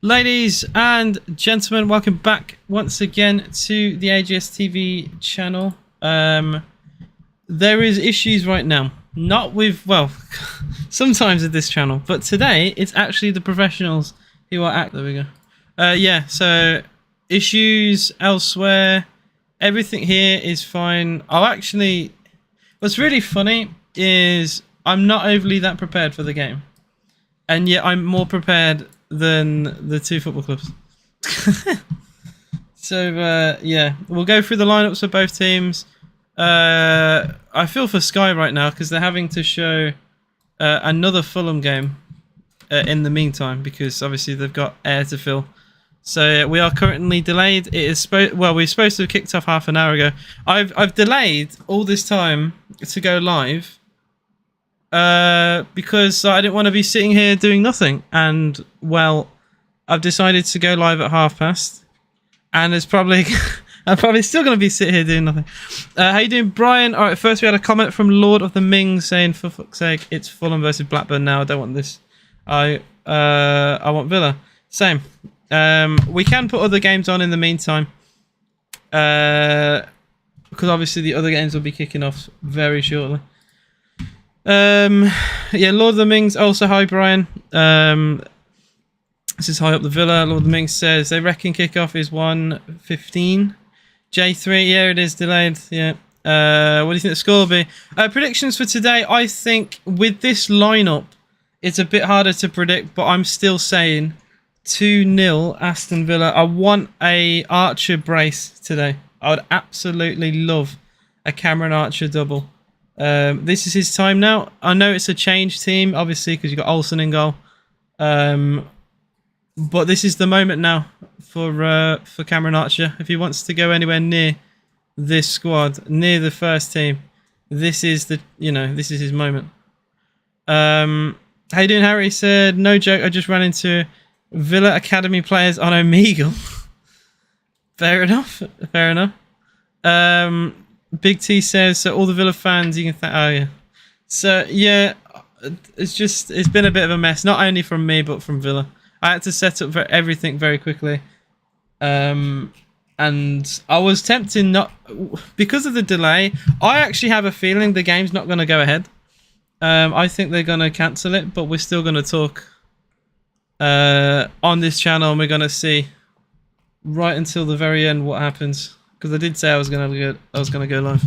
Ladies and gentlemen, welcome back once again to the AGS TV channel. There is issues right now. Not with, well, sometimes with this channel, but today it's actually the professionals who are there we go. Yeah, so issues elsewhere. Everything here is fine. What's really funny is I'm not overly that prepared for the game. And yet I'm more prepared than the two football clubs. So, yeah, we'll go through the lineups for both teams. I feel for Sky right now because they're having to show another Fulham game in the meantime because obviously they've got air to fill. So we are currently delayed. It is we're supposed to have kicked off half an hour ago. I've delayed all this time to go live because I didn't want to be sitting here doing nothing. And well, I've decided to go live at past, and it's probably I'm probably still going to be sitting here doing nothing. How you doing, Brian? All right, first we had a comment from Lord of the Ming saying, "For fuck's sake, it's Fulham versus Blackburn now. I don't want this. I want Villa. Same. We can put other games on in the meantime, because obviously the other games will be kicking off very shortly. Yeah, Lord of the Mings also, hi Brian. This is high up the Villa. Lord of the Mings says they reckon kickoff is 1:15. J3, yeah, it is delayed. Yeah. What do you think the score will be? Predictions for today. I think with this lineup, it's a bit harder to predict, but I'm still saying 2-0 Aston Villa. I want a Archer brace today. I would absolutely love a Cameron Archer double. This is his time now. I know it's a change team, obviously, because you've got Olsen in goal. But this is the moment now for Cameron Archer. If he wants to go anywhere near this squad, near the first team, this is this is his moment. How you doing, Harry? Said, no joke, I just ran into Villa Academy players on Omegle. Fair enough. Fair enough. Big T says, so all the Villa fans, you can oh yeah. So yeah, it's been a bit of a mess, not only from me, but from Villa. I had to set up for everything very quickly. And I was tempted not, because of the delay, I actually have a feeling the game's not going to go ahead. I think they're going to cancel it, but we're still going to talk on this channel, and we're going to see right until the very end what happens. Because I did say I was gonna go live.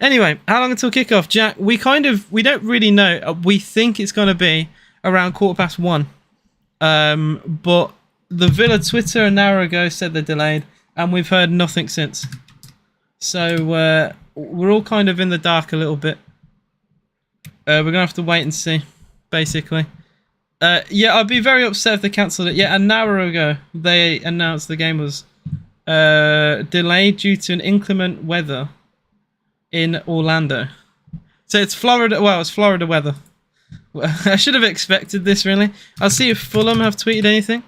Anyway, how long until kickoff, Jack? We don't really know. We think it's gonna be around 1:15. But the Villa Twitter an hour ago said they're delayed, and we've heard nothing since. So we're all kind of in the dark a little bit. We're gonna have to wait and see, basically. Yeah, I'd be very upset if they cancelled it. Yeah, an hour ago they announced the game was delayed due to an inclement weather in Orlando. So it's Florida. Well, it's Florida weather. I should have expected this, really. I'll see if Fulham have tweeted anything.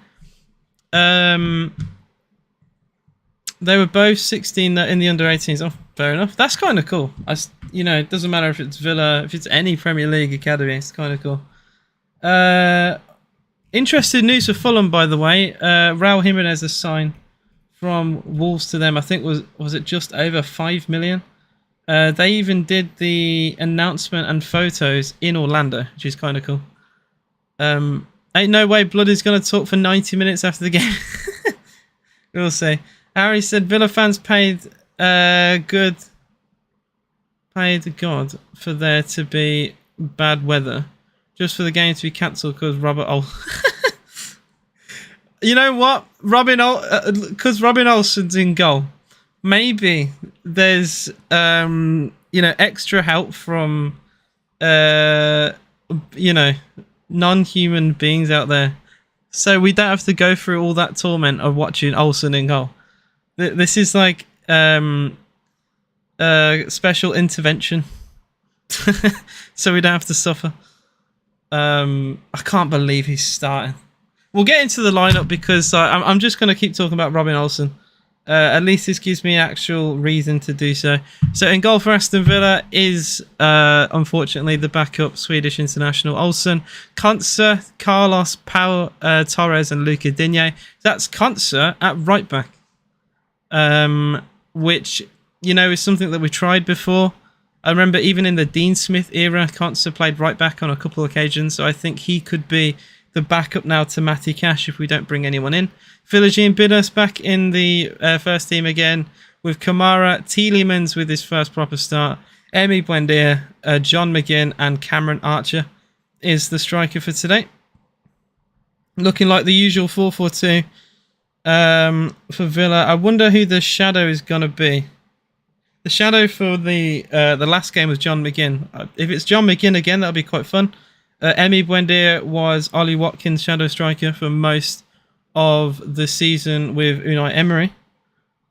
They were both 16 in the under-18s. Oh, fair enough. That's kind of cool. It doesn't matter if it's Villa, if it's any Premier League academy. It's kind of cool. Interesting news for Fulham, by the way. Raul Jimenez has signed from Wolves to them. I think was it just over 5 million. They even did the announcement and photos in Orlando, which is kind of cool. Ain't no way Blood is going to talk for 90 minutes after the game. We'll see. Harry said Villa fans paid God for there to be bad weather, just for the game to be cancelled because Robert You know what? Because Robin Olsen's in goal. Maybe there's extra help from non-human beings out there, so we don't have to go through all that torment of watching Olsen in goal. This is like special intervention, so we don't have to suffer. I can't believe he's starting. We'll get into the lineup because I'm just going to keep talking about Robin Olsen At least this gives me actual reason to do so. So in goal for Aston Villa is, unfortunately, the backup Swedish international Olsen, Konsa, Carlos, Pau, Torres and Luca Digne. That's Konsa at right back, which, you know, is something that we tried before. I remember even in the Dean Smith era, Konsa played right back on a couple of occasions, so I think he could be the backup now to Matty Cash if we don't bring anyone in. Philogene Biddus back in the first team again with Kamara, Tielemans with his first proper start, Emi Buendia, John McGinn and Cameron Archer is the striker for today. Looking like the usual 4-4-2 for Villa. I wonder who the shadow is going to be. The shadow for the last game was John McGinn. If it's John McGinn again, that'll be quite fun. Emi Buendia was Ollie Watkins' shadow striker for most of the season with Unai Emery.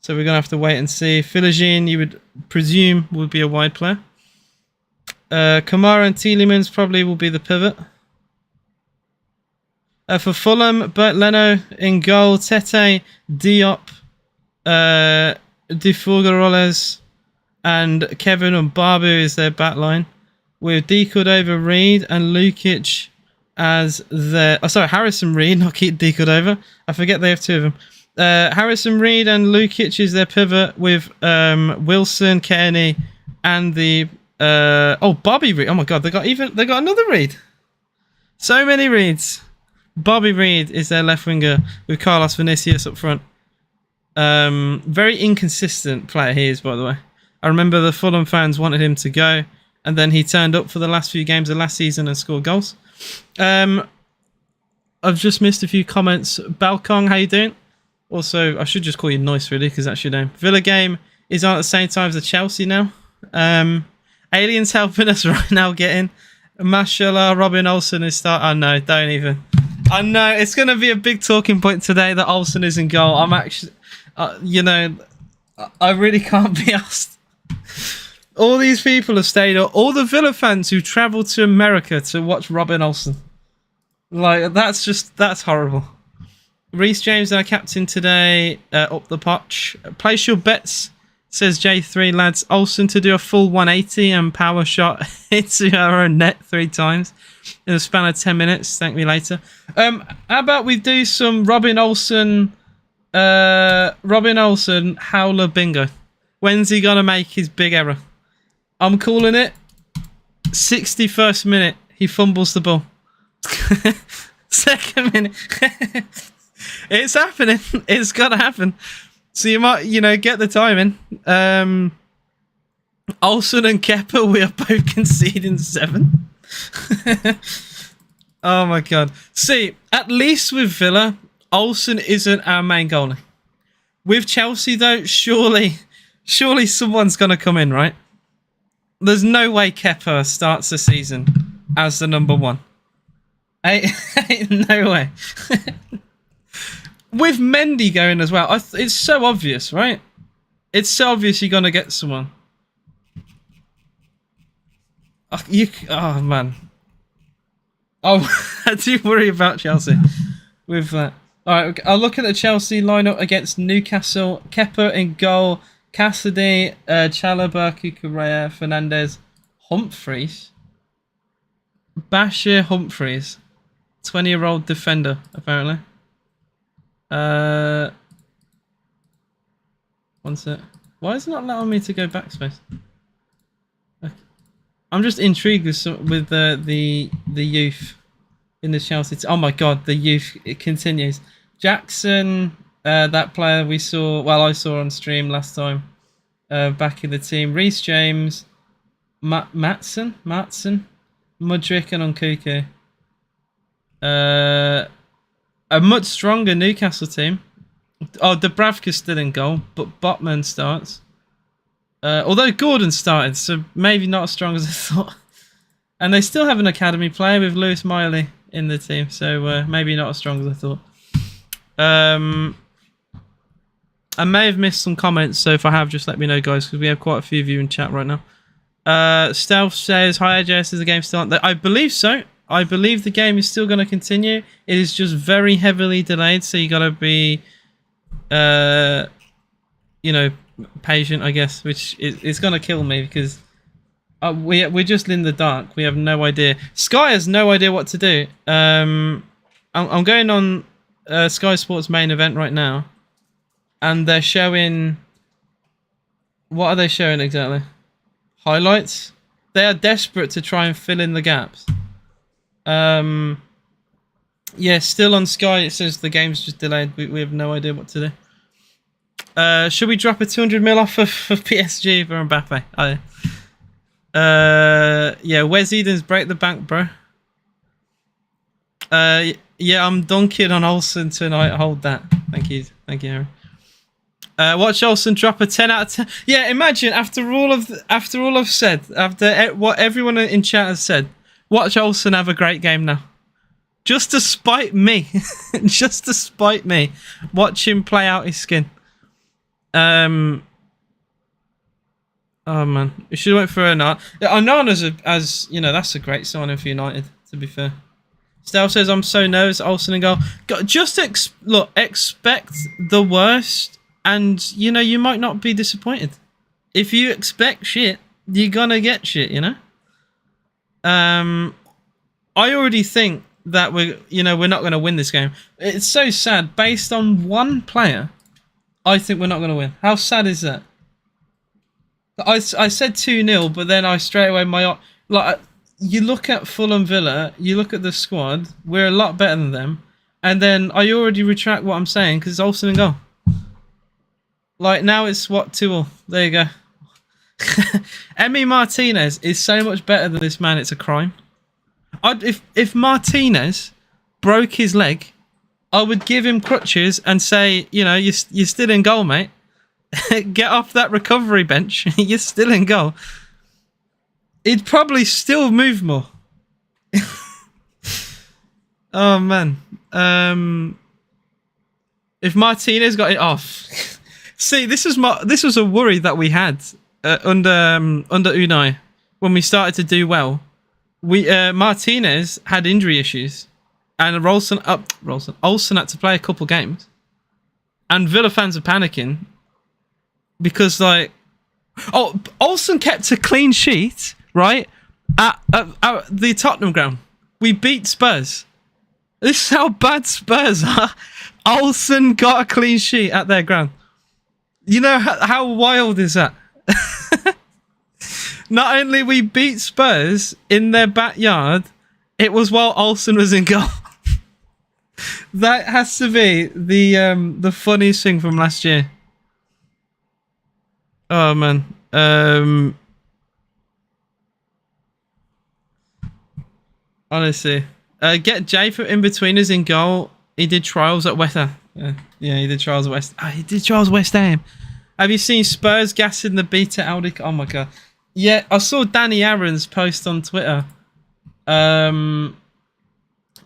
So we're going to have to wait and see. Philogene, you would presume, would be a wide player. Kamara and Tielemans probably will be the pivot. For Fulham, Bert Leno in goal. Tete, Diop, Defogaroles and Kevin and Babu is their back line. With D Cordova Reed and Lukic as their... Oh, sorry, Harrison Reed, not Keith D Cordova. I forget they have two of them. Harrison Reed and Lukic is their pivot with Wilson, Kearney, and the... Bobby Reed. Oh my God, they got another Reed. So many Reeds. Bobby Reed is their left winger with Carlos Vinicius up front. Very inconsistent player he is, by the way. I remember the Fulham fans wanted him to go, and then he turned up for the last few games of last season and scored goals. I've just missed a few comments. Balkong, how you doing? Also, I should just call you Noise, really, because that's your name. Villa game is on at the same time as the Chelsea now. Aliens helping us right now get in. Mashallah, Robin Olsen is starting. Oh, no, don't even. I know, it's going to be a big talking point today that Olsen is in goal. I'm actually, I really can't be asked. All these people have stayed up. All the Villa fans who travelled to America to watch Robin Olsen. Like, that's horrible. Reece James, our captain today, up the potch. Place your bets, says J3, lads. Olsen to do a full 180 and power shot into our own net 3 times in a span of 10 minutes. Thank me later. How about we do some Robin Olsen howler bingo? When's he going to make his big error? I'm calling it 61st minute. He fumbles the ball. Second minute. It's happening. It's got to happen. So you might, get the timing. Olsen and Kepa, we are both conceding 7. Oh my God. See, at least with Villa, Olsen isn't our main goalie. With Chelsea, though, surely someone's going to come in, right? There's no way Kepa starts the season as the number 1. No way. With Mendy going as well, it's so obvious, right? It's so obvious you're going to get someone. Oh, man. Oh, I do worry about Chelsea with that. All right, I'll look at the Chelsea lineup against Newcastle. Kepa in goal. Cassidy, Chalobah, Cucurella, Fernandez, Humphreys. Bashir Humphreys. 20-year-old defender, apparently. One sec. Why is it not allowing me to go backspace? Okay. I'm just intrigued with the youth in the Chelsea. Oh my God, the youth! It continues. Jackson, that player I saw on stream last time, back in the team. Reece James, Matson, Mudryk and Nkunku. A much stronger Newcastle team. Oh, Dubravka's still in goal, but Botman starts. Although Gordon started, so maybe not as strong as I thought. And they still have an academy player with Lewis Miley in the team, so maybe not as strong as I thought. I may have missed some comments, so if I have, just let me know, guys, because we have quite a few of you in chat right now. Stealth says, hi, AJS, is the game still on? I believe so. I believe the game is still going to continue. It is just very heavily delayed, so you got to be you know, patient, I guess, which is going to kill me because we're just in the dark. We have no idea. Sky has no idea what to do. I'm going on Sky Sports main event right now, and they're showing. What are they showing exactly? Highlights. They are desperate to try and fill in the gaps. Yeah, still on Sky. It says the game's just delayed. We have no idea what to do. Should we drop a 200 mil off of PSG for Mbappe? Yeah, Wes Edens, break the bank, bro. Yeah, I'm dunking on Olsen tonight. Hold that. Thank you, Harry. Watch Olsen drop a 10 out of 10. Yeah, imagine after all I've said, after what everyone in chat has said, watch Olsen have a great game now. Just to spite me, watch him play out his skin. Oh man, we should have went for Onana. Onana as you know, that's a great signing for United. To be fair, Stel says I'm so nervous. Olsen and goal. Just expect the worst, and you know you might not be disappointed. If you expect shit, you're gonna get shit. You know. I already think that we're not gonna win this game. It's so sad. Based on one player, I think we're not gonna win. How sad is that? I said 2-0, but then I straight away you look at Fulham Villa, you look at the squad, we're a lot better than them, and then I already retract what I'm saying because it's Olsen and goal. Like now it's what 2-0. There you go. Emi Martinez is so much better than this man. It's a crime. If Martinez broke his leg, I would give him crutches and say, you know, you're still in goal, mate. Get off that recovery bench. You're still in goal. He'd probably still move more. Oh man. If Martinez got it off. See, this was a worry that we had under Unai when we started to do well. Martinez had injury issues, and Olsen had to play a couple games, and Villa fans are panicking. Because Olsen kept a clean sheet, right? At the Tottenham ground. We beat Spurs. This is how bad Spurs are. Olsen got a clean sheet at their ground. You know how wild is that? Not only we beat Spurs in their backyard, it was while Olsen was in goal. That has to be the funniest thing from last year. Oh man. Honestly. Get Jay for in-betweeners in goal. He did trials at West Ham. Yeah, he did trials at West Ham. He did trials at West Ham. Have you seen Spurs gassing the beta Audi? Oh my god. Yeah, I saw Danny Aaron's post on Twitter.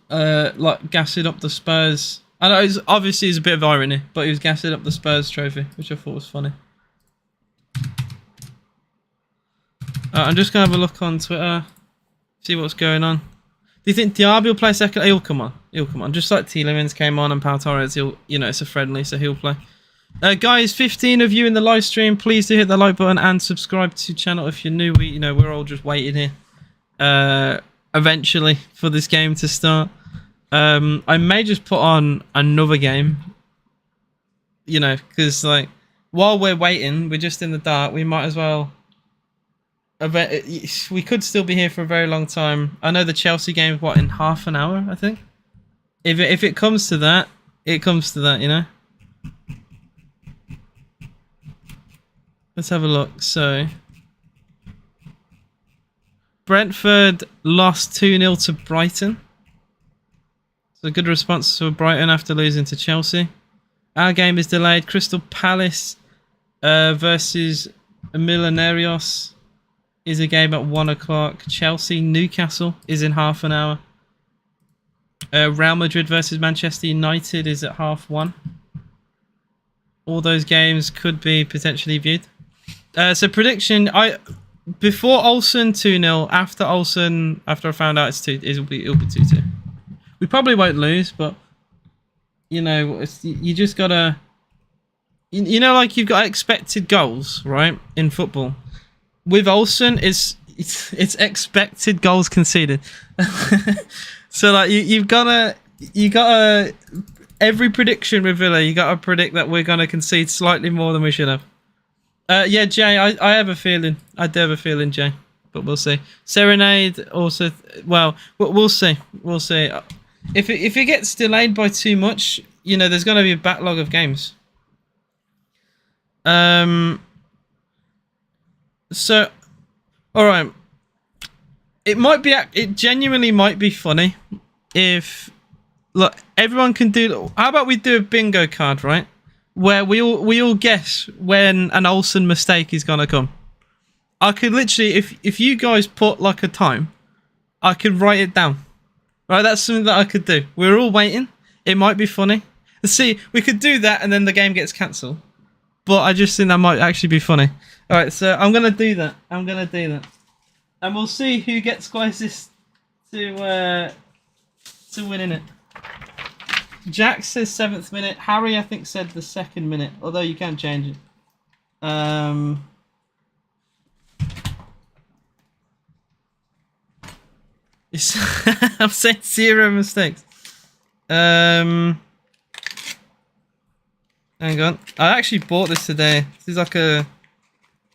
Like gassing up the Spurs. I know obviously it's a bit of irony, but he was gassing up the Spurs trophy, which I thought was funny. I'm just going to have a look on Twitter, see what's going on. Do you think Diaby will play second? He'll come on. Just like Tielemans came on and Pau Torres, it's a friendly, so he'll play. Guys, 15 of you in the live stream, please do hit the like button and subscribe to the channel if you're new. We're all just waiting here, eventually, for this game to start. I may just put on another game, because while we're waiting, we're just in the dark. We might as well. We could still be here for a very long time. I know the Chelsea game is in half an hour, I think. If it comes to that, it comes to that, Let's have a look. So Brentford lost 2-0 to Brighton. So a good response to Brighton after losing to Chelsea. Our game is delayed. Crystal Palace versus Millonarios is a game at 1 o'clock. Chelsea Newcastle is in half an hour. Real Madrid versus Manchester United is at 1:30. All those games could be potentially viewed. So prediction: before Olsen 2-0. After Olsen, after I found out it'll be 2-2. We probably won't lose, but you just gotta You know, like you've got expected goals, right, in football. With Olsen, it's expected goals conceded. So like you gotta every prediction with Villa, you gotta predict that we're gonna concede slightly more than we should have. Yeah, Jay, I have a feeling. I do have a feeling, Jay, but we'll see. Serenade also. Well, we'll see. We'll see. If it gets delayed by too much, you know, there's gonna be a backlog of games. So, all right. It genuinely might be funny if, look, everyone can do. How about we do a bingo card, right? Where we all guess when an Olsen mistake is gonna come. I could literally, if you guys put like a time, I could write it down. Right, that's something that I could do. We're all waiting. It might be funny. Let's see, we could do that and then the game gets cancelled. But I just think that might actually be funny. All right, so I'm gonna do that. And we'll see who gets closest to winning it. Jack says 7th minute. Harry, I think, said the 2nd minute. Although you can change it. I've said 0 mistakes. Hang on. I actually bought this today. This is like a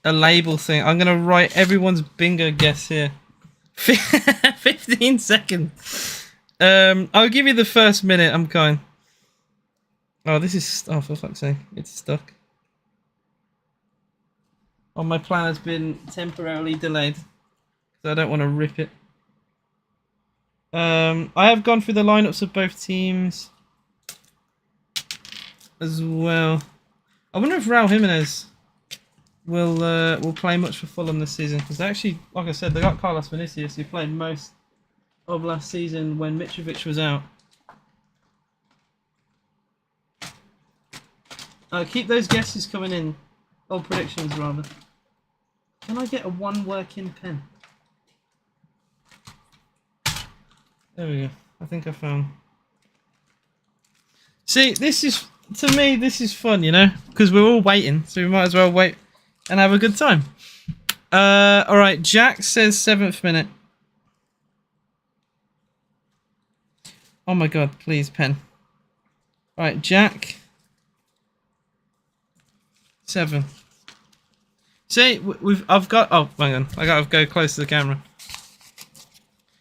label thing. I'm gonna write everyone's bingo guess here. 15 seconds. I'll give you the first minute. I'm going. Oh, this is. Oh, for fuck's sake, it's stuck. Oh, my plan has been temporarily delayed, so I don't want to rip it. I have gone through the lineups of both teams as well. I wonder if Raul Jimenez will play much for Fulham this season, because actually, like I said, they got Carlos Vinicius, who played most of last season when Mitrovic was out. Keep those guesses coming in, or predictions rather. Can I get a one working pen? There we go. I think I found. See, this is, to me, this is fun, you know, because we're all waiting, so we might as well wait and have a good time. All right, Jack says 7th minute. Oh my god, please, pen. All right, Jack. 7. See, I've got. Oh, hang on. I gotta go close to the camera.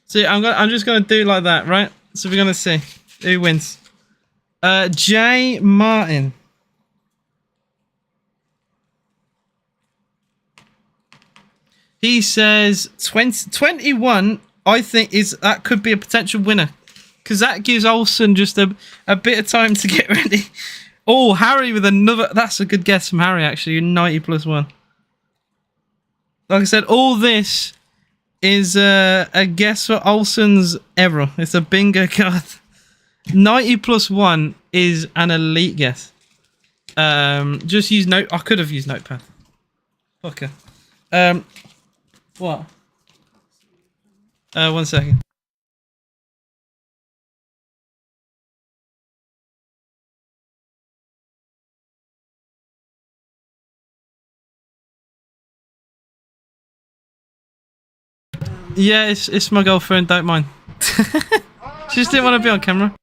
See, I'm just gonna do like that, right? So we're gonna see who wins. J Martin. He says 21. I think that could be a potential winner, because that gives Olsen just a bit of time to get ready. Oh, Harry with another. That's a good guess from Harry, actually. 90 plus 1. Like I said, all this is a guess for Olsen's error. It's a bingo card. 90 plus 1 is an elite guess. Just use note. I could have used notepad. Okay. What? 1 second. Yeah, it's my girlfriend. Don't mind. She just didn't want to be on camera.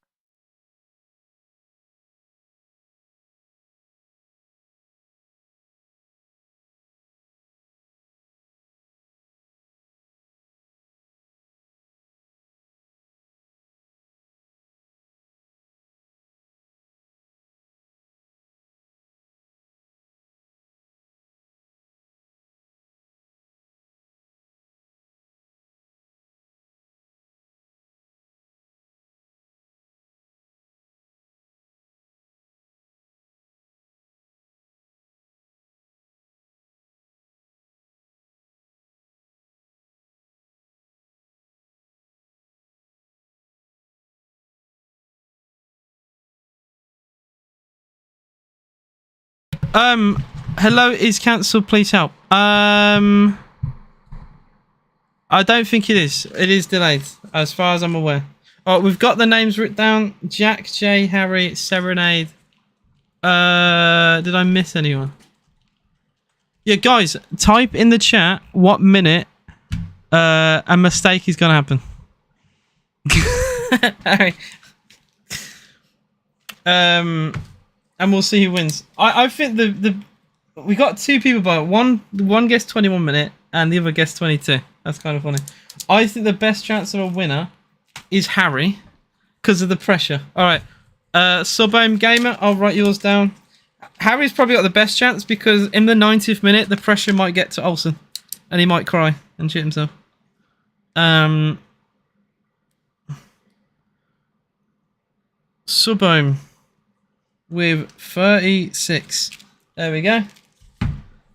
Hello is cancelled. Please help. I don't think it is. It is delayed, as far as I'm aware. All right, we've got the names written down. Jack, Jay, Harry, Serenade, Did I miss anyone? Yeah, guys, type in the chat what minute a mistake is going to happen. Alright. And we'll see who wins. I think we got two people by one guessed 21 minute and the other guessed 22. That's kind of funny. I think the best chance of a winner is Harry because of the pressure. All right, Subaim Gamer, I'll write yours down. Harry's probably got the best chance because in the 90th minute the pressure might get to Olsen and he might cry and shit himself. Subaim with 36. There we go.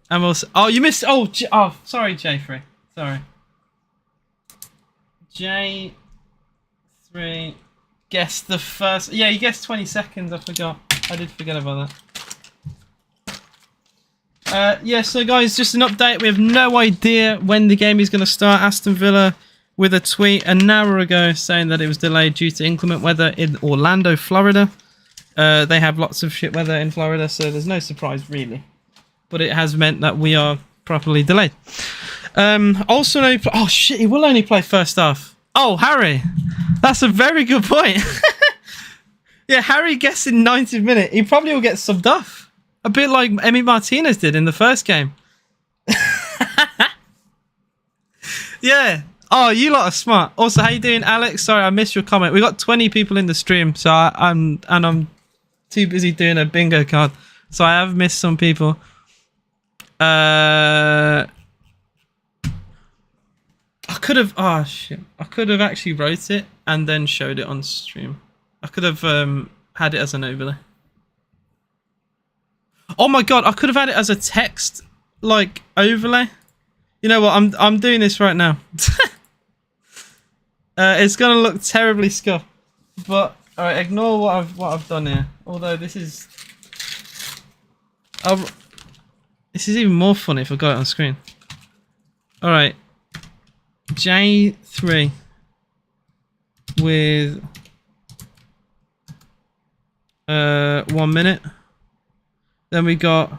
And we'll. Oh, you missed. Oh, sorry, J3. Sorry. J3 guessed the first. Yeah, you guessed 20 seconds. I forgot. I did forget about that. Yeah, so guys, just an update. We have no idea when the game is going to start. Aston Villa with a tweet an hour ago saying that it was delayed due to inclement weather in Orlando, Florida. They have lots of shit weather in Florida, so there's no surprise really. But it has meant that we are properly delayed. Also, oh shit, he will only play first half. Oh, Harry, that's a very good point. Yeah, Harry guessing 90th minute. He probably will get subbed off. A bit like Emi Martinez did in the first game. Yeah. Oh, you lot are smart. Also, how you doing, Alex? Sorry, I missed your comment. We got 20 people in the stream, so I'm too busy doing a bingo card, so I have missed some people. I could have. Oh shit! I could have actually wrote it and then showed it on stream. I could have had it as an overlay. Oh my god! I could have had it as a text like overlay. You know what? I'm doing this right now. It's gonna look terribly scuffed, but alright, ignore what I've done here. Although this is even more funny if I got it on screen. Alright, J3 with 1 minute. Then we got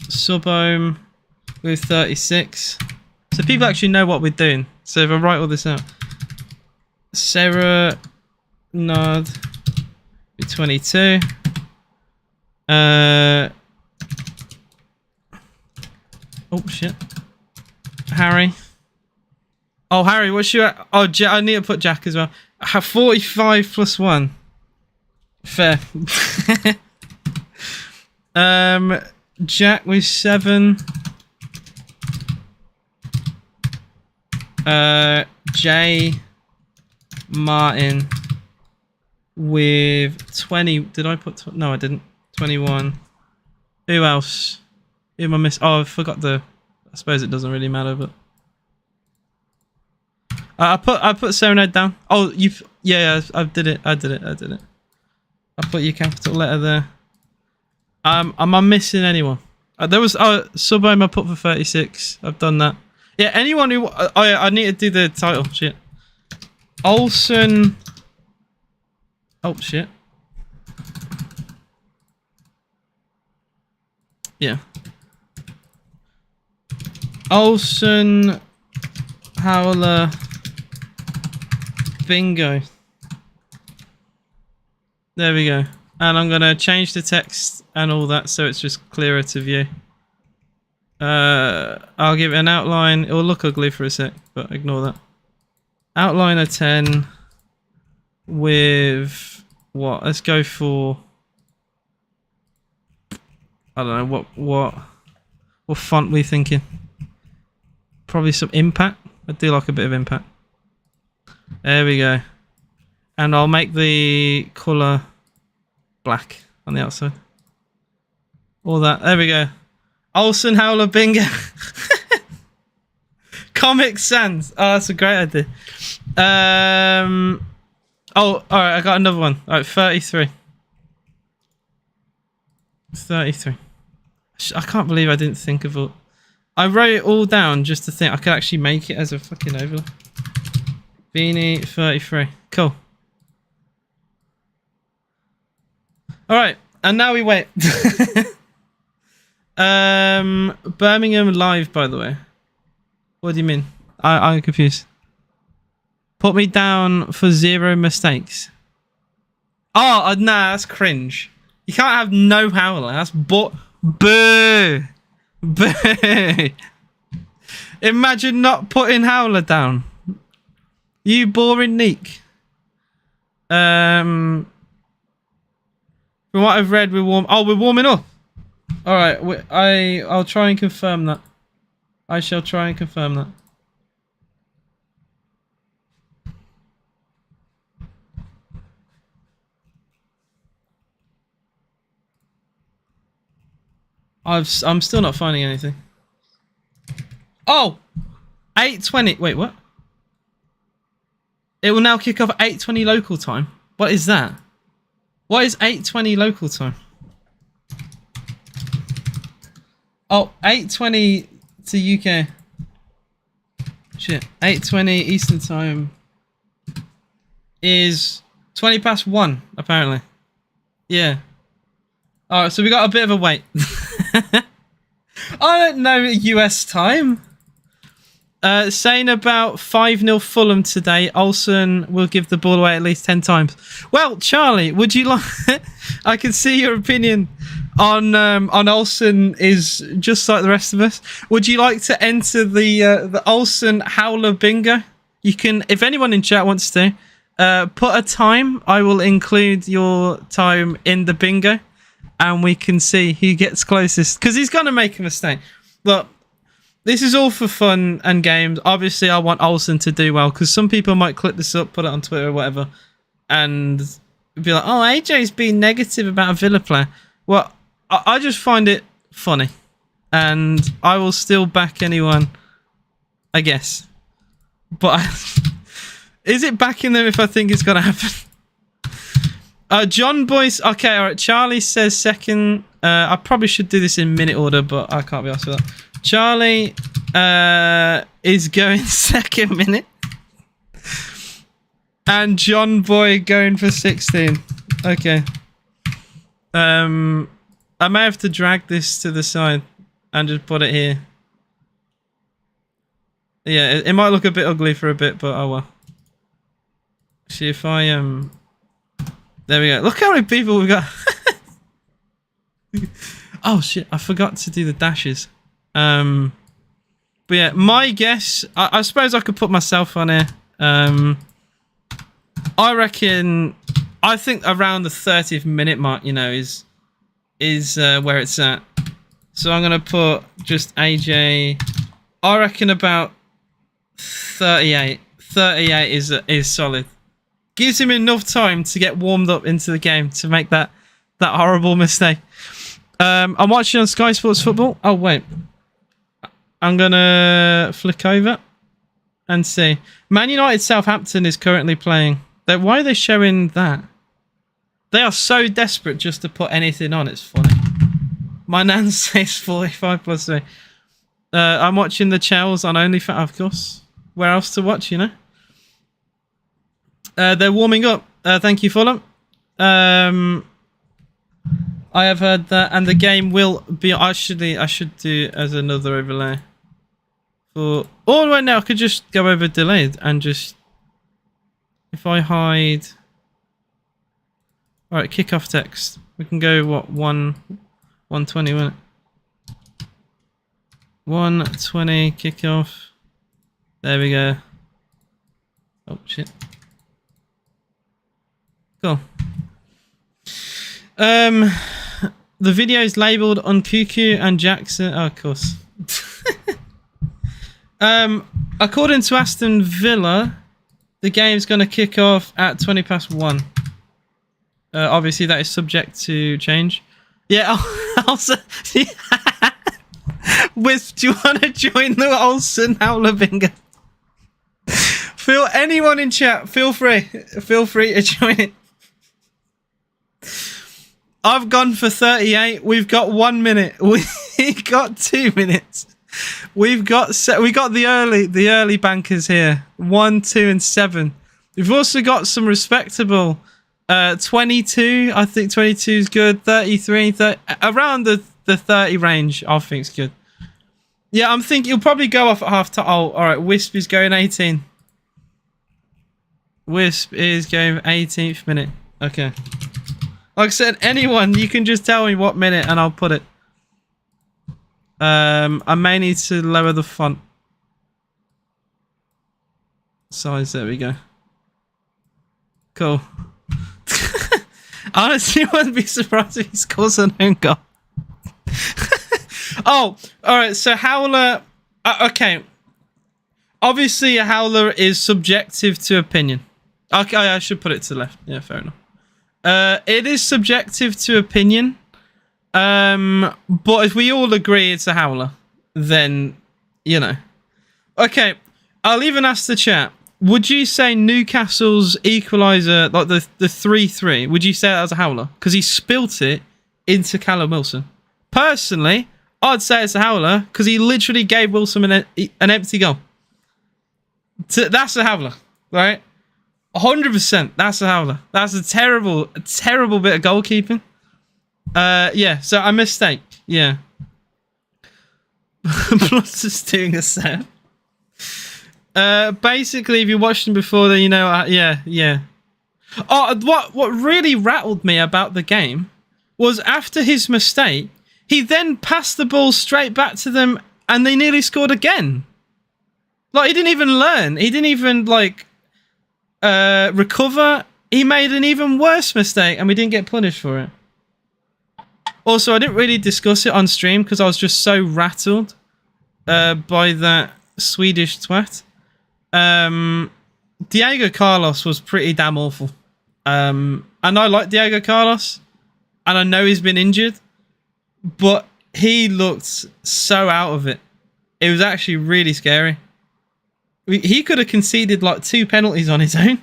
Subhome with 36. So people actually know what we're doing. So if I write all this out, Sarah Nod with 22. Oh shit. Harry. Oh, Harry, what's your... Oh, I need to put Jack as well. I have 45 plus 1. Fair. Jack with 7. J Martin with 20. Did I put... No, I didn't. 21. Who else? Who am I missing? Oh, I forgot the... I suppose it doesn't really matter, but... I put Serenade down. Oh, you've... Yeah, I did it. I did it. I put your capital letter there. Am I missing anyone? There was... Oh, Subaim I put for 36. I've done that. Yeah, anyone who... Oh, yeah, I need to do the title. Shit. Olsen... Oh, shit. Yeah. Olsen... Howler... Bingo. There we go. And I'm going to change the text and all that so it's just clearer to view. I'll give it an outline. It will look ugly for a sec, but ignore that. Outline of 10 with what? Let's go for... I don't know, what font we thinking? Probably some impact. I do like a bit of impact. There we go. And I'll make the colour black on the outside. All that. There we go. Olsen Howler Bingo. Comic Sans. Oh, that's a great idea. Oh, alright, I got another one. Alright, 33. 33. I can't believe I didn't think of it. I wrote it all down just to think I could actually make it as a fucking overlay. Beanie 33. Cool. Alright. And now we wait. Birmingham live, by the way. What do you mean? I'm confused. Put me down for 0 mistakes. Oh, nah, that's cringe. You can't have no howler. That's boo. Boo. Imagine not putting howler down. You boring neek. From what I've read, we're warming up. All right, I'll try and confirm that. I shall try and confirm that. I'm still not finding anything. Oh, 8:20. Wait, what? It will now kick off at 8:20 local time. What is that? What is 8:20 local time? Oh, 8:20 to UK. Shit. 8:20 Eastern time is 1:20, apparently. Yeah. Alright, so we got a bit of a wait. I don't know US time. Saying about 5-0 Fulham today. Olsen will give the ball away at least 10 times. Well, Charlie, would you like... I can see your opinion on Olsen is just like the rest of us. Would you like to enter the Olsen Howler Bingo? You can, if anyone in chat wants to, put a time. I will include your time in the bingo. And we can see who gets closest. Because he's going to make a mistake. Look, this is all for fun and games. Obviously, I want Olsen to do well. Because some people might clip this up, put it on Twitter or whatever. And be like, oh, AJ's being negative about a Villa player. Well, I just find it funny. And I will still back anyone, I guess. But is it backing them if I think it's going to happen? John Boyce. Okay, all right. Charlie says second. I probably should do this in minute order, but I can't be asked for that. Charlie is going second minute. And John Boy going for 16. Okay. I may have to drag this to the side and just put it here. Yeah, it might look a bit ugly for a bit, but oh well. See if I there we go. Look how many people we've got. Oh shit! I forgot to do the dashes. But yeah, my guess. I suppose I could put myself on here. I reckon. I think around the 30th minute mark, you know, is where it's at. So I'm gonna put just AJ. I reckon about 38. 38 is solid. Gives him enough time to get warmed up into the game to make that horrible mistake. I'm watching on Sky Sports Football. Oh, wait. I'm going to flick over and see. Man United Southampton is currently playing. Why are they showing that? They are so desperate just to put anything on. It's funny. My nan says 45 plus 3. I'm watching the Chels on OnlyFans, of course. Where else to watch, you know? They're warming up. Thank you, Fulham. I have heard that, and the game will be. I should do as another overlay. For right now, I could just go over delayed and just. If I hide. All right, kickoff text. We can go what 120 minute. 120 kickoff. There we go. Oh shit. Cool. The video is labelled on Cuckoo and Jackson. Oh, of course. According to Aston Villa, the game's going to kick off at 1:20. Obviously, that is subject to change. Yeah, also. Wisp, do you want to join the Olsen Howler Bingo? Anyone in chat, feel free to join it. I've gone for 38. We've got 1 minute. We've got 2 minutes. We got the early bankers here. 1, 2, and 7. We've also got some respectable 22. I think 22 is good. 33, 30, around the 30 range. I think is good. Yeah, I'm thinking he'll probably go off at half time. Oh, all right. Wisp is going 18. Wisp is going 18th minute. Okay. Like I said, anyone, you can just tell me what minute and I'll put it. I may need to lower the font size. There we go. Cool. Honestly, I wouldn't be surprised if he scores an own goal. Oh, alright, so Howler... okay. Obviously, a Howler is subjective to opinion. Okay, I should put it to the left. Yeah, fair enough. It is subjective to opinion. But if we all agree it's a Howler, then, you know. Okay, I'll even ask the chat. Would you say Newcastle's equaliser, like the 3-3, would you say that as a Howler? Because he spilt it into Callum Wilson. Personally, I'd say it's a Howler because he literally gave Wilson an empty goal. That's a Howler, right? 100%, that's a Howler. That's a terrible bit of goalkeeping. Yeah, so a mistake. Yeah. Plus is doing a set. Basically, if you watched him before, then you know. Yeah. Oh, what really rattled me about the game was after his mistake, he then passed the ball straight back to them, and they nearly scored again. Like he didn't even learn. He didn't even recover. He made an even worse mistake, and we didn't get punished for it. Also, I didn't really discuss it on stream because I was just so rattled by that Swedish twat. Diego Carlos was pretty damn awful. And I like Diego Carlos, and I know he's been injured, but he looked so out of it. It was actually really scary. He could have conceded like 2 penalties on his own.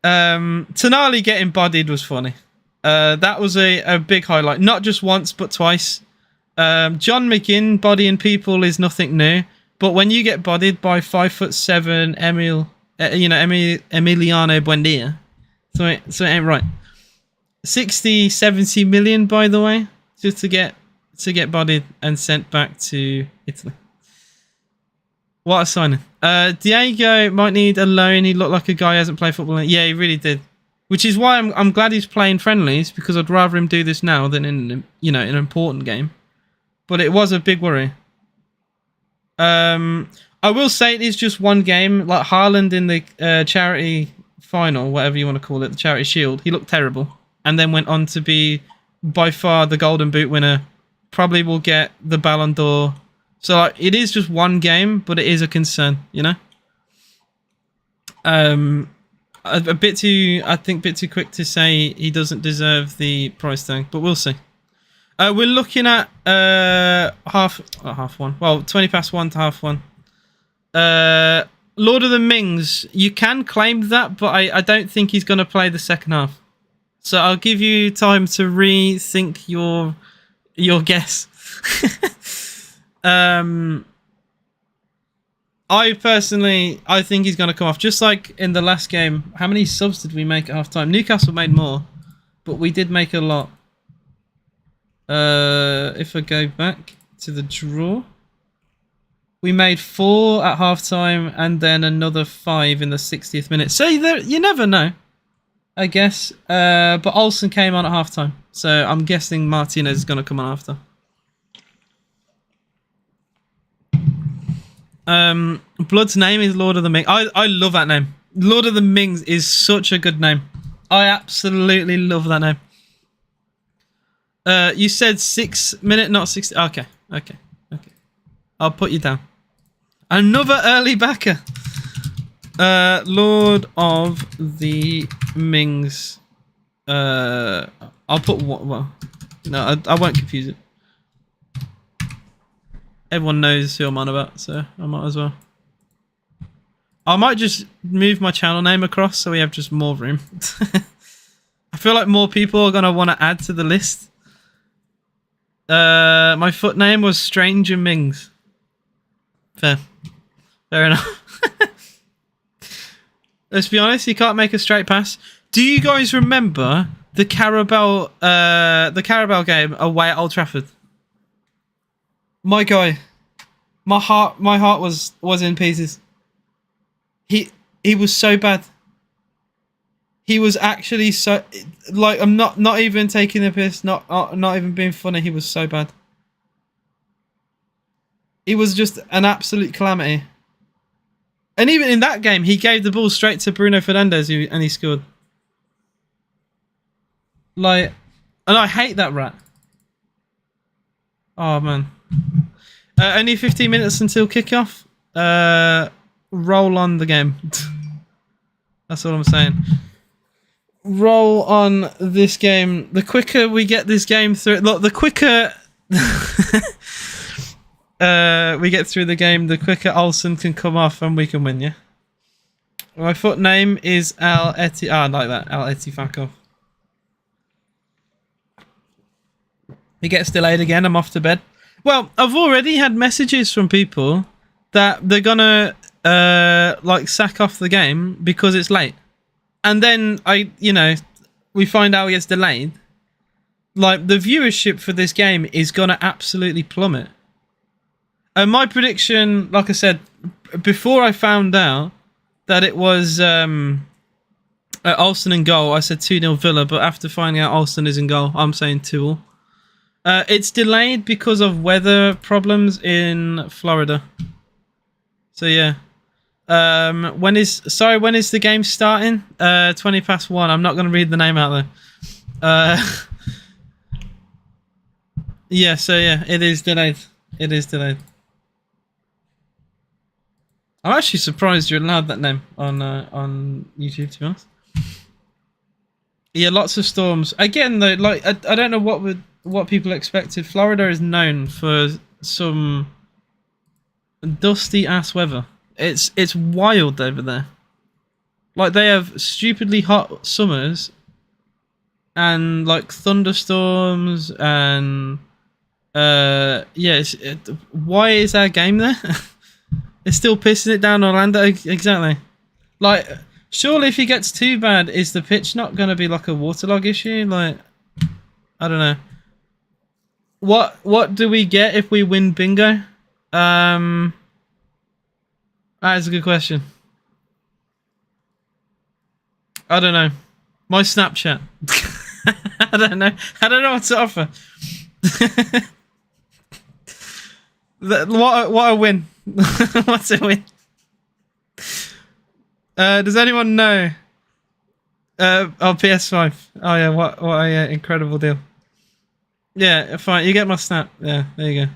Tonali getting bodied was funny. That was a big highlight. Not just once, but twice. John McGinn bodying people is nothing new. But when you get bodied by 5'7" Emiliano Buendia, so it ain't right. 60, 70 million, by the way, just to get bodied and sent back to Italy. What a signing. Diego might need a loan. He looked like a guy who hasn't played football. Yeah, he really did. Which is why I'm glad he's playing friendlies, because I'd rather him do this now than in an important game. But it was a big worry. I will say it is just one game. Like Haaland in the charity final, whatever you want to call it, the charity shield, he looked terrible. And then went on to be by far the Golden Boot winner. Probably will get the Ballon d'Or. So like, it is just one game, but it is a concern, you know? A bit too quick to say he doesn't deserve the price tag, but we'll see. We're looking at 1:30. Well, 1:20 to 1:30. Lord of the Mings, you can claim that, but I don't think he's going to play the second half. So I'll give you time to rethink your guess. I think he's going to come off. Just like in the last game, how many subs did we make at half time? Newcastle made more, but we did make a lot. If I go back to the draw, we made 4 at half time and then another 5 in the 60th minute. So you never know, I guess. But Olsen came on at half time, so I'm guessing Martinez is going to come on after. Blood's name is Lord of the Mings. I love that name. Lord of the Mings is such a good name. I absolutely love that name. You said 6 minute, not 60. Okay. I'll put you down. Another early backer. Lord of the Mings. I'll put what? Well, no, I won't confuse it. Everyone knows who I'm on about, so I might as well. I might just move my channel name across so we have just more room. I feel like more people are going to want to add to the list. My foot name was Stranger Mings. Fair enough. Let's be honest, he can't make a straight pass. Do you guys remember the Carabao game away at Old Trafford? My guy, my heart was in pieces. He was so bad. He was actually so, like, I'm not even taking the piss, not even being funny. He was so bad. He was just an absolute calamity. And even in that game, he gave the ball straight to Bruno Fernandes and he scored. Like, and I hate that rat. Oh, man. Only 15 minutes until kickoff. Roll on the game. That's all I'm saying. Roll on this game. The quicker we get this game through... Look, the quicker... we get through the game, the quicker Olsen can come off and we can win, yeah? My foot name is Al Eti... I like that. Al Eti, fuck off. It gets delayed again. I'm off to bed. Well, I've already had messages from people that they're gonna like sack off the game because it's late. And then we find out it gets delayed. Like, the viewership for this game is gonna absolutely plummet. And my prediction, like I said, before I found out that it was Olsen in goal, I said 2-0 Villa, but after finding out Olsen is in goal, I'm saying 2-2. It's delayed because of weather problems in Florida. So yeah. When is the game starting? 1:20. I'm not going to read the name out there. Yeah, so yeah, it is delayed. It is delayed. I'm actually surprised you're allowed that name on YouTube, to be honest. Yeah, lots of storms. Again, though, like I don't know what people expected. Florida is known for some dusty ass weather. It's wild over there. Like, they have stupidly hot summers and like thunderstorms and why is our game there? It's still pissing it down Orlando. Exactly. Like, surely if it gets too bad, is the pitch not going to be like a waterlog issue? Like, I don't know. What do we get if we win bingo? That is a good question. I don't know. My Snapchat. I don't know. I don't know what to offer. What a win. What's a win? Does anyone know? PS5. Oh yeah, what a incredible deal. Yeah, fine. You get my snap. Yeah, there you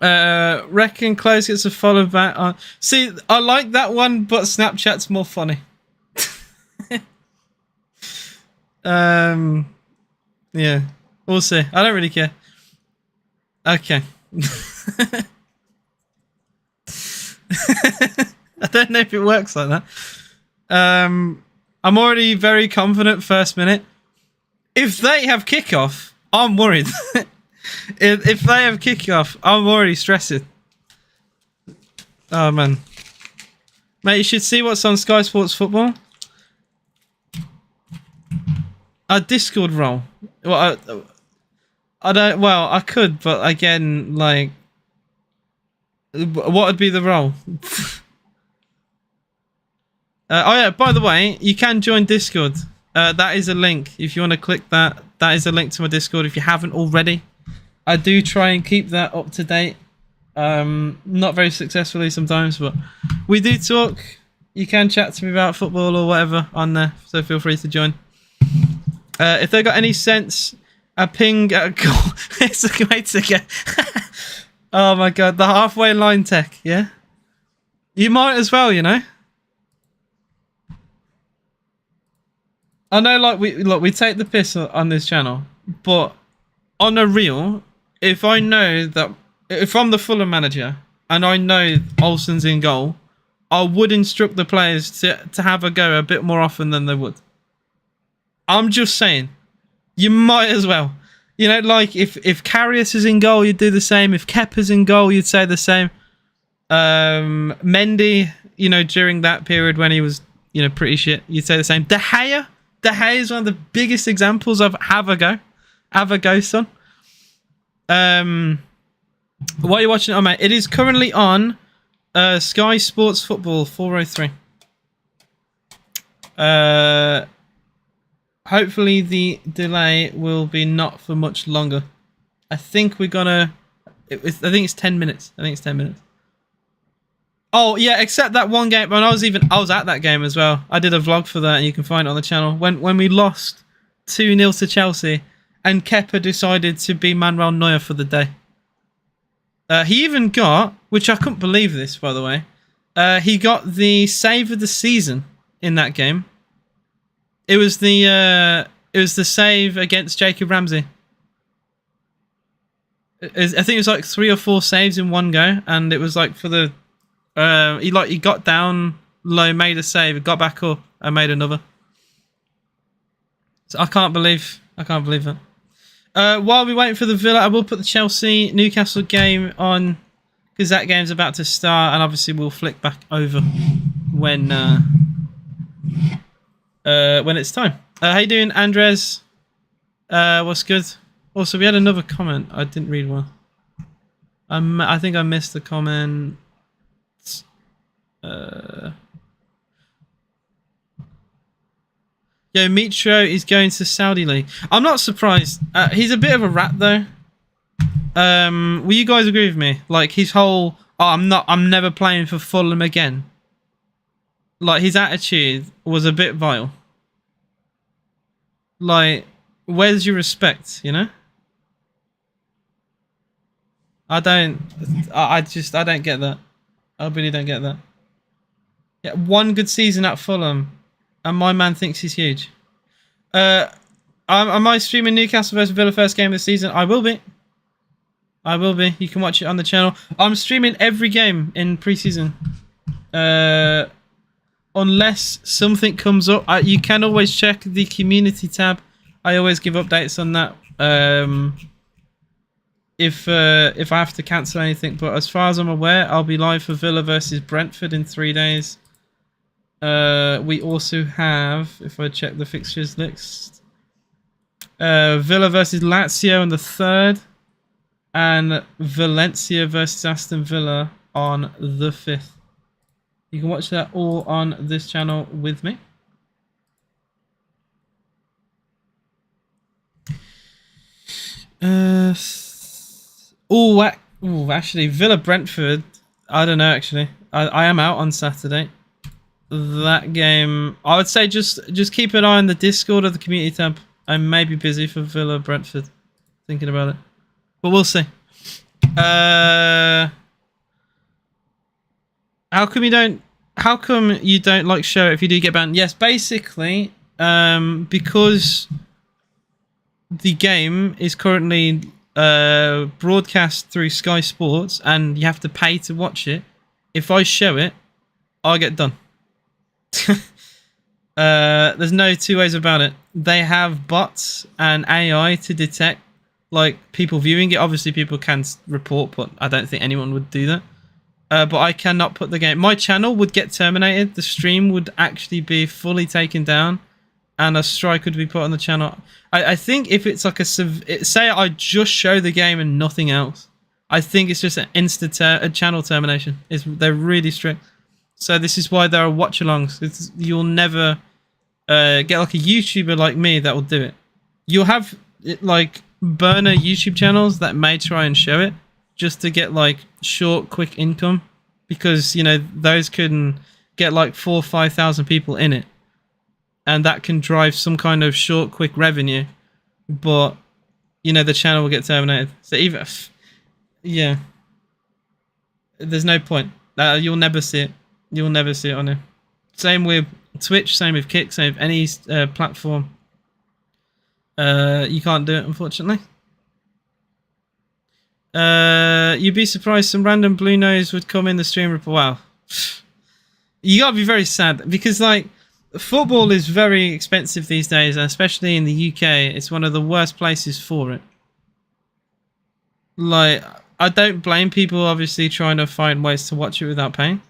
go. Reckon Close gets a follow back on. See, I like that one, but Snapchat's more funny. Yeah, we'll see. I don't really care. Okay. I don't know if it works like that. I'm already very confident first minute. If they have kickoff, I'm worried. If they have kickoff, I'm already stressing. Oh man, mate, you should see what's on Sky Sports Football. A Discord role. Well, I don't. Well, I could, but again, like, what would be the role? Oh yeah, by the way, you can join Discord. That is a link. If you want to click that, that is a link to my Discord if you haven't already. I do try and keep that up to date. Not very successfully sometimes, but we do talk. You can chat to me about football or whatever on there, so feel free to join. If they got any sense, a ping at a goal. It's a way to get. Oh my god, the halfway line tech, yeah? You might as well, you know? I know, like, we take the piss on this channel, but on a real, if I know that, if I'm the Fulham manager and I know Olsen's in goal, I would instruct the players to have a go a bit more often than they would. I'm just saying, you might as well. You know, like, if Karius is in goal, you'd do the same. If Kepa's in goal, you'd say the same. Mendy, you know, during that period when he was you know, pretty shit. You'd say the same. De Gea is one of the biggest examples of have a go, son. What are you watching? Oh, mate, it is currently on Sky Sports Football 403. Hopefully the delay will be not for much longer. I think we're gonna. I think it's 10 minutes. Oh yeah, except that one game. When I was at that game as well. I did a vlog for that, and you can find it on the channel. When we lost 2-0 to Chelsea, and Kepa decided to be Manuel Neuer for the day. He even got, which I couldn't believe this, by the way. He got the save of the season in that game. It was the save against Jacob Ramsey. I think it was like 3 or 4 saves in one go, and it was like for the he got down low, made a save, got back up, and made another. So I can't believe that. While we waiting for the Villa, I will put the Chelsea Newcastle game on because that game's about to start, and obviously we'll flick back over when it's time. How you doing, Andres? What's good? Also, we had another comment. I didn't read one. I think I missed the comment. Yo, Mitro is going to Saudi League. I'm not surprised. He's a bit of a rat, though. Will you guys agree with me? Like his whole, I'm never playing for Fulham again. Like his attitude was a bit vile. Like, where's your respect? You know. I don't get that. I really don't get that. Yeah, one good season at Fulham, and my man thinks he's huge. Am I streaming Newcastle versus Villa first game of the season? I will be. You can watch it on the channel. I'm streaming every game in pre-season. Unless something comes up, you can always check the community tab. I always give updates on that. If I have to cancel anything, but as far as I'm aware, I'll be live for Villa versus Brentford in 3 days. We also have, if I check the fixtures list, Villa versus Lazio on the 3rd, and Valencia versus Aston Villa on the 5th. You can watch that all on this channel with me. Actually, Villa Brentford. I don't know. Actually, I am out on Saturday. That game, I would say just keep an eye on the Discord or the community tab. I may be busy for Villa Brentford. Thinking about it, but we'll see. How come you don't like show it if you do get banned? Yes, basically, because the game is currently broadcast through Sky Sports and you have to pay to watch it. If I show it, I get done. There's no two ways about it. They have bots and AI to detect like people viewing it. Obviously people can report, but I don't think anyone would do that. But I cannot put the game. My channel would get terminated. The stream would actually be fully taken down, and a strike would be put on the channel. I think if it's like say I just show the game and nothing else, I think it's just an instant channel termination. They're really strict. So this is why there are watch-alongs. You'll never get like a YouTuber like me that will do it. You'll have like burner YouTube channels that may try and show it just to get like short, quick income, because you know those can get like 4,000 or 5,000 people in it, and that can drive some kind of short, quick revenue. But you know the channel will get terminated. So even yeah, there's no point. You'll never see it. You'll never see it on here. Same with Twitch. Same with Kick. Same with any platform. You can't do it, unfortunately. You'd be surprised some random blue nose would come in the stream report. Wow. You gotta be very sad, because like football is very expensive these days, and especially in the UK, it's one of the worst places for it. Like, I don't blame people obviously trying to find ways to watch it without paying.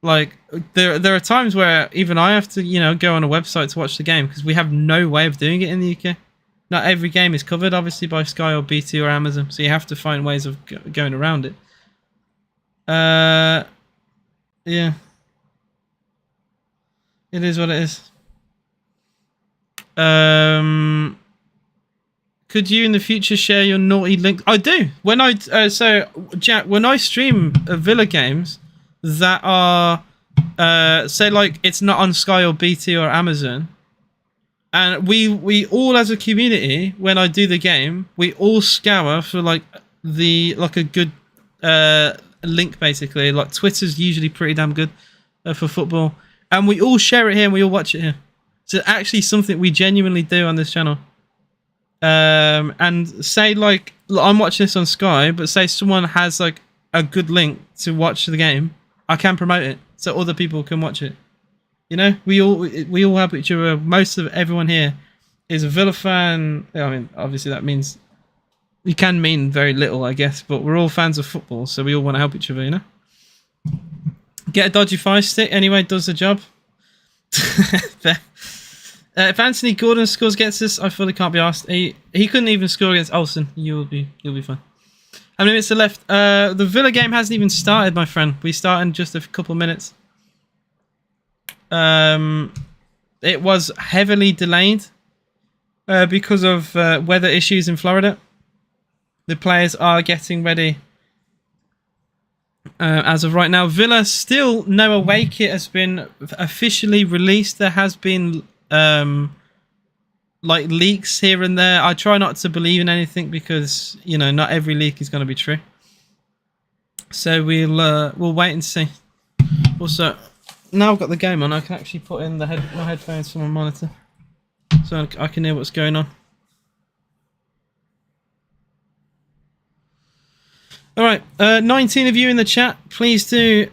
Like there are times where even I have to go on a website to watch the game because we have no way of doing it in the UK. Not every game is covered obviously by Sky or BT or Amazon, so you have to find ways of going around it. Yeah, it is what it is. Could you in the future share your naughty link? I do. When I so Jack, when I stream Villa games that are say like it's not on Sky or BT or Amazon, and we all as a community, when I do the game, we all scour for like a good link basically. Like Twitter's usually pretty damn good for football, and we all share it here and we all watch it here. So actually something we genuinely do on this channel. And say like I'm watching this on Sky, but say someone has like a good link to watch the game, I can promote it so other people can watch it. You know, we all help each other. Most of everyone here is a Villa fan. I mean, obviously that means you can mean very little, I guess, but we're all fans of football, so we all want to help each other. You know, get a dodgy fire stick anyway. Does the job. If Anthony Gordon scores against us, I fully can't be asked. He couldn't even score against Olsen. You'll be fine. How many minutes are left? The Villa game hasn't even started, my friend. We start in just a couple minutes. It was heavily delayed because of weather issues in Florida. The players are getting ready as of right now. Villa still no away kit has been officially released. There has been like leaks here and there. I try not to believe in anything because not every leak is going to be true. So we'll wait and see. Also, now I've got the game on, I can actually put in my headphones from my monitor, so I can hear what's going on. All right, 19 of you in the chat. Please do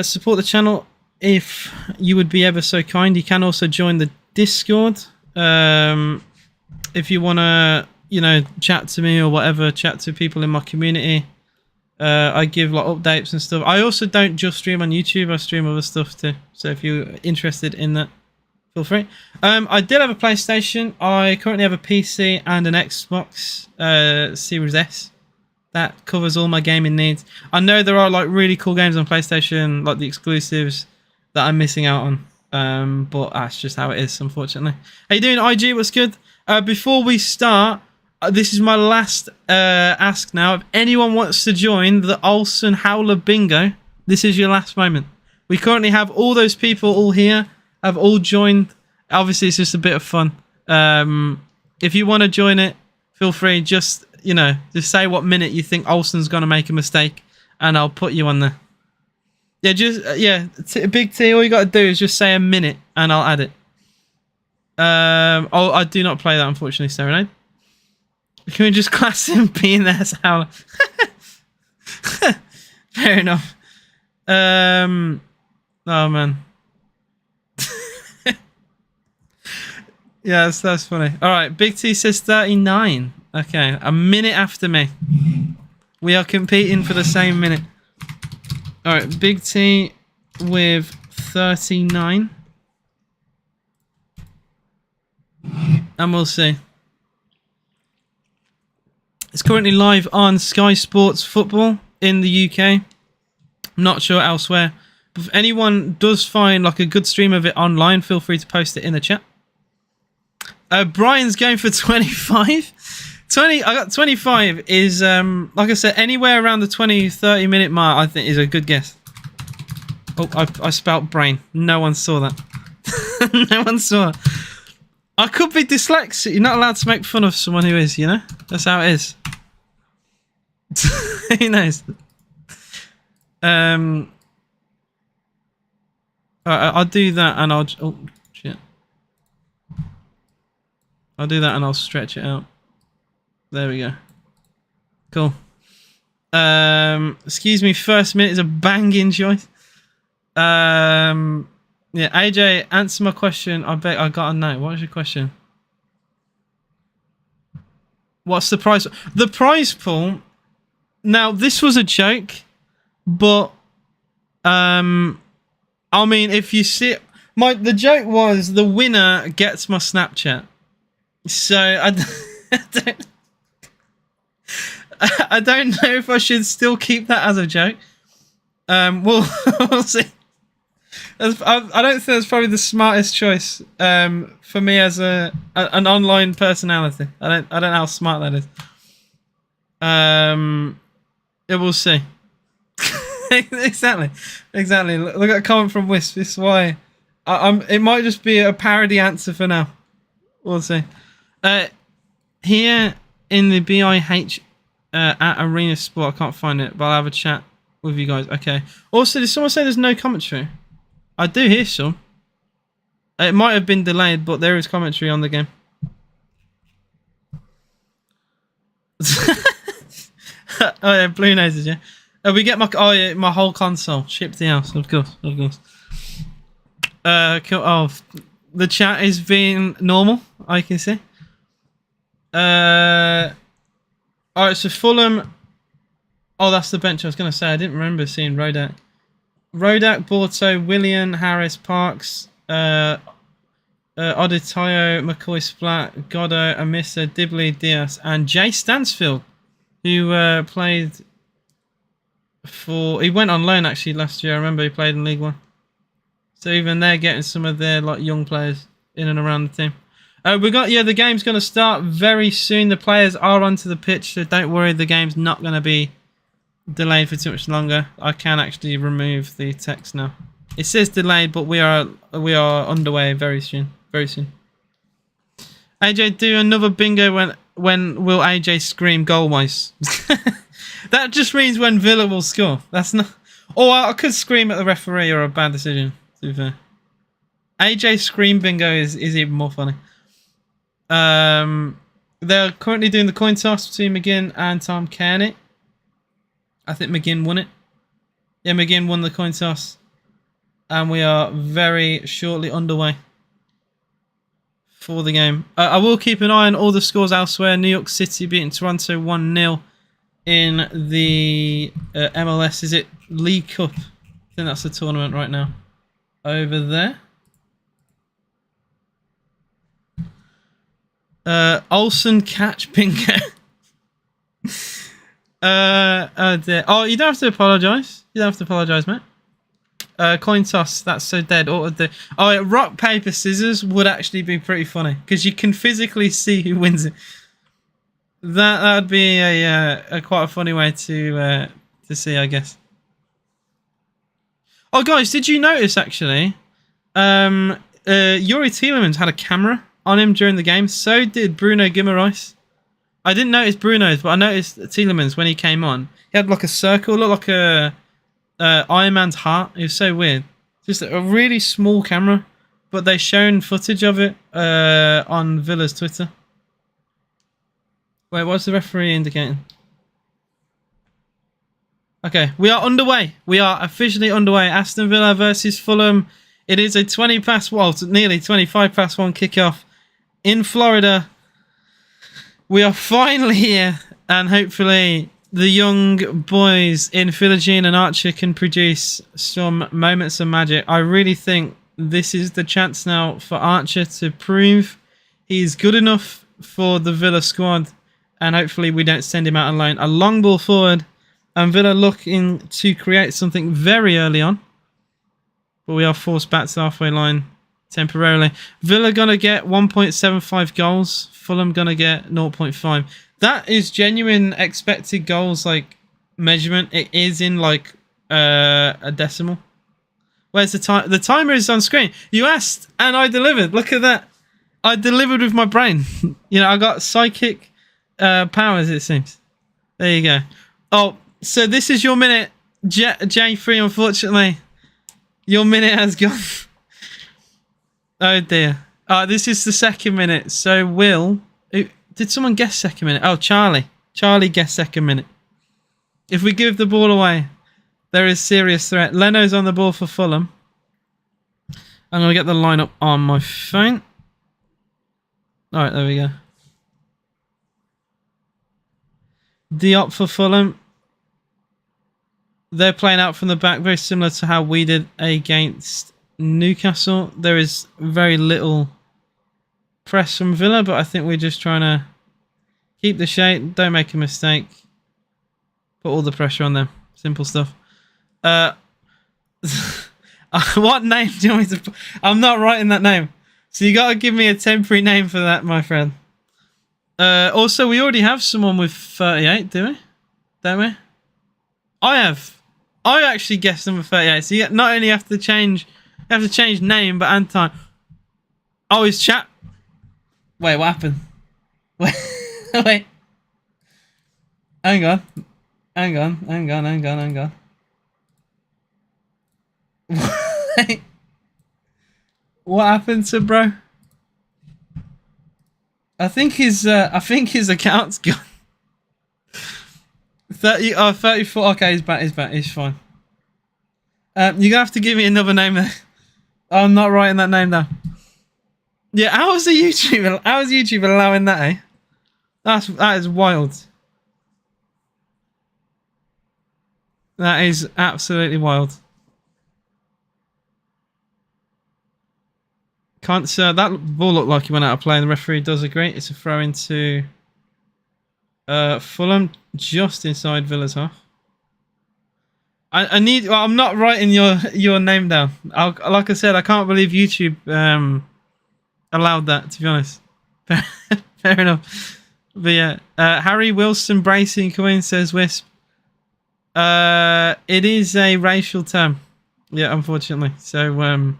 support the channel if you would be ever so kind. You can also join the Discord if you want to chat to me or whatever, chat to people in my community. I give like updates and stuff. I also don't just stream on YouTube, I stream other stuff too, so if you're interested in that, feel free. I did have a PlayStation. I currently have a PC and an Xbox Series S. That covers all my gaming needs. I know there are like really cool games on PlayStation, like the exclusives, that I'm missing out on. But that's just how it is, unfortunately. How you doing, IG? What's good? Before we start, this is my last ask now. If anyone wants to join the Olsen Howler Bingo, this is your last moment. We currently have all those people all here, have all joined. Obviously, it's just a bit of fun. If you want to join it, feel free. Just say what minute you think Olsen's going to make a mistake, and I'll put you on there. Yeah, Big T, all you got to do is just say a minute, and I'll add it. I do not play that, unfortunately, Serenade. Can we just class him being there as Howler? Fair enough. Oh, man. Yeah, that's funny. All right, Big T says 39. Okay, a minute after me. We are competing for the same minute. All right, Big T with 39. And we'll see. It's currently live on Sky Sports Football in the UK. I'm not sure elsewhere. But if anyone does find like a good stream of it online, feel free to post it in the chat. Brian's going for 25. I got 25 is, like I said, anywhere around the 20-30 minute mark, I think is a good guess. Oh, I spelt brain. No one saw that. No one saw it. I could be dyslexic. You're not allowed to make fun of someone who is, That's how it is. Who knows? I'll do that and I'll... Oh, shit. I'll do that and I'll stretch it out. There we go. Cool. Excuse me, first minute is a banging choice. Yeah, AJ, answer my question. I bet I got a no. What was your question? What's the prize? The prize pool. Now, this was a joke, but I mean, if you see the joke was the winner gets my Snapchat. So I don't, I don't know if I should still keep that as a joke. We'll see. I don't think that's probably the smartest choice for me as an online personality. I don't know how smart that is. Yeah, we'll see. exactly. Look at a comment from Wisp. This is why it might just be a parody answer for now. We'll see. Here in the BIH at Arena Sport, I can't find it, but I'll have a chat with you guys. Okay. Also, did someone say there's no commentary? I do hear some. It might have been delayed, but there is commentary on the game. Oh yeah, blue noses, yeah. We get my whole console shipped to the house, of course. Cool. Oh, the chat is being normal, I can see. Alright, so Fulham. Oh, that's the bench I was going to say. I didn't remember seeing Rodak, Borto, Willian, Harris, Parks, Odetayo, McCoy, Splat, Goddo, Amissa, Dibley, Diaz, and Jay Stansfield, who played for... He went on loan, actually, last year. I remember he played in League One. So even they're getting some of their young players in and around the team. The game's going to start very soon. The players are onto the pitch, so don't worry. The game's not going to be delayed for too much longer. I can actually remove the text now. It says delayed, but we are underway very soon. AJ, do another bingo when will AJ scream goal-wise? That just means when Villa will score. That's not... Or I could scream at the referee or a bad decision, to be fair. AJ scream bingo is even more funny. They're currently doing the coin toss between McGinn and Tom Kearney. I think McGinn won it. Yeah, McGinn won the coin toss. And we are very shortly underway for the game. I will keep an eye on all the scores elsewhere. New York City beating Toronto 1-0 in the MLS. Is it League Cup? I think that's the tournament right now. Over there. Olsen catch bingo. Oh dear. Oh, you don't have to apologise. You don't have to apologise, mate. Coin toss. That's so dead. Oh, rock, paper, scissors would actually be pretty funny because you can physically see who wins it. That would be a quite a funny way to see, I guess. Oh, guys, did you notice actually? Yuri Tielemans had a camera on him during the game. So did Bruno Guimaraes. I didn't notice Bruno's, but I noticed Tielemans when he came on. He had like a circle, looked like a Iron Man's heart. It was so weird. Just a really small camera, but they shown footage of it on Villa's Twitter. Wait, what's the referee indicating? Okay, we are underway. We are officially underway. Aston Villa versus Fulham. It is a 20 past, well, nearly 25 past 1 kickoff in Florida. We are finally here, and hopefully the young boys in Philogene and Archer can produce some moments of magic. I really think this is the chance now for Archer to prove he's good enough for the Villa squad, and hopefully we don't send him out alone. A long ball forward, and Villa looking to create something very early on, but we are forced back to the halfway line temporarily. Villa gonna get 1.75 goals. Fulham gonna get 0.5. That is genuine expected goals measurement. It is in a decimal. Where's the time? The timer is on screen. You asked and I delivered. Look at that. I delivered with my brain. I got psychic powers, it seems. There you go. Oh, so this is your minute, J3. Unfortunately, your minute has gone. Oh dear. This is the second minute. So did someone guess second minute? Oh, Charlie. Charlie guessed second minute. If we give the ball away, there is serious threat. Leno's on the ball for Fulham. I'm going to get the lineup on my phone. All right, there we go. Diop for Fulham. They're playing out from the back, very similar to how we did against Newcastle. There is very little press from Villa, but I think we're just trying to keep the shape, don't make a mistake, put all the pressure on them. Simple stuff. What name do you want me to put? I'm not writing that name. So you got to give me a temporary name for that, my friend. Also, we already have someone with 38, do we? Don't we? I actually guessed number 38. So you not only have to change name, but and time. Oh, his chat. Wait, what happened? Wait, wait. Hang on. Wait. What happened to bro? I think his account's gone. 34. Okay, he's back. He's fine. You're gonna have to give me another name there. I'm not writing that name down. Yeah, how is YouTube allowing that, eh? That is wild. That is absolutely wild. Can't say that ball looked like he went out of play, and the referee does agree. It's a throw into Fulham, just inside Villa's half. I'm not writing your name down. Like I said, I can't believe YouTube allowed that, to be honest. Fair enough. But yeah, Harry Wilson bracing coming, says Wisp. It is a racial term. Yeah, unfortunately. So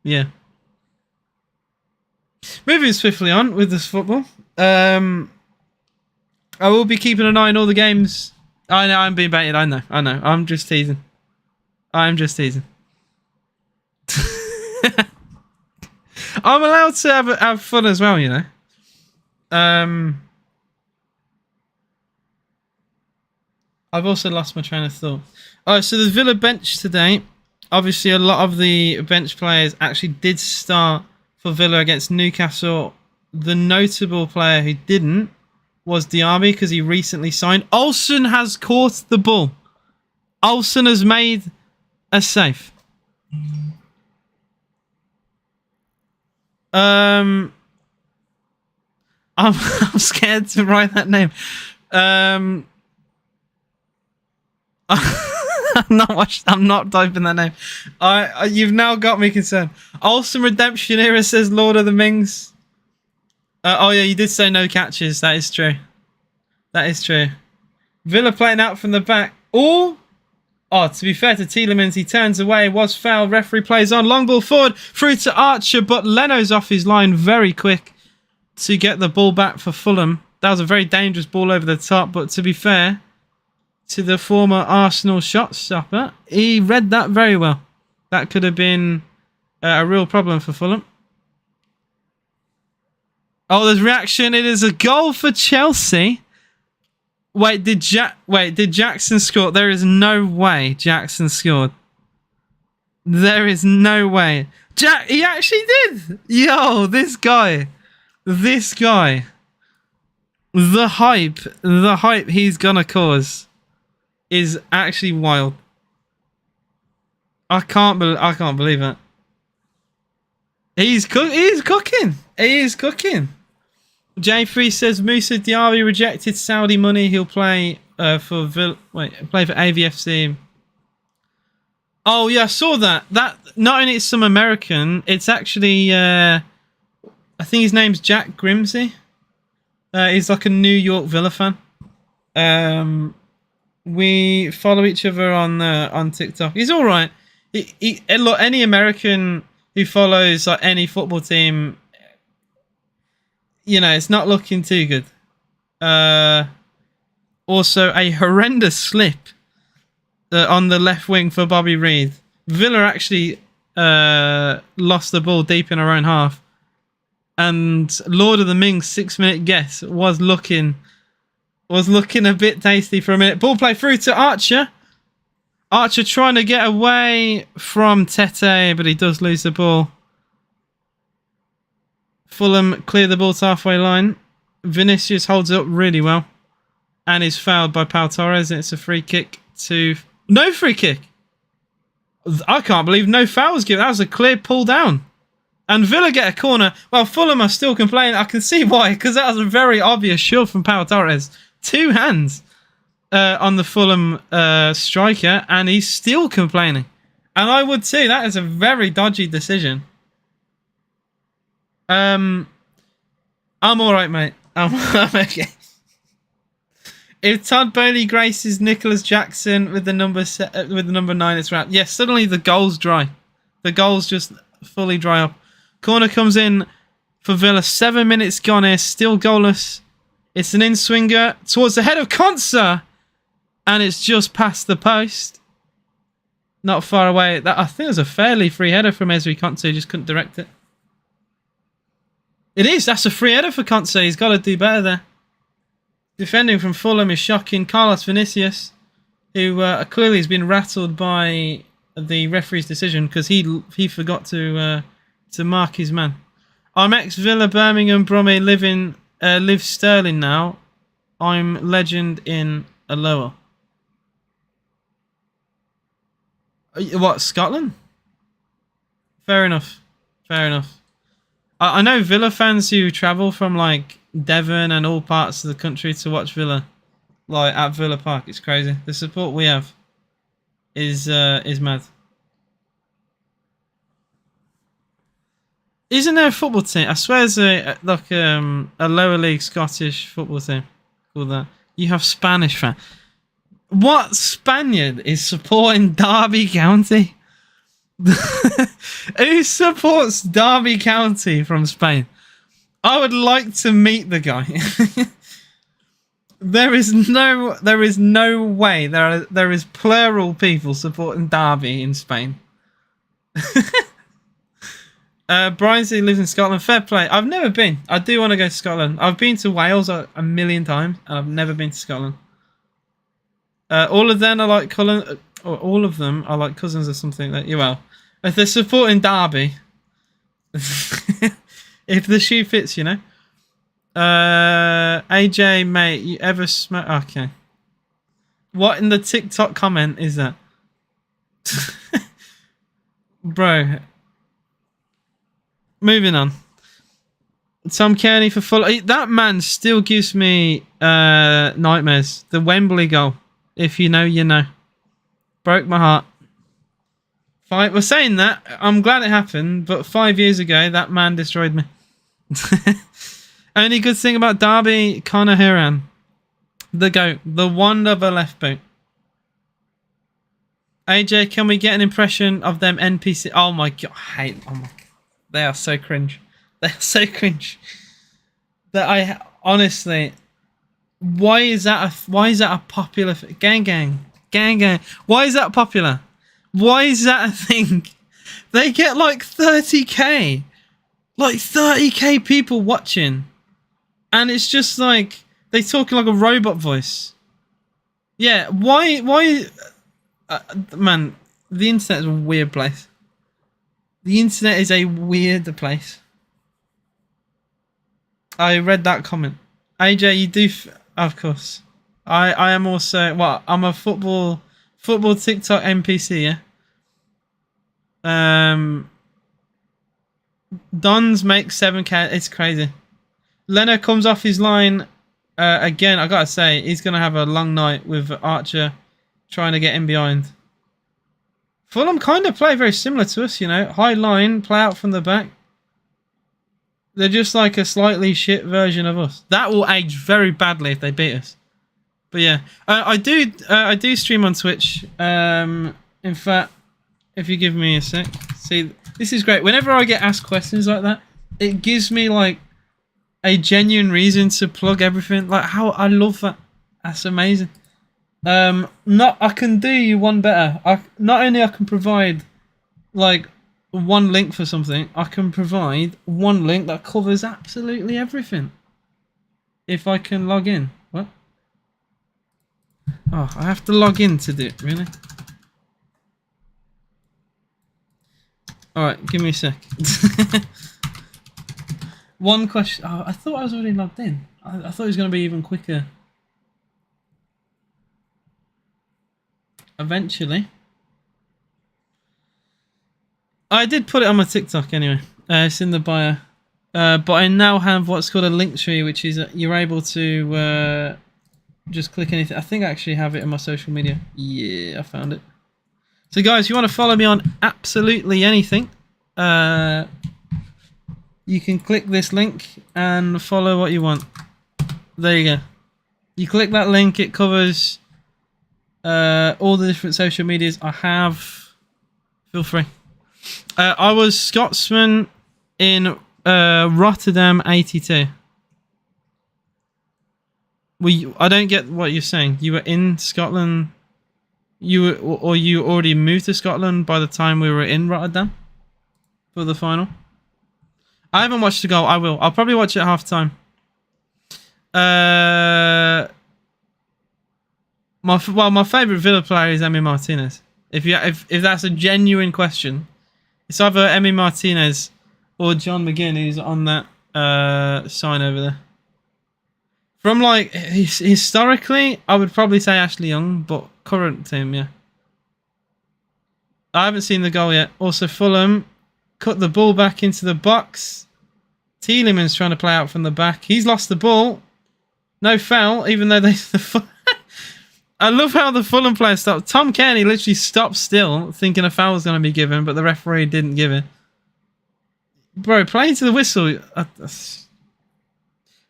yeah. Moving swiftly on with this football. I will be keeping an eye on all the games. I know I'm being baited. I know. I'm just teasing. I'm allowed to have fun as well, you know. I've also lost my train of thought. Alright, so the Villa bench today. Obviously, a lot of the bench players actually did start for Villa against Newcastle. The notable player who didn't was Diaby because he recently signed. Olsen has caught the ball. Olsen has made a save. I'm scared to write that name. I'm not typing that name. You've now got me concerned. Olsen Redemption Era says Lord of the Mings. Oh yeah, you did say no catches. That is true. Villa playing out from the back. To be fair to Tielemans, he turns away. Was fouled. Referee plays on. Long ball forward through to Archer, but Leno's off his line very quick to get the ball back for Fulham. That was a very dangerous ball over the top, but to be fair to the former Arsenal shot stopper, he read that very well. That could have been a real problem for Fulham. Oh, there's reaction. It is a goal for Chelsea. Wait, did Jackson score? There is no way Jackson scored. There is no way. He actually did. Yo, this guy. The hype he's gonna cause is actually wild. I can't believe it. He's cooking. J3 says Moussa Diaby rejected Saudi money. He'll play for AVFC. Oh yeah, I saw that. That not only is some American, it's actually I think his name's Jack Grimsey. He's like a New York Villa fan. We follow each other on TikTok. He's all right. Look, any American who follows like any football team, you know, it's not looking too good. Also, a horrendous slip on the left wing for Bobby Reed. Villa actually lost the ball deep in our own half. And Lord of the Mings 6-minute guess was looking a bit tasty for a minute. Ball play through to Archer. Archer trying to get away from Tete, but he does lose the ball. Fulham clear the ball to halfway line. Vinicius holds up really well and is fouled by Pau Torres. And it's a free kick to No free kick. I can't believe no foul was given. That was a clear pull down. And Villa get a corner. Well, Fulham are still complaining. I can see why, because that was a very obvious shove from Pau Torres. 2 hands on the Fulham striker, and he's still complaining. And I would say that is a very dodgy decision. I'm all right, mate. I'm okay. If Todd Bowley graces Nicholas Jackson with the number 9, it's wrapped. Yes, suddenly the goals dry. The goals just fully dry up. Corner comes in for Villa. 7 minutes gone here, still goalless. It's an in-swinger towards the head of Konsa, and it's just past the post. Not far away. That I think it was a fairly free header from Ezri Konsa. He just couldn't direct it. It is. That's a free header for Konsa. He's got to do better there. Defending from Fulham is shocking. Carlos Vinicius, who clearly has been rattled by the referee's decision because he forgot to mark his man. I'm ex-Villa, Birmingham, Bromley, live Sterling now. I'm legend in Aloha. What, Scotland? Fair enough. Fair enough. I know Villa fans who travel from like Devon and all parts of the country to watch Villa, like at Villa Park. It's crazy. The support we have is mad. Isn't there a football team? I swear there's a lower league Scottish football team called that. You have Spanish fans. What Spaniard is supporting Derby County? Who supports Derby County from Spain? I would like to meet the guy. There is no way there is plural people supporting Derby in Spain. Brian said he lives in Scotland. Fair play. I've never been. I do want to go to Scotland. I've been to Wales a million times, and I've never been to Scotland. All of them are like all of them are like cousins or something. That well, if they're supporting Derby, if the shoe fits, you know. AJ, mate, you ever smoke? Okay. What in the TikTok comment is that, bro? Moving on. Tom Kearney for Fulham. That man still gives me nightmares. The Wembley goal. If you know, you know. Broke my heart. We're saying that. I'm glad it happened, but 5 years ago, that man destroyed me. Only good thing about Derby, Conor Horan. The GOAT. The wonder of a left boot. AJ, can we get an impression of them NPC? Oh my god. I hate. Oh my god. They are so cringe. They are so cringe. That I honestly. Why is that a popular gang? Why is that popular? Why is that a thing? They get like 30k. Like 30k people watching. And it's just like they talk like a robot voice. Yeah, why man, the internet is a weird place. The internet is a weird place. I read that comment. AJ, you do of course. I am also I'm a football TikTok NPC, yeah. Dons make 7k. It's crazy. Leno comes off his line again. I gotta say, he's gonna have a long night with Archer trying to get in behind. Fulham kind of play very similar to us, you know. High line, play out from the back. They're just like a slightly shit version of us. That will age very badly if they beat us. But yeah, I do stream on Twitch. In fact, if you give me a sec, see, this is great. Whenever I get asked questions like that, it gives me like a genuine reason to plug everything. Like how I love that. That's amazing. I can do you one better. Not only I can provide like one link for something, I can provide one link that covers absolutely everything. If I can log in. What? Oh, I have to log in to do it, really? Alright, give me a sec. One question. Oh, I thought I was already logged in. I thought it was going to be even quicker. eventually. I did put it on my TikTok anyway. It's in the bio. But I now have what's called a link tree, which is you're able to just click anything. I think I actually have it in my social media. Yeah, I found it. So guys, if you want to follow me on absolutely anything, you can click this link and follow what you want. There you go. You click that link, it covers all the different social medias I have. Feel free. I was Scotsman in Rotterdam 82. I don't get what you're saying. You were in Scotland. You already moved to Scotland by the time we were in Rotterdam for the final. I haven't watched the goal. I will. I'll probably watch it at half time. My favourite Villa player is Emi Martinez. If that's a genuine question, it's either Emi Martinez or John McGinn who's on that sign over there. From like historically, I would probably say Ashley Young, but current team, yeah. I haven't seen the goal yet. Also, Fulham cut the ball back into the box. Tielemans trying to play out from the back. He's lost the ball. No foul, even though they... I love how the Fulham player stopped. Tom Kearney literally stopped still, thinking a foul was going to be given, but the referee didn't give it. Bro, play to the whistle.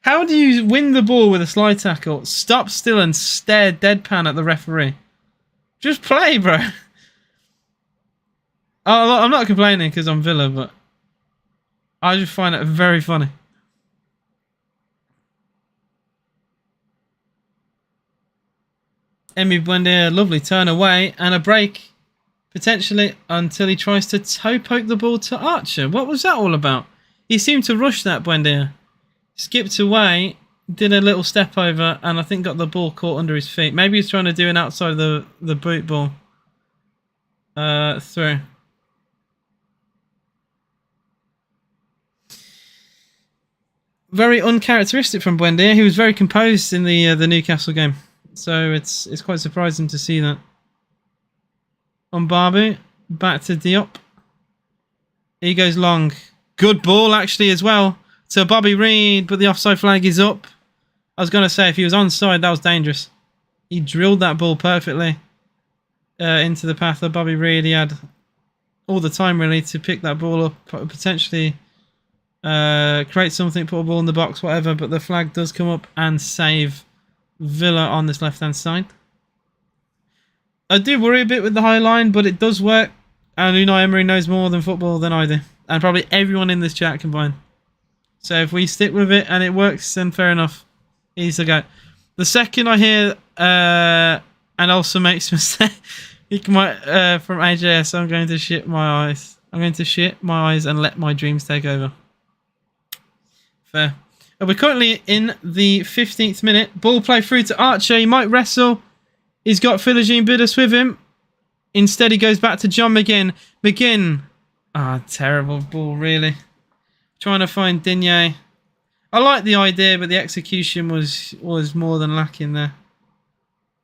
How do you win the ball with a slide tackle, stop still and stare deadpan at the referee? Just play, bro. I'm not complaining because I'm Villa, but I just find it very funny. Emi Buendia, lovely turn away and a break, potentially, until he tries to toe poke the ball to Archer. What was that all about? He seemed to rush that, Buendia. Skipped away, did a little step over, and I think got the ball caught under his feet. Maybe he's trying to do an outside the boot ball through. Very uncharacteristic from Buendia. He was very composed in the Newcastle game. So it's quite surprising to see that. On Barbu, back to Diop. He goes long. Good ball actually as well to Bobby Reed, but the offside flag is up. I was going to say if he was onside, that was dangerous. He drilled that ball perfectly into the path of Bobby Reed. He had all the time really to pick that ball up, potentially create something, put a ball in the box, whatever, but the flag does come up and save Villa on this left-hand side. I do worry a bit with the high line, but it does work. And Unai Emery knows more than football than I do. And probably everyone in this chat combined. So if we stick with it and it works, then fair enough. He's the guy. The second I hear, and also makes mistake, from AJS, I'm going to shit my eyes. I'm going to shit my eyes and let my dreams take over. Fair. We're currently in the 15th minute. Ball play through to Archer. He might wrestle. He's got Philogene Bidus with him. Instead, he goes back to John McGinn. McGinn. Terrible ball, really. Trying to find Digne. I like the idea, but the execution was more than lacking there.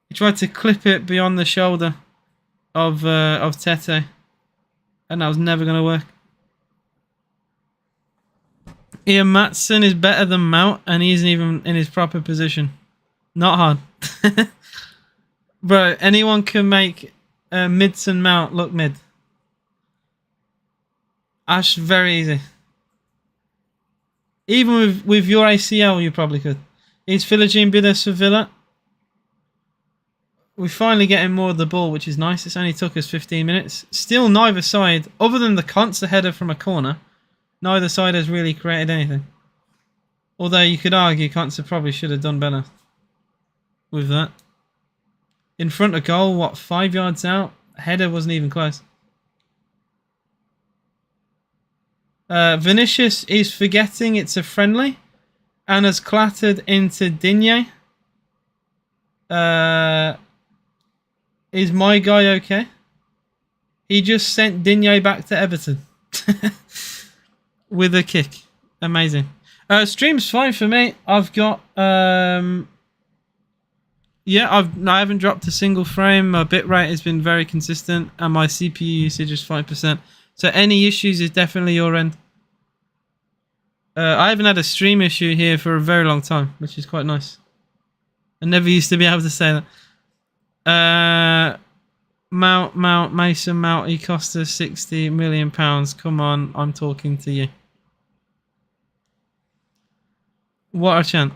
He tried to clip it beyond the shoulder of Tete. And that was never going to work. Ian Matson is better than Mount, and he isn't even in his proper position. Not hard. Bro, anyone can make Midson Mount look mid. That's very easy. Even with your ACL, you probably could. He's Philogene Bidus for Villa. We're finally getting more of the ball, which is nice. It's only took us 15 minutes. Still neither side, other than the Conser header from a corner, neither side has really created anything. Although you could argue Conser probably should have done better with that. In front of goal, 5 yards out? Header wasn't even close. Vinicius is forgetting it's a friendly and has clattered into Digne. Is my guy okay? He just sent Digne back to Everton. With a kick. Amazing. Stream's fine for me. I've got Yeah, I haven't dropped a single frame. My bitrate has been very consistent, and my CPU usage is 5%. So any issues is definitely your end. I haven't had a stream issue here for a very long time, which is quite nice. I never used to be able to say that. Mason Mount, he cost us £60 million. Come on, I'm talking to you. What a chant.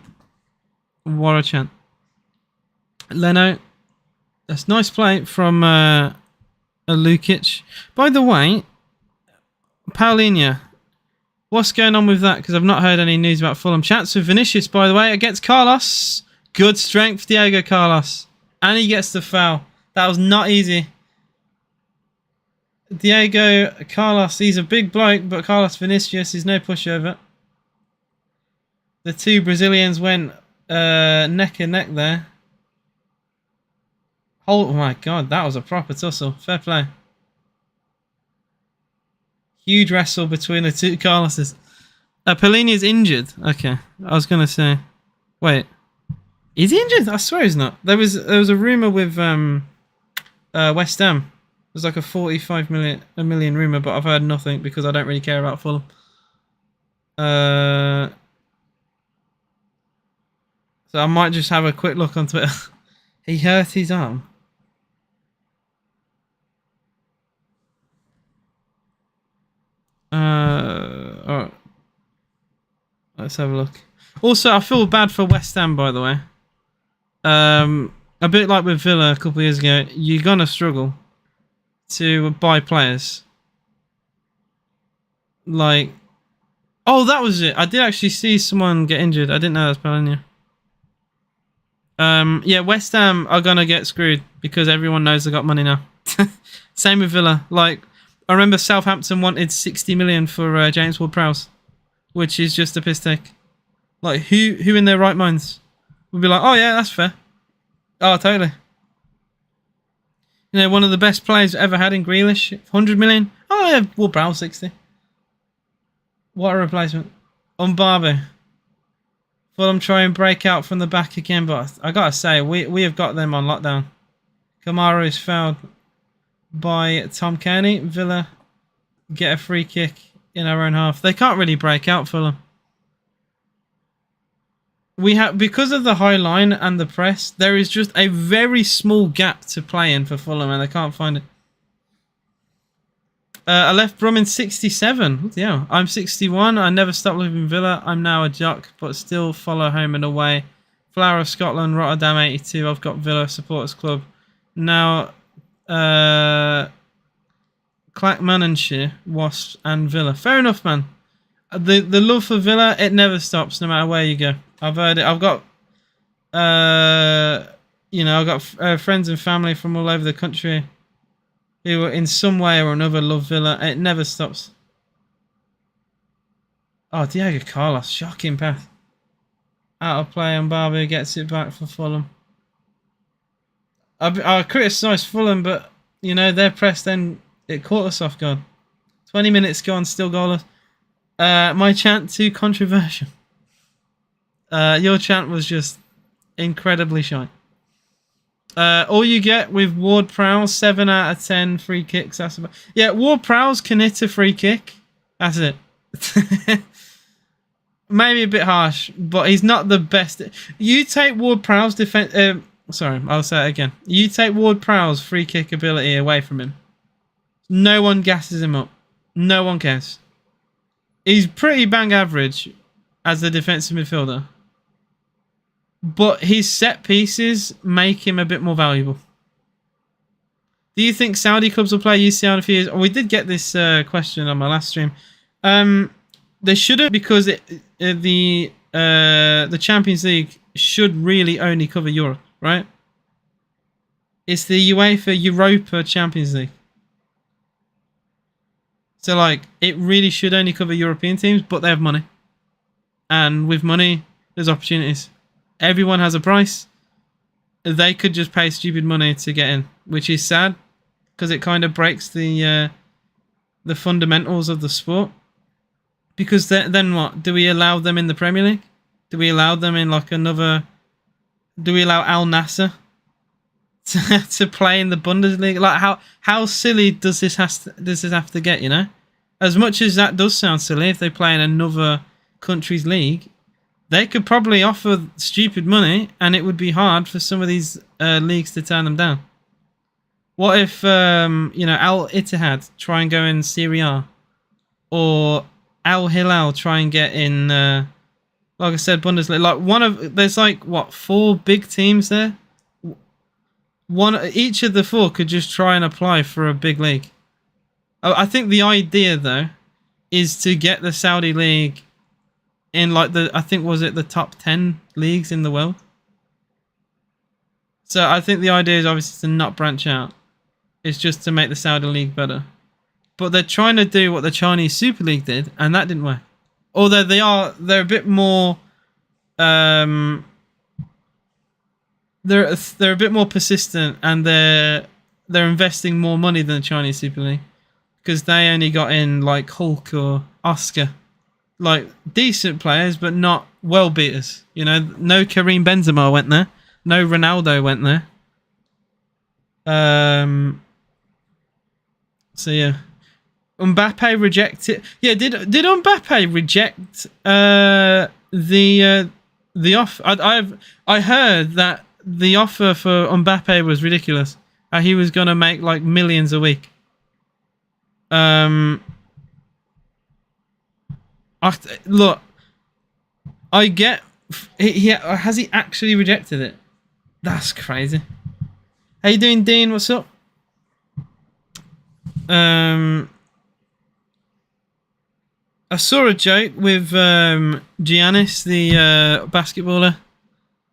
What a chant. Leno, that's nice play from a Lukic. By the way, Paulinho, what's going on with that? Because I've not heard any news about Fulham. Chance with Vinicius, by the way, against Carlos. Good strength, Diego Carlos. And he gets the foul. That was not easy. Diego Carlos, he's a big bloke, but Carlos Vinicius is no pushover. The two Brazilians went neck and neck there. Oh my god, that was a proper tussle. Fair play. Huge wrestle between the two Carloses. Pelini is injured. Okay, I was gonna say. Wait, is he injured? I swear he's not. There was a rumor with West Ham. It was like a 45 million rumor, but I've heard nothing because I don't really care about Fulham. So I might just have a quick look on Twitter. He hurt his arm. Alright. Let's have a look. Also, I feel bad for West Ham, by the way. A bit like with Villa a couple of years ago, you're gonna struggle to buy players. Like, oh, that was it. I did actually see someone get injured. I didn't know that was Paulinho. Yeah, West Ham are gonna get screwed because everyone knows they got money now. Same with Villa. Like, I remember Southampton wanted 60 million for James Ward-Prowse, which is just a piss take. Like, who in their right minds would be like, oh yeah, that's fair. Oh, totally. You know, one of the best players ever had in Grealish, 100 million. Oh yeah, Ward-Prowse 60. What a replacement. Mbappe. Fulham try and break out from the back again, but I gotta say, we have got them on lockdown. Kamara is fouled by Tom Kearney. Villa get a free kick in our own half. They can't really break out, Fulham. We have, because of the high line and the press, there is just a very small gap to play in for Fulham, and they can't find it. I left Brum in 67. Yeah, I'm 61. I never stopped living in Villa. I'm now a jock, but still follow home and away. Flower of Scotland, Rotterdam 82. I've got Villa Supporters Club. Now, Clackmannanshire, Wasps, and Villa. Fair enough, man. The love for Villa, it never stops, no matter where you go. I've heard it. I've got, you know, I've got friends and family from all over the country who in some way or another love Villa. It never stops. Oh, Diego Carlos, shocking pass. Out of play, and Barber gets it back for Fulham. I criticised Fulham, but, you know, their press then, it caught us off guard. 20 minutes gone, still goalless. My chant, too controversial. Your chant was just incredibly shy. All you get with Ward-Prowse, 7 out of 10 free kicks. That's about, yeah, Ward-Prowse can hit a free kick. That's it. Maybe a bit harsh, but he's not the best. You take Ward-Prowse defense. Sorry, I'll say it again. You take Ward-Prowse free kick ability away from him. No one gasses him up. No one cares. He's pretty bang average as a defensive midfielder. But his set pieces make him a bit more valuable. Do you think Saudi clubs will play UCL in a few years? Oh, we did get this question on my last stream. They shouldn't, because the Champions League should really only cover Europe, right? It's the UEFA Europa Champions League. So, like, it really should only cover European teams, but they have money. And with money, there's opportunities. Everyone has a price. They could just pay stupid money to get in, which is sad, because it kind of breaks the fundamentals of the sport. Because then what? Do we allow them in the Premier League? Do we allow them in, like, another Do we allow Al Nasser to play in the Bundesliga? Like how silly does this have to get? You know, as much as that does sound silly, if they play in another country's league, they could probably offer stupid money, and it would be hard for some of these leagues to turn them down. What if Al Ittihad try and go in Serie A, or Al Hilal try and get in, like I said, Bundesliga? Like there's like what 4 big teams there. Each of the 4 could just try and apply for a big league. I think the idea though is to get the Saudi league in like the top 10 leagues in the world. So I think the idea is obviously to not branch out. It's just to make the Saudi league better. But they're trying to do what the Chinese Super League did, and that didn't work. Although they're a bit more they're a bit more persistent, and they're investing more money than the Chinese Super League, because they only got in like Hulk or Oscar, like decent players but not well beaters. You know, no Karim Benzema went there, no Ronaldo went there. So yeah, Mbappe rejected. Yeah, did Mbappe reject the offer? I heard that the offer for Mbappe was ridiculous. He was gonna make like millions a week. Look, I get. Has he actually rejected it? That's crazy. How you doing, Dean? What's up? I saw a joke with Giannis, the basketballer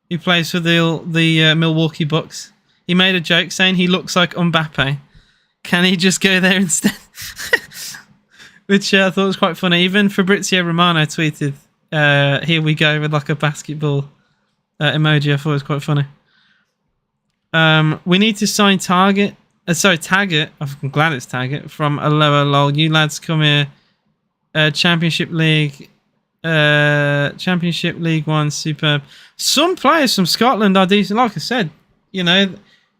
who plays for the Milwaukee Bucks. He made a joke saying he looks like Mbappe. Can he just go there instead? Which I thought was quite funny. Even Fabrizio Romano tweeted, "Here we go," with like a basketball emoji. I thought it was quite funny. We need to sign Taggart. I'm glad it's Taggart from a lower lol. You lads come here. Championship League 1, superb. Some players from Scotland are decent. Like I said, you know,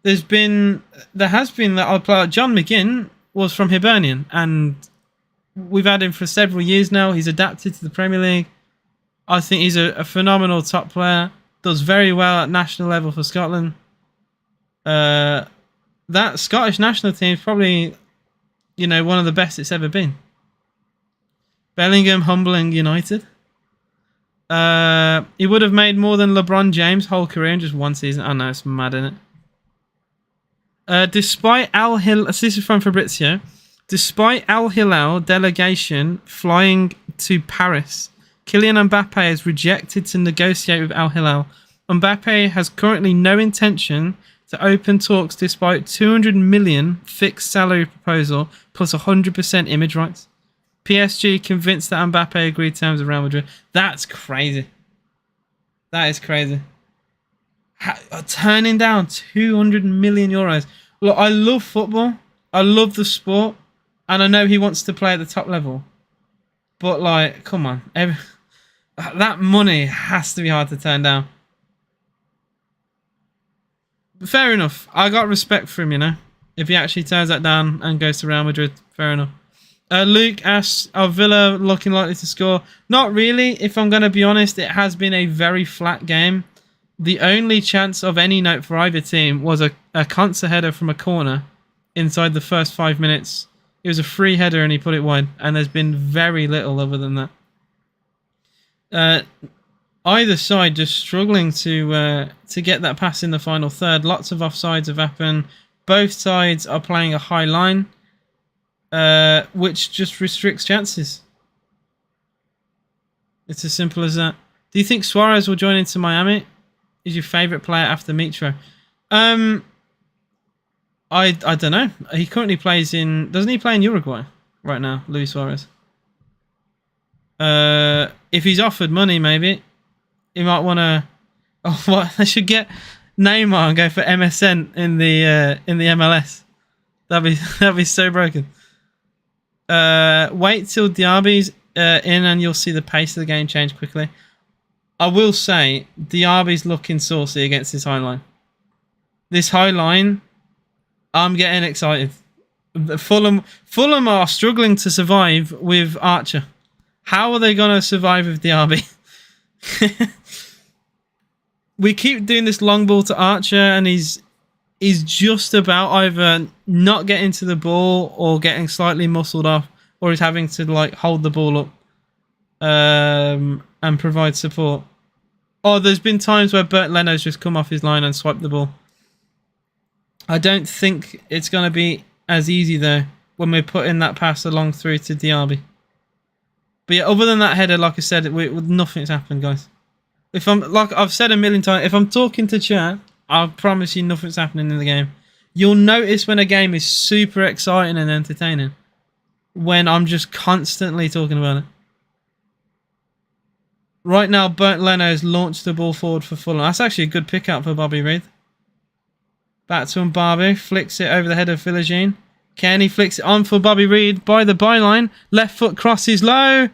there has been that I'll play. John McGinn was from Hibernian, and we've had him for several years now. He's adapted to the Premier League. I think he's a phenomenal top player. Does very well at national level for Scotland. That Scottish national team is probably, you know, one of the best it's ever been. Bellingham humbling United. He would have made more than LeBron James' whole career in just one season. I know, it's mad, isn't it? Despite Al Hilal, this is from Fabrizio. Despite Al Hilal delegation flying to Paris, Kylian Mbappe has rejected to negotiate with Al Hilal. Mbappe has currently no intention to open talks despite 200 million fixed salary proposal plus 100% image rights. PSG convinced that Mbappe agreed terms with Real Madrid. That's crazy. That is crazy. Turning down 200 million euros. Look, I love football. I love the sport. And I know he wants to play at the top level. But, like, come on. That money has to be hard to turn down. Fair enough. I got respect for him, you know. If he actually turns that down and goes to Real Madrid, fair enough. Luke asks, are Villa looking likely to score? Not really. If I'm going to be honest, it has been a very flat game. The only chance of any note for either team was a Konsa header from a corner inside the first 5 minutes. It was a free header and he put it wide. And there's been very little other than that. Either side just struggling to get that pass in the final third. Lots of offsides have happened. Both sides are playing a high line, which just restricts chances. It's as simple as that. Do you think Suarez will join into Miami? Is your favourite player after Mitro? I don't know. He currently plays in... Doesn't he play in Uruguay right now, Luis Suarez? If he's offered money, maybe. He might want to... Oh, what? They should get Neymar and go for MSN in the MLS. That'd be so broken. Wait till Diaby's in and you'll see the pace of the game change quickly. I will say, Diaby's looking saucy against this high line. This high line, I'm getting excited. Fulham are struggling to survive with Archer. How are they going to survive with Diaby? We keep doing this long ball to Archer, and he's just about either not getting to the ball or getting slightly muscled off, or he's having to like hold the ball up and provide support. Oh, there's been times where Bert Leno's just come off his line and swiped the ball. I don't think it's going to be as easy though when we're putting that pass along through to Diaby. But yeah, other than that header, like I said, nothing's happened, guys. If I'm like I've said a million times, if I'm talking to chat, I promise you nothing's happening in the game. You'll notice when a game is super exciting and entertaining when I'm just constantly talking about it. Right now, Bert Leno's launched the ball forward for Fulham. That's actually a good pick up for Bobby Reid. Back to Mbabu, flicks it over the head of Philogene. Kenny flicks it on for Bobby Reid by the byline. Left foot crosses low.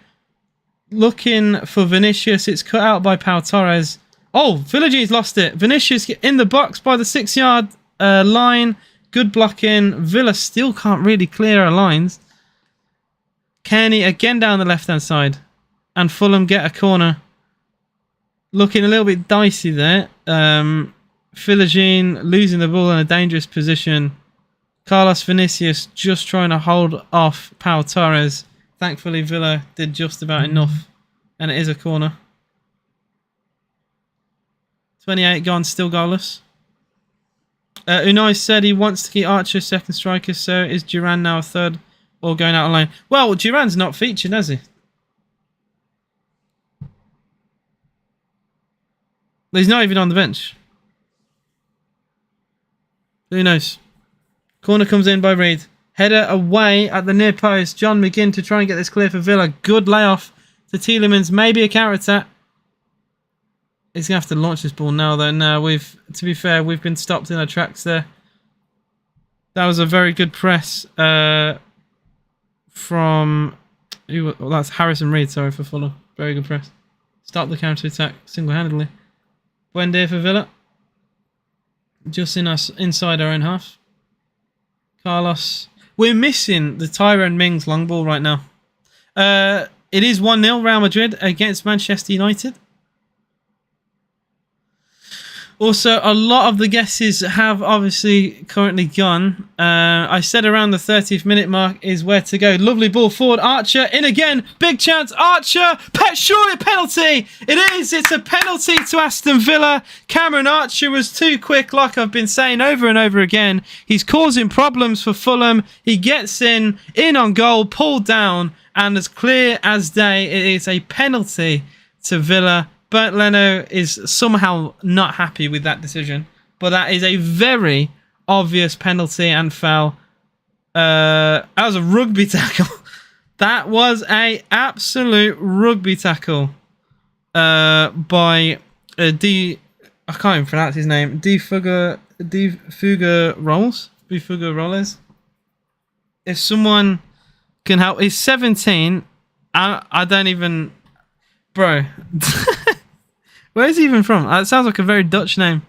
Looking for Vinicius. It's cut out by Pau Torres. Oh, Philogene's lost it. Vinicius in the box by the 6-yard line. Good blocking. Villa still can't really clear our lines. Kenny again down the left-hand side. And Fulham get a corner. Looking a little bit dicey there. Philogene losing the ball in a dangerous position. Carlos Vinicius just trying to hold off Pau Torres. Thankfully, Villa did just about enough. And it is a corner. 28 gone, still goalless. Unai said he wants to keep Archer second striker, so is Duran now a third or going out on loan? Well, Duran's not featured, has he? He's not even on the bench. Who knows? Corner comes in by Reid. Header away at the near post. John McGinn to try and get this clear for Villa. Good layoff to Tielemans. Maybe a counter attack. He's going to have to launch this ball now, though. No, to be fair, we've been stopped in our tracks there. That was a very good press from... Well, that's Harrison Reid, sorry, for Fulham. Very good press. Stop the counter attack single-handedly. Buendia for Villa. Just inside our own half. Carlos. We're missing the Tyrone Mings long ball right now. It is 1-0 Real Madrid against Manchester United. Also, a lot of the guesses have obviously currently gone. I said around the 30th minute mark is where to go. Lovely ball forward. Archer in again. Big chance. Archer. Surely a penalty. It is. It's a penalty to Aston Villa. Cameron Archer was too quick, like I've been saying over and over again. He's causing problems for Fulham. He gets in on goal, pulled down, and as clear as day, it is a penalty to Villa. Bert Leno is somehow not happy with that decision, but that is a very obvious penalty and foul. That was a rugby tackle. That was a absolute rugby tackle by I can't even pronounce his name. Difuga Rolles. If someone can help, he's 17. I don't even, bro. Where is he even from? It sounds like a very Dutch name.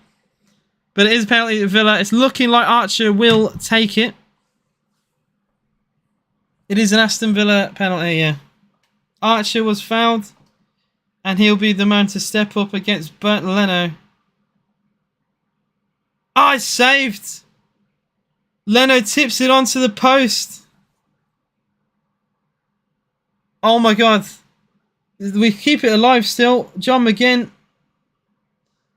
But it is a penalty to Villa. It's looking like Archer will take it. It is an Aston Villa penalty, yeah. Archer was fouled. And he'll be the man to step up against Bert Leno. Oh, it's saved. Leno tips it onto the post. Oh my God. We keep it alive still. John McGinn.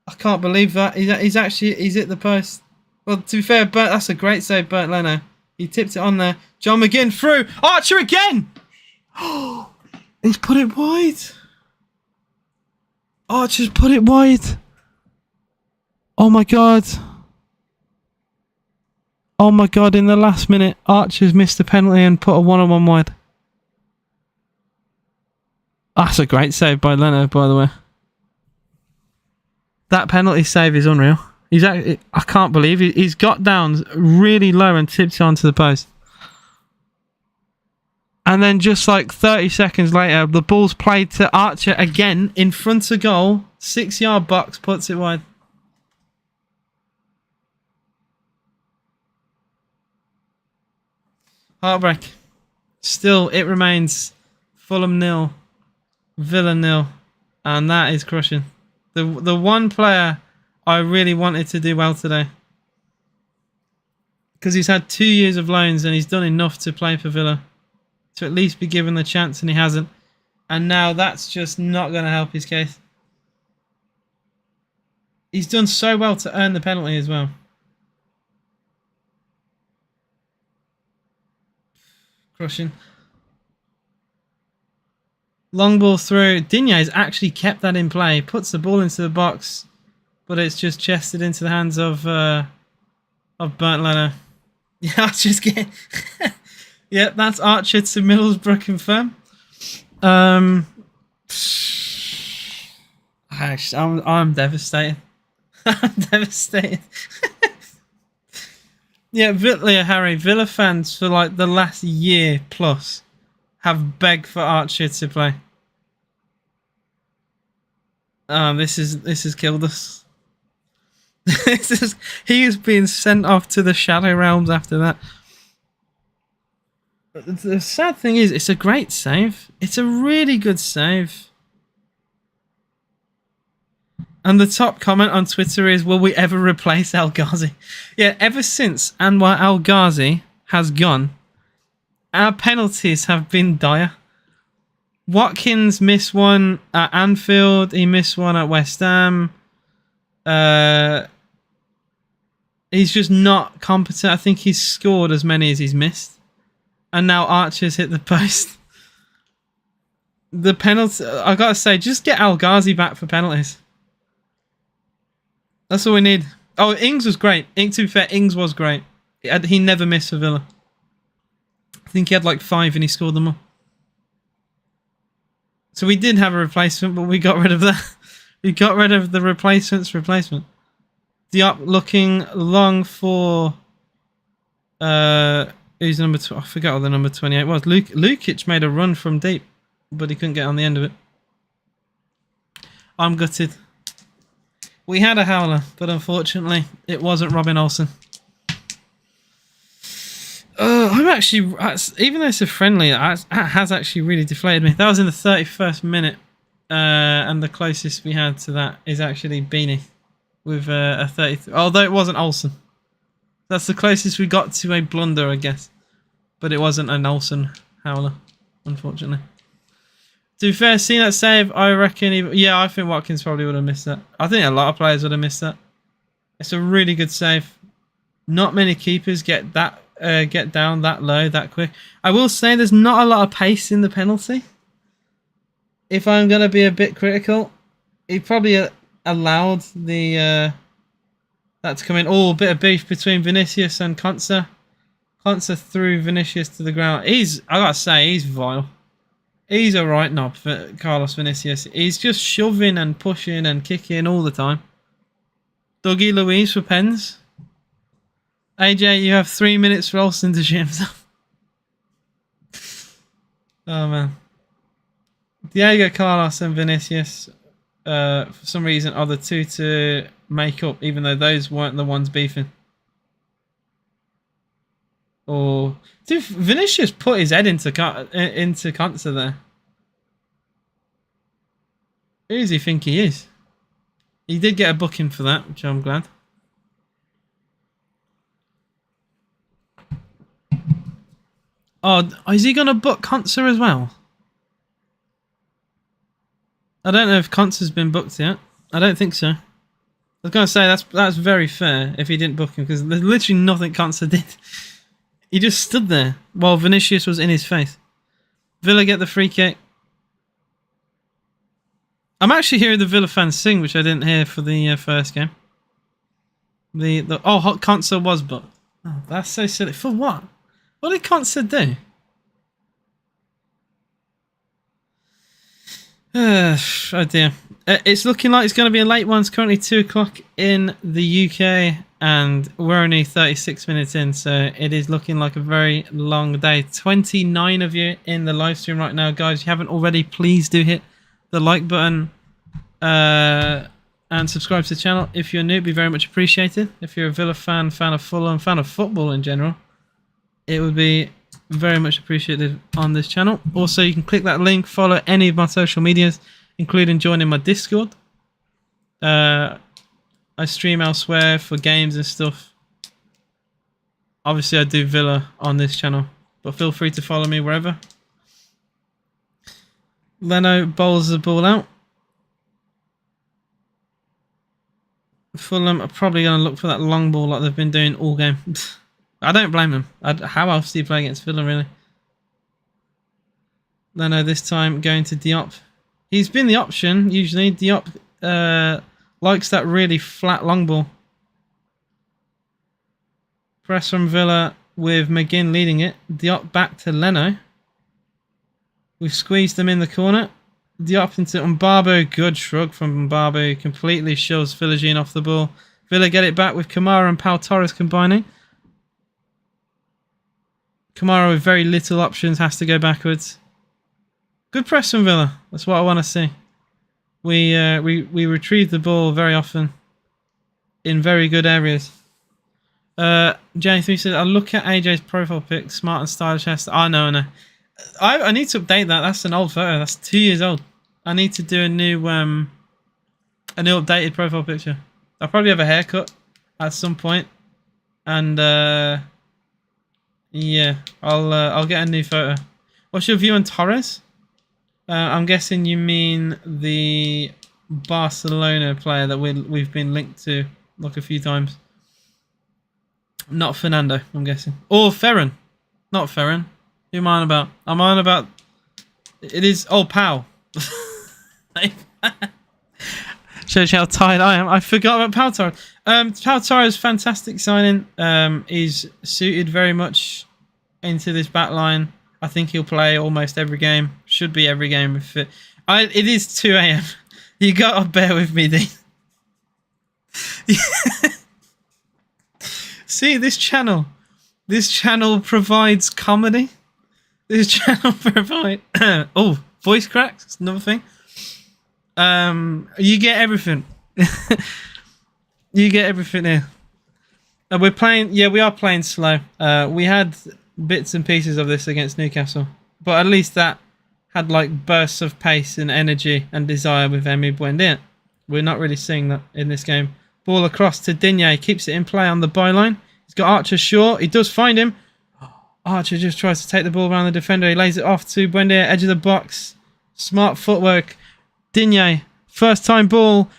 I can't believe that. He's at the post. Well, to be fair, that's a great save, Bert Leno. He tipped it on there. John McGinn through. Archer again. Oh, he's put it wide. Archer's put it wide. Oh my God. Oh my God, in the last minute, Archer's missed a penalty and put a one-on-one wide. That's a great save by Leno, by the way. That penalty save is unreal. I can't believe he's got down really low and tipped it onto the post. And then just like 30 seconds later, the ball's played to Archer again in front of goal. 6-yard box, puts it wide. Heartbreak. Still, it remains Fulham 0, Villa 0, and that is crushing. The one player I really wanted to do well today, because he's had 2 years of loans and he's done enough to play for Villa, to at least be given the chance, and he hasn't. And now that's just not going to help his case. He's done so well to earn the penalty as well. Crushing. Long ball through. Digne's actually kept that in play. Puts the ball into the box, but it's just chested into the hands of Bernd Leno. Yeah, I'll just get. Yep, that's Archer to Middlesbrough confirm. I'm devastated. I'm devastated. Yeah, Villa fans for like the last year plus have begged for Archer to play. This has killed us. He is being sent off to the Shadow Realms after that. The sad thing is, it's a great save. It's a really good save. And the top comment on Twitter is, will we ever replace El Ghazi? Yeah, ever since Anwar El Ghazi has gone, our penalties have been dire. Watkins missed one at Anfield. He missed one at West Ham. He's just not competent. I think he's scored as many as he's missed. And now Archer's hit the post. The penalty, I gotta say, just get El Ghazi back for penalties. That's all we need. Oh, Ings was great. To be fair, Ings was great. He never missed for Villa. I think he had like 5 and he scored them all. So we did have a replacement, but we got rid of that. We got rid of the replacement's replacement. Diop looking long for... who's number 12? I forgot what the number 28 was. Lukic made a run from deep, but he couldn't get on the end of it. I'm gutted. We had a howler, but unfortunately, it wasn't Robin Olsen. I'm actually, even though it's a friendly, it has actually really deflated me. That was in the 31st minute, and the closest we had to that is actually Beanie with a 30. Although it wasn't Olsen. That's the closest we got to a blunder, I guess. But it wasn't an Olsen howler, unfortunately. To be fair, seeing that save, I reckon... I think Watkins probably would have missed that. I think a lot of players would have missed that. It's a really good save. Not many keepers get down that low that quick. I will say there's not a lot of pace in the penalty. If I'm going to be a bit critical, he probably allowed the that to come in. Oh, a bit of beef between Vinicius and Konsa. Konsa threw Vinicius to the ground. I gotta say, he's vile. He's a right knob for Carlos Vinicius. He's just shoving and pushing and kicking all the time. Dougie Luiz for pens. AJ, you have 3 minutes for Olsen to shoot himself. Oh, man. Diego Carlos and Vinicius, for some reason, are the two to make up, even though those weren't the ones beefing. Or dude, Vinicius put his head into Konsa there. Who does he think he is? He did get a booking for that, which I'm glad. Oh, is he going to book Konsa as well? I don't know if Konsa's been booked yet. I don't think so. I was going to say that's very fair if he didn't book him, because there's literally nothing Konsa did. He just stood there while Vinicius was in his face. Villa get the free kick. I'm actually hearing the Villa fans sing, which I didn't hear for the first game. Konsa was booked. Oh, that's so silly. For what? What did Konsa do? Oh dear. It's looking like it's going to be a late one. It's currently 2 o'clock in the UK and we're only 36 minutes in, so it is looking like a very long day. 29 of you in the live stream right now, guys. If you haven't already, please do hit the like button. and subscribe to the channel if you're new. It'd be very much appreciated. If you're a Villa fan, fan of Fulham, fan of football in general, it would be very much appreciated on this channel. Also, you can click that link, follow any of my social medias, including joining my Discord. I stream elsewhere for games and stuff. Obviously, I do Villa on this channel, but feel free to follow me wherever. Leno bowls the ball out. Fulham are probably going to look for that long ball like they've been doing all game. I don't blame them. How else do you play against Fulham, really? Leno this time going to Diop. He's been the option, usually. Diop likes that really flat long ball. Press from Villa with McGinn leading it. Diop back to Leno. We've squeezed them in the corner. Diop into Mbabu. Good shrug from Mbabu. Completely shoves Philogene off the ball. Villa get it back with Kamara and Pau Torres combining. Kamara with very little options has to go backwards. Good press from Villa. That's what I want to see. We retrieve the ball very often in very good areas. J3 said, I'll look at AJ's profile pic. Smart and stylish. I know. I need to update that. That's an old photo. That's 2 years old. I need to do a new updated profile picture. I'll probably have a haircut at some point, and yeah, I'll get a new photo. What's your view on Torres? I'm guessing you mean the Barcelona player that we've been linked to like a few times. Not Fernando, I'm guessing, or Ferran. Not Ferran. Who am I on about? I'm on about... It is... Oh, Pau. Shows you how tired I am. I forgot about Pau Torres. Pau Torres, fantastic signing. He's suited very much into this back line. I think he'll play almost every game. Should be every game. If it is 2 a.m. You got to bear with me, Dean. See, this channel provides comedy. This channel provides... oh, voice cracks. That's another thing. You get everything. You get everything here. We're playing... Yeah, we are playing slow. We had bits and pieces of this against Newcastle. But at least that had like bursts of pace and energy and desire with Emi Buendia. We're not really seeing that in this game. Ball across to Digne. Keeps it in play on the byline. He's got Archer short. He does find him. Archer just tries to take the ball around the defender. He lays it off to Buendia, edge of the box. Smart footwork. Digne, first time ball.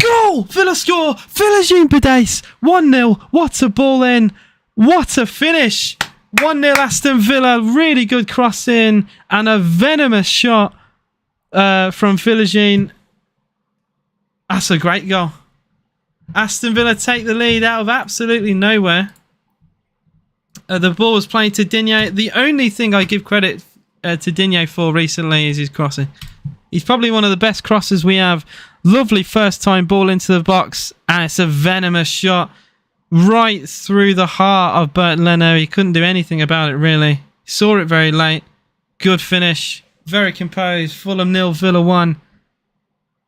Goal! Villa score! Philogene Badace! 1-0. What a ball in. What a finish. 1-0 Aston Villa. Really good cross in. And a venomous shot from Philogene. That's a great goal. Aston Villa take the lead out of absolutely nowhere. The ball was played to Digne. The only thing I give credit to Digne for recently is his crossing. He's probably one of the best crossers we have. Lovely first time ball into the box. And it's a venomous shot right through the heart of Bert Leno. He couldn't do anything about it, really. He saw it very late. Good finish. Very composed. Fulham 0, Villa 1.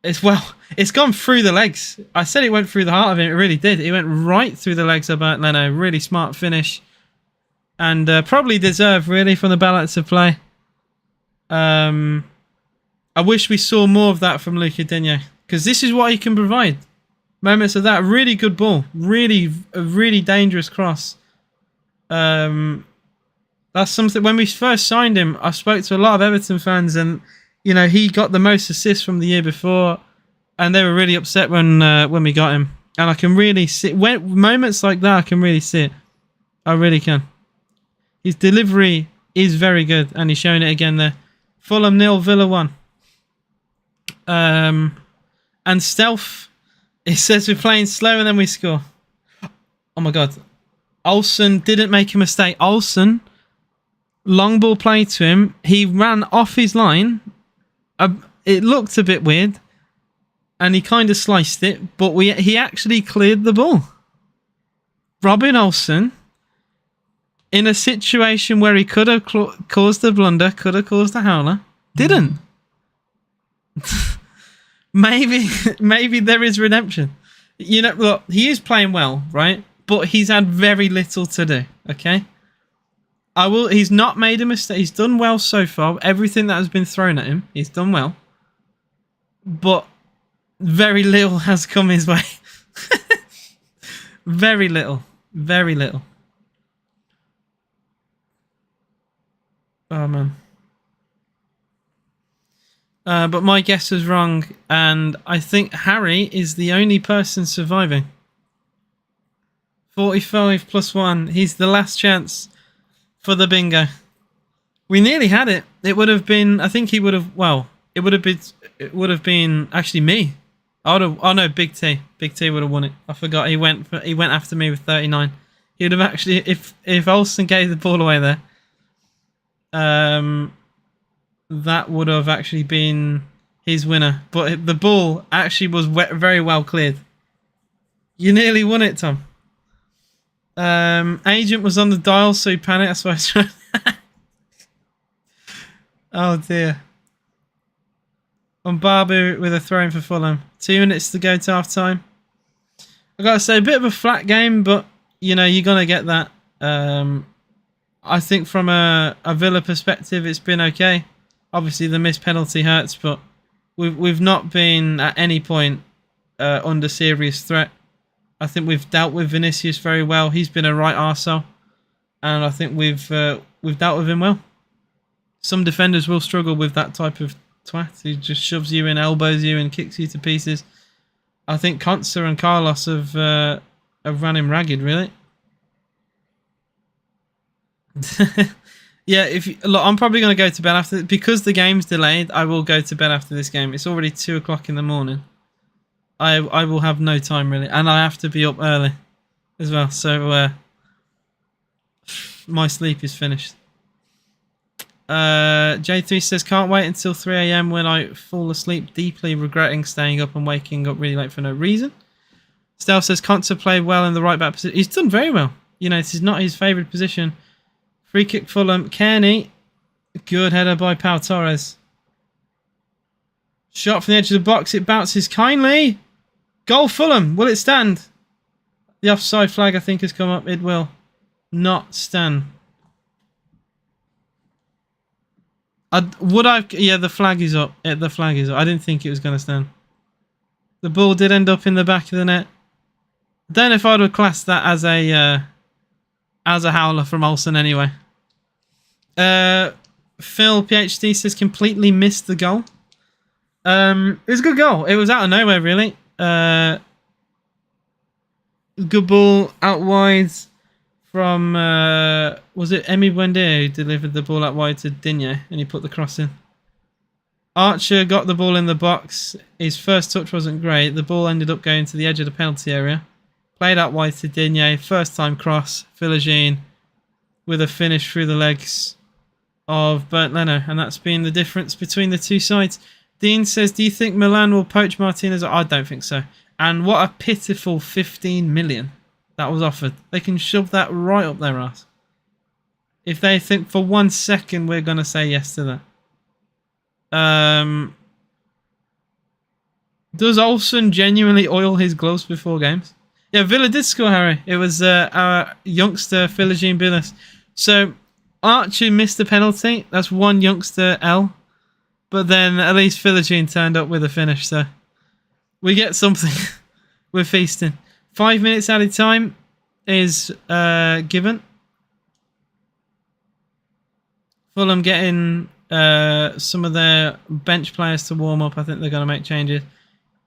It's gone through the legs. I said it went through the heart of him. It really did. It went right through the legs of Bert Leno. Really smart finish. And probably deserved, really, from the balance of play. I wish we saw more of that from Luca Digne. Because this is what he can provide. Moments of that. Really good ball. A really dangerous cross. That's something... When we first signed him, I spoke to a lot of Everton fans. And, you know, he got the most assists from the year before. And they were really upset when we got him. And I can really see... moments like that, I can really see it. I really can. His delivery is very good, and he's showing it again there. Fulham 0, Villa 1. And stealth, it says we're playing slow and then we score. Oh my God. Olsen didn't make a mistake. Olsen, long ball play to him. He ran off his line. It looked a bit weird, and he kind of sliced it, but he actually cleared the ball. Robin Olsen, in a situation where he could have caused the blunder, could have caused the howler, didn't. maybe maybe there is redemption. You know, look, he is playing well, right? But he's had very little to do. Okay, He's not made a mistake. He's done well so far. Everything that has been thrown at him, he's done well. But very little has come his way. Very little. Very little. Oh, man. But my guess was wrong, and I think Harry is the only person surviving. 45 plus 1. He's the last chance for the bingo. We nearly had it. It would have been... I think he would have... Well, it would have been actually me. I would have... Oh, no, Big T. Big T would have won it. I forgot. He went after me with 39. He would have actually... If Olsen gave the ball away there... that would have actually been his winner. But the ball actually was very well cleared. You nearly won it, Tom. Agent was on the dial, so he panicked. That's why I was trying. Oh, dear. On Barbu with a throw-in for Fulham. 2 minutes to go to half-time. I've got to say, a bit of a flat game, but, you know, you're going to get that. I think from a Villa perspective, it's been okay. Obviously, the missed penalty hurts, but we've not been at any point under serious threat. I think we've dealt with Vinicius very well. He's been a right arsehole, and I think we've dealt with him well. Some defenders will struggle with that type of twat who just shoves you in, elbows you, and kicks you to pieces. I think Konsa and Carlos have ran him ragged, really. Yeah, look, I'm probably going to go to bed after because the game's delayed. I will go to bed after this game. It's already 2 o'clock in the morning. I will have no time really, and I have to be up early as well. So my sleep is finished. J3 says can't wait until 3 a.m. when I fall asleep, deeply regretting staying up and waking up really late for no reason. Stel says Konsa played well in the right back position. He's done very well. You know, this is not his favourite position. Free kick Fulham. Kearney. Good header by Pau Torres. Shot from the edge of the box. It bounces kindly. Goal Fulham. Will it stand? The offside flag I think has come up. It will not stand. Yeah, the flag is up. The flag is up. I didn't think it was going to stand. The ball did end up in the back of the net. I don't know if I would have classed that as a howler from Olsen anyway. Phil PhD says completely missed the goal. It was a good goal. It was out of nowhere really. Good ball out wide from was it Emi Buendia who delivered the ball out wide to Digne and he put the cross in. Archer got the ball in the box. His first touch wasn't great. The ball ended up going to the edge of the penalty area. Played out wide to Digne. First time cross. Philogene with a finish through the legs of Bernd Leno. And that's been the difference between the two sides. Dean says, do you think Milan will poach Martinez? I don't think so. And what a pitiful 15 million that was offered. They can shove that right up their ass. If they think for 1 second we're going to say yes to that. Does Olsen genuinely oil his gloves before games? Yeah, Villa did score, Harry. It was our youngster, Philogene Billis. So, Archie missed the penalty. That's one youngster L. But then at least Philogene turned up with a finish. So, we get something. We're feasting. 5 minutes added time is given. Fulham getting some of their bench players to warm up. I think they're going to make changes.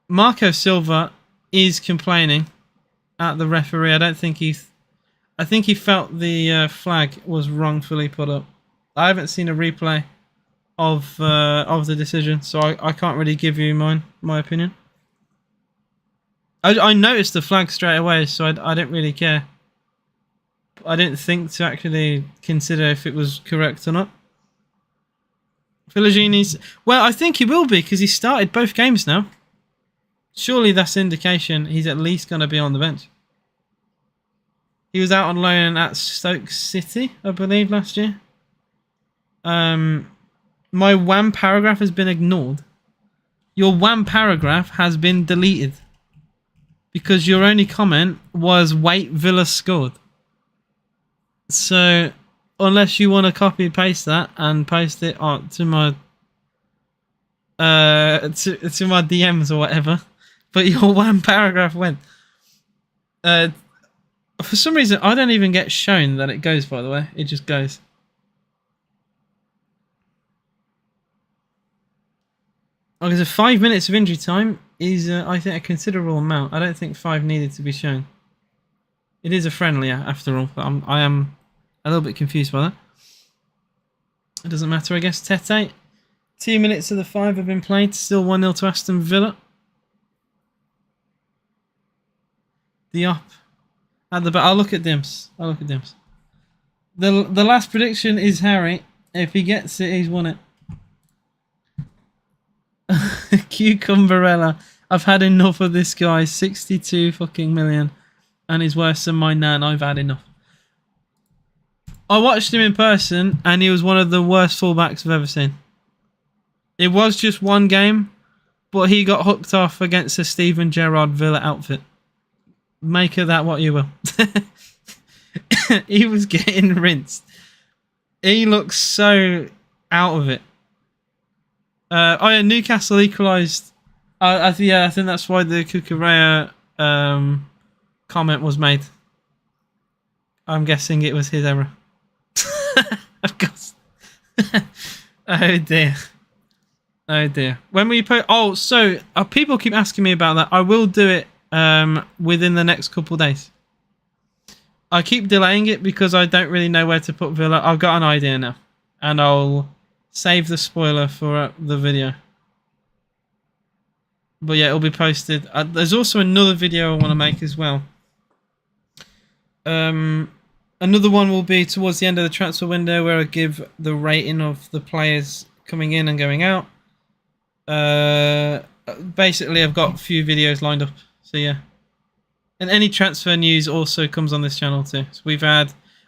Marco Silva is complaining at the referee. I think he felt the flag was wrongfully put up. I haven't seen a replay of the decision, so I can't really give you my opinion. I noticed the flag straight away, so I didn't really care. I didn't think to actually consider if it was correct or not. Philogene well, I think he will be because he started both games now. Surely that's indication he's at least going to be on the bench. He was out on loan at Stoke City, I believe, last year. My WAM paragraph has been ignored. your one paragraph has been deleted because your only comment was "Wait, Villa scored." So, unless you want to copy and paste that and paste it on to my to my DMs or whatever, but your one paragraph went. For some reason, I don't even get shown that it goes. By the way, it just goes. Okay, so 5 minutes of injury time is, I think, a considerable amount. I don't think 5 needed to be shown. It is a friendly, after all. But I am a little bit confused by that. It doesn't matter, I guess. Tete. 2 minutes of the 5 have been played. Still 1-0 to Aston Villa. Diop. At the back. I'll look at Dims. The last prediction is Harry. If he gets it, he's won it. Cucumberella. I've had enough of this guy. 62 fucking million. And he's worse than my nan. I've had enough. I watched him in person and he was one of the worst fullbacks I've ever seen. It was just one game, but he got hooked off against a Steven Gerrard Villa outfit. Make of that what you will. He was getting rinsed. He looks so out of it. Newcastle equalised. I think that's why the Cucurella comment was made. I'm guessing it was his error. Of course. Oh dear. When will you put? Oh, so people keep asking me about that. I will do it within the next couple of days. I keep delaying it because I don't really know where to put Villa. I've got an idea now, and I'll save the spoiler for the video. But yeah, it'll be posted. There's also another video I want to make as well. Another one will be towards the end of the transfer window where I give the rating of the players coming in and going out. Basically, I've got a few videos lined up. So yeah. And any transfer news also comes on this channel too. So I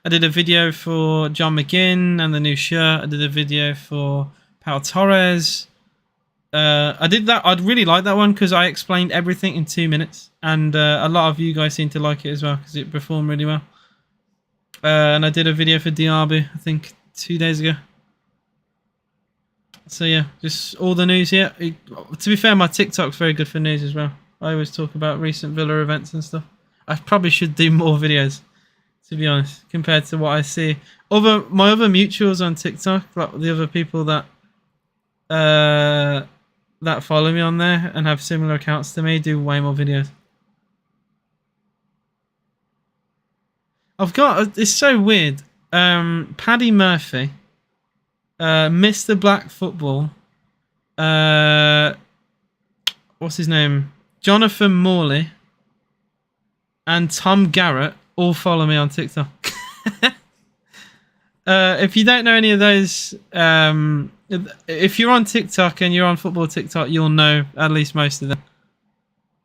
did a video for John McGinn and the new shirt. I did a video for Pau Torres. I did that. I'd really like that one because I explained everything in 2 minutes. And a lot of you guys seem to like it as well because it performed really well. And I did a video for Diaby, I think 2 days ago. So yeah, just all the news here. To be fair, my TikTok's very good for news as well. I always talk about recent Villa events and stuff. I probably should do more videos, to be honest, compared to what I see. My other mutuals on TikTok, like the other people that follow me on there and have similar accounts to me, do way more videos. It's so weird. Paddy Murphy, Mr. Black Football, what's his name? Jonathan Morley and Tom Garrett all follow me on TikTok. If you don't know any of those, if you're on TikTok and you're on football TikTok, you'll know at least most of them.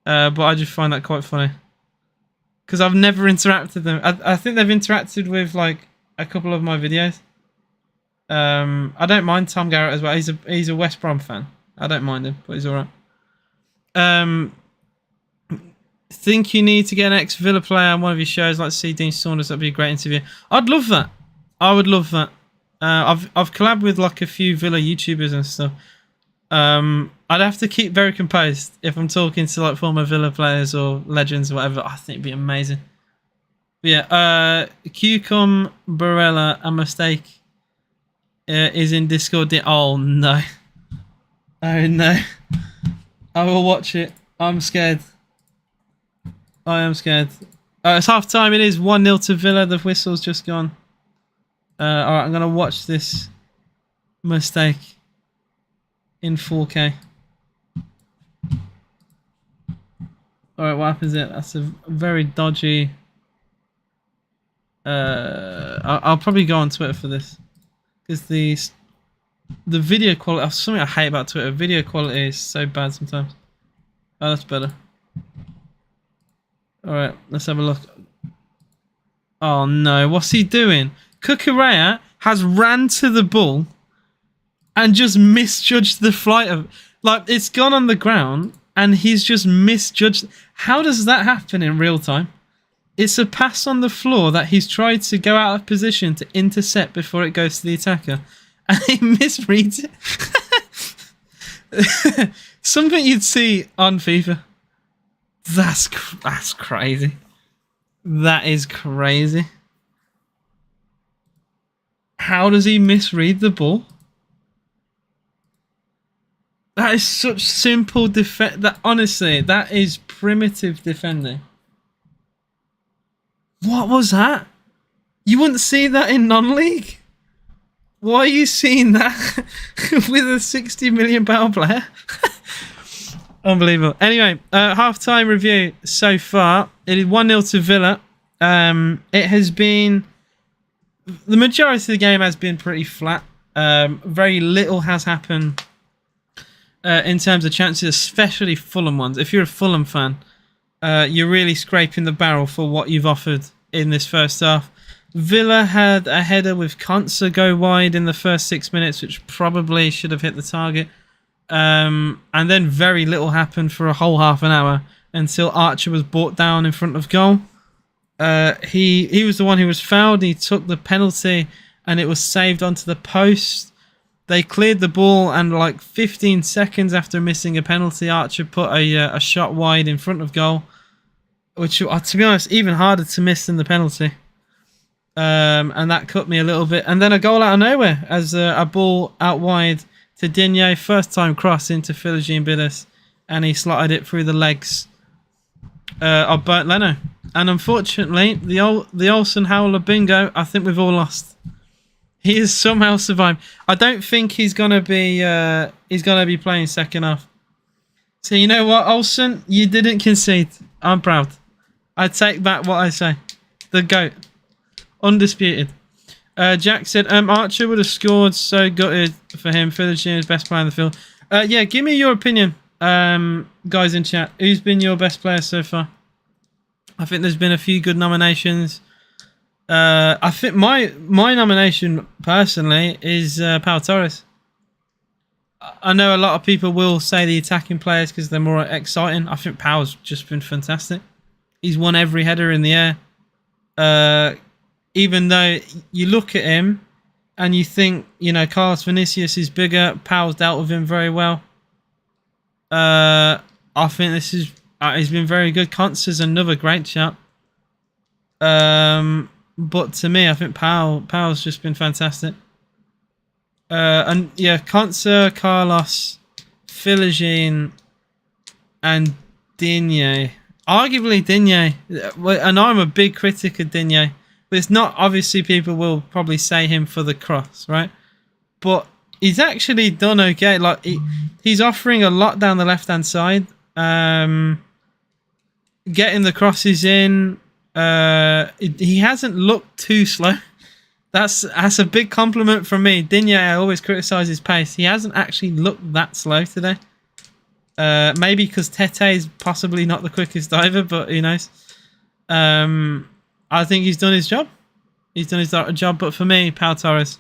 But I just find that quite funny. Because I've never interacted with them. I think they've interacted with like a couple of my videos. I don't mind Tom Garrett as well. He's a West Brom fan. I don't mind him, but he's alright. Think you need to get an ex-Villa player on one of your shows, like see Dean Saunders? That'd be a great interview. I'd love that. I would love that. I've collabed with like a few Villa YouTubers and stuff. I'd have to keep very composed if I'm talking to like former Villa players or legends or whatever. I think it'd be amazing. But yeah, Cucumberella, a mistake is in Discord. Oh no. Oh no. I will watch it. I'm scared. I am scared. It's half time. It is 1-0 to Villa. The whistle's just gone. Alright, I'm going to watch this mistake in 4K. Alright, what happens there? That's a very dodgy... I'll probably go on Twitter for this. Because the video quality... Something I hate about Twitter. Video quality is so bad sometimes. Oh, that's better. Alright, let's have a look. Oh no, what's he doing? Cucurella has ran to the ball and just misjudged the flight of... Like, it's gone on the ground, and he's just misjudged. How does that happen in real time? It's a pass on the floor that he's tried to go out of position to intercept before it goes to the attacker, and he misreads it. Something you'd see on FIFA. That's crazy. That is crazy. How does he misread the ball? That is such simple defense. That honestly, that is primitive defending. What was that? You wouldn't see that in non-league. Why are you seeing that with a £60 million player? Unbelievable. Anyway, half-time review so far. It is 1-0 to Villa. It has been... The majority of the game has been pretty flat. Very little has happened in terms of chances, especially Fulham ones. If you're a Fulham fan, you're really scraping the barrel for what you've offered in this first half. Villa had a header with Konsa go wide in the first 6 minutes, which probably should have hit the target. And then very little happened for a whole half an hour until Archer was brought down in front of goal. He was the one who was fouled. He took the penalty and it was saved onto the post. They cleared the ball, and like 15 seconds after missing a penalty, Archer put a shot wide in front of goal, which, to be honest, even harder to miss than the penalty. And that cut me a little bit. And then a goal out of nowhere as a ball out wide to Digne, first time cross into Philogene Biddis, and he slotted it through the legs of Bert Leno. And unfortunately, the Olsen Howler bingo, I think we've all lost. He has somehow survived. I don't think he's gonna be playing second half. So you know what, Olsen, you didn't concede. I'm proud. I take back what I say. The GOAT, undisputed. Jack said Archer would have scored. So gutted for him. Philogene is best player on the field. Yeah, give me your opinion, guys in chat. Who's been your best player so far? I think there's been a few good nominations. I think my nomination personally is Pau Torres. I know a lot of people will say the attacking players because they're more exciting. I think Pau's just been fantastic. He's won every header in the air. Even though you look at him and you think, you know, Carlos Vinicius is bigger, Pau's dealt with him very well. I think this is he's been very good. Konsa's another great shot. But to me, I think Pau's just been fantastic. And yeah, Konsa, Carlos, Philogene, and Digne. Arguably Digne, and I'm a big critic of Digne, but it's not, obviously people will probably say him for the cross, right? But he's actually done okay. Like he's offering a lot down the left-hand side. Getting the crosses in. He hasn't looked too slow. That's a big compliment from me. Digne, I always criticise his pace. He hasn't actually looked that slow today. Maybe because Tete is possibly not the quickest diver, but who knows. I think he's done his job. He's done his job, but for me, Pau Torres.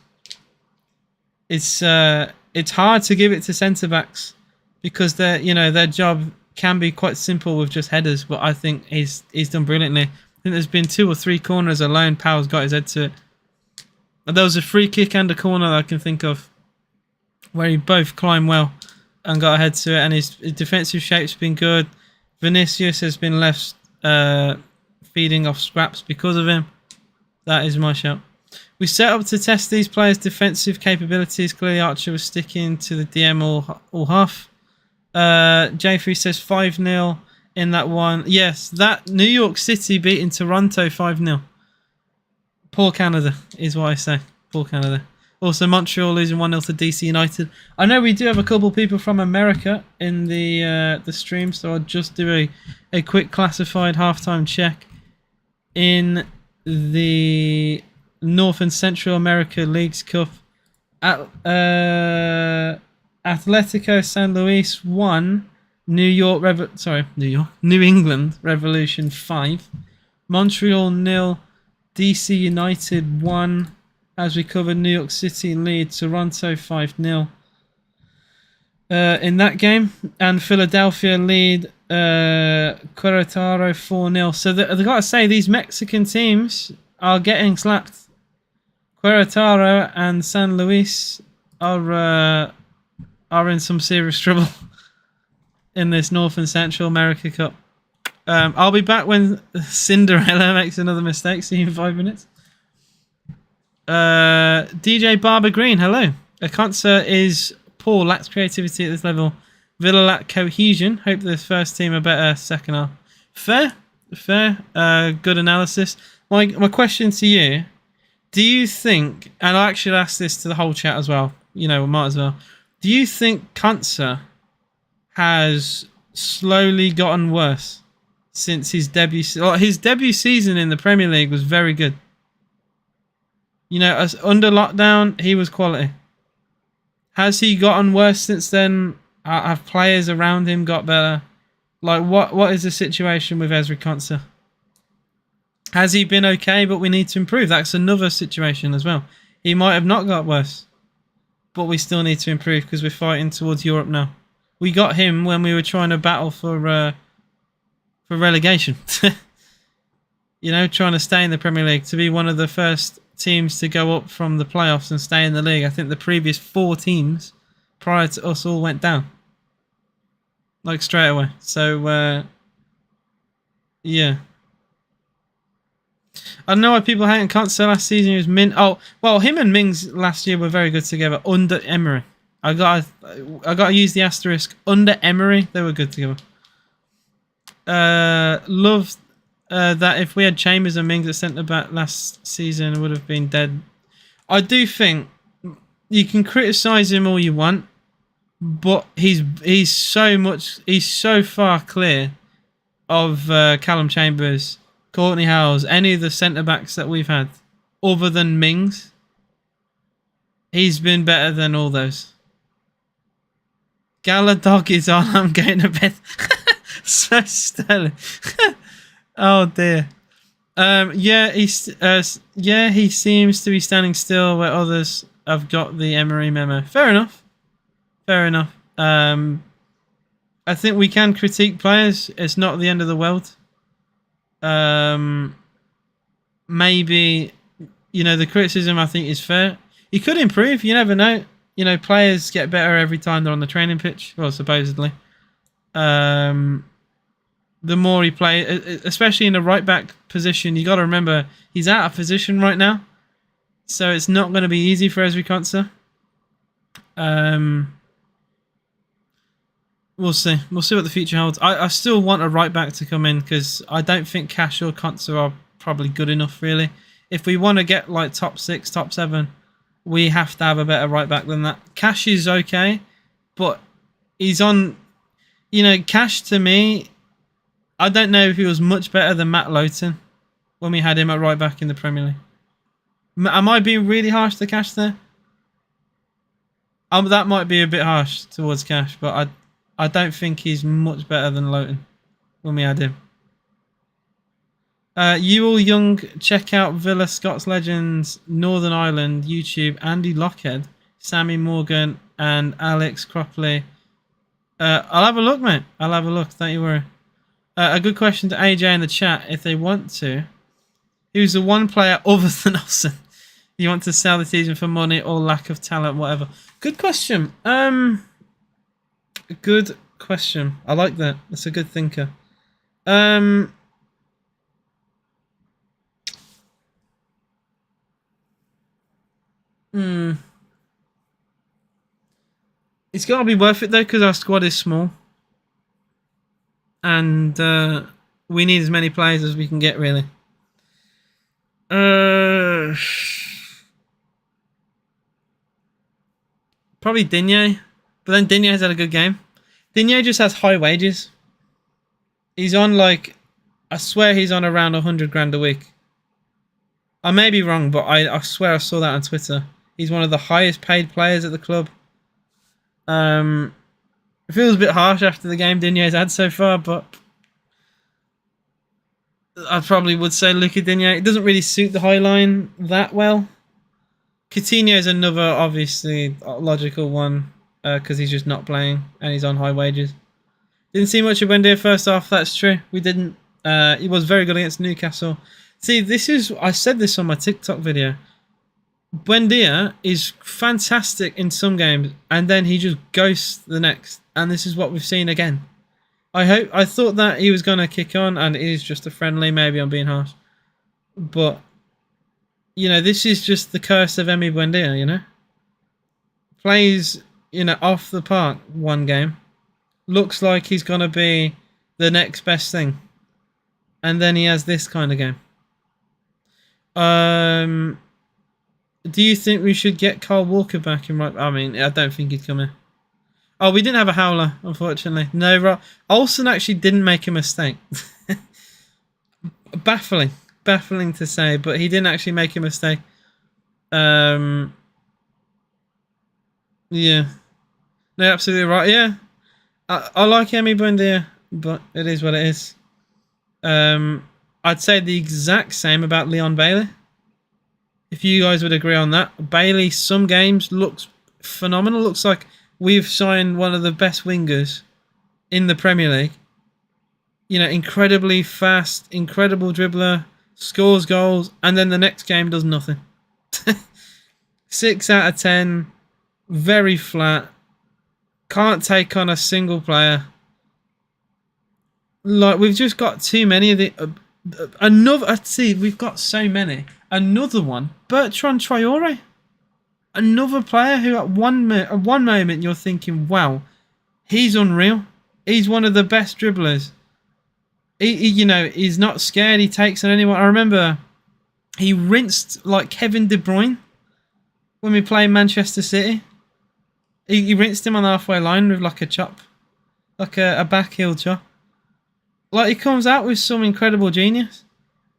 It's hard to give it to centre backs because their job can be quite simple with just headers, but I think he's done brilliantly. I think there's been 2 or 3 corners alone. Pau's got his head to it. And there was a free kick and a corner that I can think of where he both climbed well and got a head to it. And his defensive shape's been good. Vinicius has been left feeding off scraps because of him. That is my shout. We set up to test these players' defensive capabilities. Clearly, Archer was sticking to the DM all half. J3 says 5-0 in that one. Yes, that New York City beating Toronto 5-0. Poor Canada is what I say. Poor Canada. Also, Montreal losing 1-0 to DC United. I know we do have a couple people from America in the stream, so I'll just do a quick classified halftime check. In the North and Central America Leagues Cup, Atletico San Luis 1, New England Revolution 5, Montreal 0, DC United 1. As we covered, New York City lead Toronto 5-0. in that game, and Philadelphia lead Querétaro 4-0. So I've got to say, these Mexican teams are getting slapped. Querétaro and San Luis are in some serious trouble in this North and Central America Cup. I'll be back when Cinderella makes another mistake. See you in 5 minutes. DJ Barber Green, hello. A concert is poor, lacks creativity at this level. Villa lack cohesion. Hope the first team are better second half. Fair. Good analysis. My question to you, do you think, and I actually asked this to the whole chat as well, you know, we might as well. Do you think Cancer has slowly gotten worse since his debut? His debut season in the Premier League was very good. You know, as under lockdown, he was quality. Has he gotten worse since then? Have players around him got better? Like, what is the situation with Ezri Konsa? Has he been okay, but we need to improve? That's another situation as well. He might have not got worse, but we still need to improve because we're fighting towards Europe now. We got him when we were trying to battle for relegation. You know, trying to stay in the Premier League, to be one of the first teams to go up from the playoffs and stay in the league. I think the previous 4 teams prior to us all went down, like straight away. So yeah, I don't know why people hate and can't say last season he was Min. Oh well, him and Mings last year were very good together under Emery. I got to use the asterisk. Under Emery, they were good together. Love that if we had Chambers and Mings at centre back last season, it would have been dead. I do think you can criticise him all you want, but he's so far clear of Callum Chambers, Courtney Howes, any of the centre backs that we've had, other than Mings. He's been better than all those. Gala dog is on. I'm going to bed. So stellar. Oh dear. He seems to be standing still where others have got the Emery memo. Fair enough. I think we can critique players. It's not the end of the world. Maybe, you know, the criticism I think is fair. He could improve. You never know. You know, players get better every time they're on the training pitch. Well, supposedly. The more he plays, especially in the right back position, you got to remember he's out of position right now, so it's not going to be easy for Ezri Konsa. We'll see. We'll see what the future holds. I still want a right back to come in because I don't think Cash or Konsa are probably good enough. Really, if we want to get like top 6, top 7, we have to have a better right back than that. Cash is okay, but he's on. You know, Cash to me, I don't know if he was much better than Matt Lowton when we had him at right back in the Premier League. Am I being really harsh to Cash there? That might be a bit harsh towards Cash, but I don't think he's much better than Lowton when we had him. You all young, check out Villa Scots Legends, Northern Ireland, YouTube, Andy Lockhead, Sammy Morgan, and Alex Cropley. I'll have a look, mate. I'll have a look, don't you worry. A good question to AJ in the chat, if they want to. Who's the one player other than Olsen you want to sell the season for money or lack of talent, whatever? Good question. Good question. I like that. That's a good thinker. It's got to be worth it though, because our squad is small. And we need as many players as we can get, really. Probably Digne. But then Digne's had a good game. Digne just has high wages. He's on like... I swear he's on around 100 grand a week. I may be wrong, but I swear I saw that on Twitter. He's one of the highest paid players at the club. It feels a bit harsh after the game Digne's had so far, but I probably would say Luca Digne. It doesn't really suit the high line that well. Coutinho is another, obviously, logical one. because he's just not playing and he's on high wages. Didn't see much of Buendia first half. That's true. We didn't. He was very good against Newcastle. See, I said this on my TikTok video. Buendia is fantastic in some games, and then he just ghosts the next. And this is what we've seen again. I thought that he was going to kick on, and it is just a friendly. Maybe I'm being harsh. But, you know, this is just the curse of Emi Buendia, you know? Plays, you know, off the park one game. Looks like he's going to be the next best thing. And then he has this kind of game. Do you think we should get Kyle Walker back in right? I mean, I don't think he'd come in. Oh, we didn't have a howler, unfortunately. No, Olsen actually didn't make a mistake. Baffling to say, but he didn't actually make a mistake. Yeah. No, absolutely right. Yeah. I like Emi Buendia, but it is what it is. I'd say the exact same about Leon Bailey. If you guys would agree on that. Bailey, some games, looks phenomenal. Looks like we've signed one of the best wingers in the Premier League. You know, incredibly fast, incredible dribbler, scores goals, and then the next game does nothing. 6 out of 10, very flat, can't take on a single player. Like, we've just got too many of the... we've got so many. Another one, Bertrand Traore. Another player who at one moment you're thinking, wow, he's unreal. He's one of the best dribblers. He you know, he's not scared. He takes on anyone. I remember he rinsed like Kevin De Bruyne when we played Manchester City. He rinsed him on the halfway line with like a chop, like a back heel chop. Like, he comes out with some incredible genius.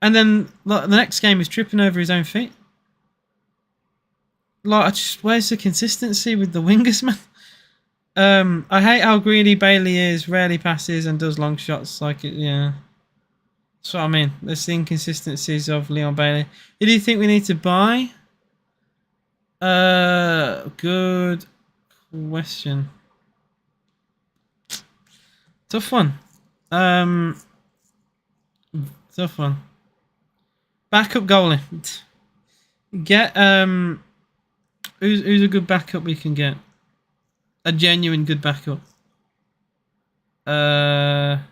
And then like, the next game he's tripping over his own feet. Like, where's the consistency with the wingers, man? I hate how greedy Bailey is, rarely passes and does long shots. Like, yeah. That's what I mean. There's the inconsistencies of Leon Bailey. Who do you think we need to buy? Good question. Tough one. Tough one. Backup goalie. Get who's a good backup we can get? A genuine good backup. Kepa.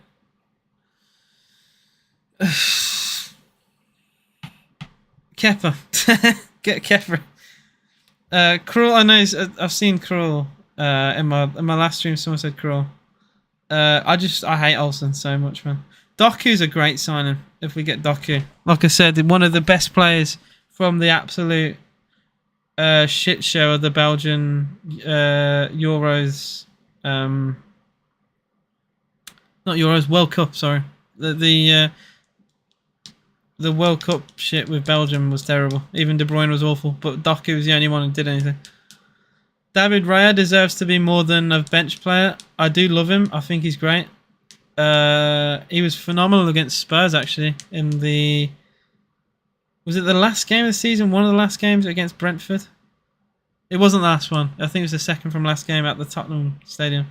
Get Kepa. Krul. I know. I've seen Krul. In my last stream, someone said Krul. I hate Olsen so much, man. Doku's a great signing if we get Doku. Like I said, one of the best players from the absolute shit show of the Belgian Euros. Not Euros, World Cup, sorry. The World Cup shit with Belgium was terrible. Even De Bruyne was awful, but Doku was the only one who did anything. David Raya deserves to be more than a bench player. I do love him. I think he's great. He was phenomenal against Spurs, actually, in the... Was it the last game of the season? One of the last games against Brentford? It wasn't the last one. I think it was the second from last game at the Tottenham Stadium.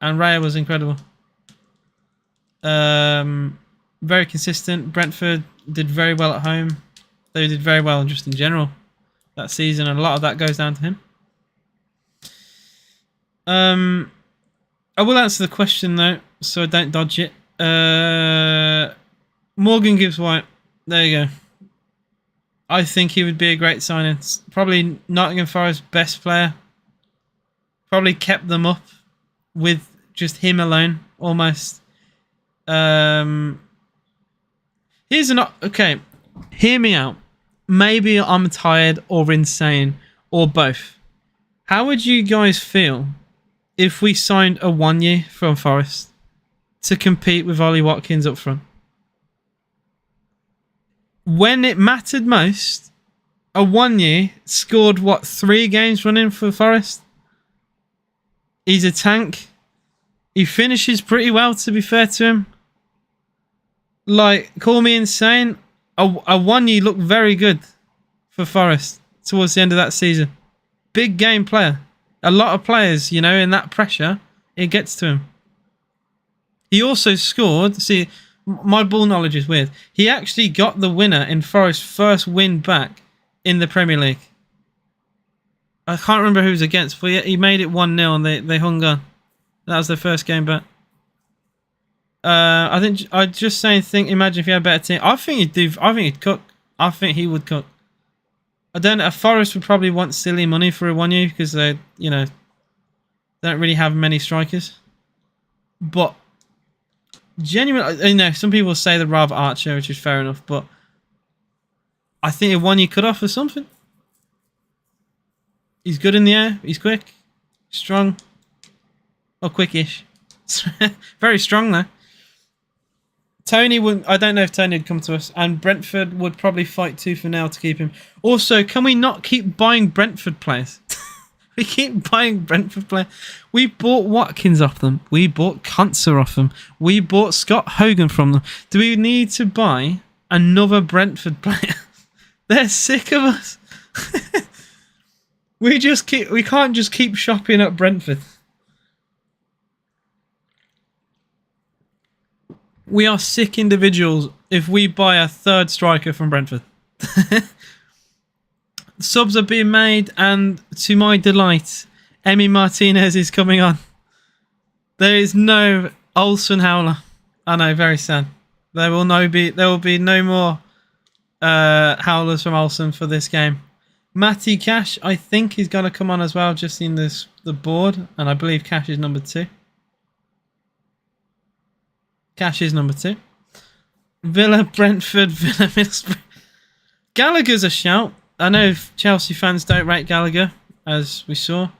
And Raya was incredible. Very consistent. Brentford did very well at home. They did very well just in general that season, and a lot of that goes down to him. I will answer the question though, so I don't dodge it. Morgan Gibbs White. There you go. I think he would be a great signing. Probably Nottingham Forest's best player. Probably kept them up with just him alone, almost. Here's an... Okay, hear me out. Maybe I'm tired or insane or both. How would you guys feel if we signed a 1 year from Forest to compete with Ollie Watkins up front? When it mattered most, a 1 year scored, 3 games running for Forest? He's a tank. He finishes pretty well, to be fair to him. Like, call me insane. A 1 year looked very good for Forest towards the end of that season. Big game player. A lot of players, you know, in that pressure, it gets to him. He also scored. See, my ball knowledge is weird. He actually got the winner in Forest's first win back in the Premier League. I can't remember who he was against, but he made it 1-0 and they hung on. That was their first game back. I just saying, imagine if he had a better team. I think he'd do. I think he'd cook. I think he would cook. I don't know. Forest would probably want silly money for a 1U because they, you know, don't really have many strikers. But genuinely, you know, some people say they'd rather Archer, which is fair enough. But I think a 1U could offer something. He's good in the air. He's quick, strong, or quickish. Very strong though. Tony would. I don't know if Tony would come to us, and Brentford would probably fight tooth and nail to keep him. Also, can we not keep buying Brentford players? We keep buying Brentford players. We bought Watkins off them. We bought Konsa off them. We bought Scott Hogan from them. Do we need to buy another Brentford player? They're sick of us. We can't just keep shopping at Brentford. We are sick individuals if we buy a third striker from Brentford. Subs are being made, and to my delight, Emi Martinez is coming on. There is no Olsen howler. I know, very sad. There will be no more howlers from Olsen for this game. Matty Cash, I think, is going to come on as well. Just seen the board, and I believe Cash is number 2. Cash is number 2. Villa, Brentford, Villa, Middlesbrough. Gallagher's a shout. I know Chelsea fans don't rate Gallagher, as we saw.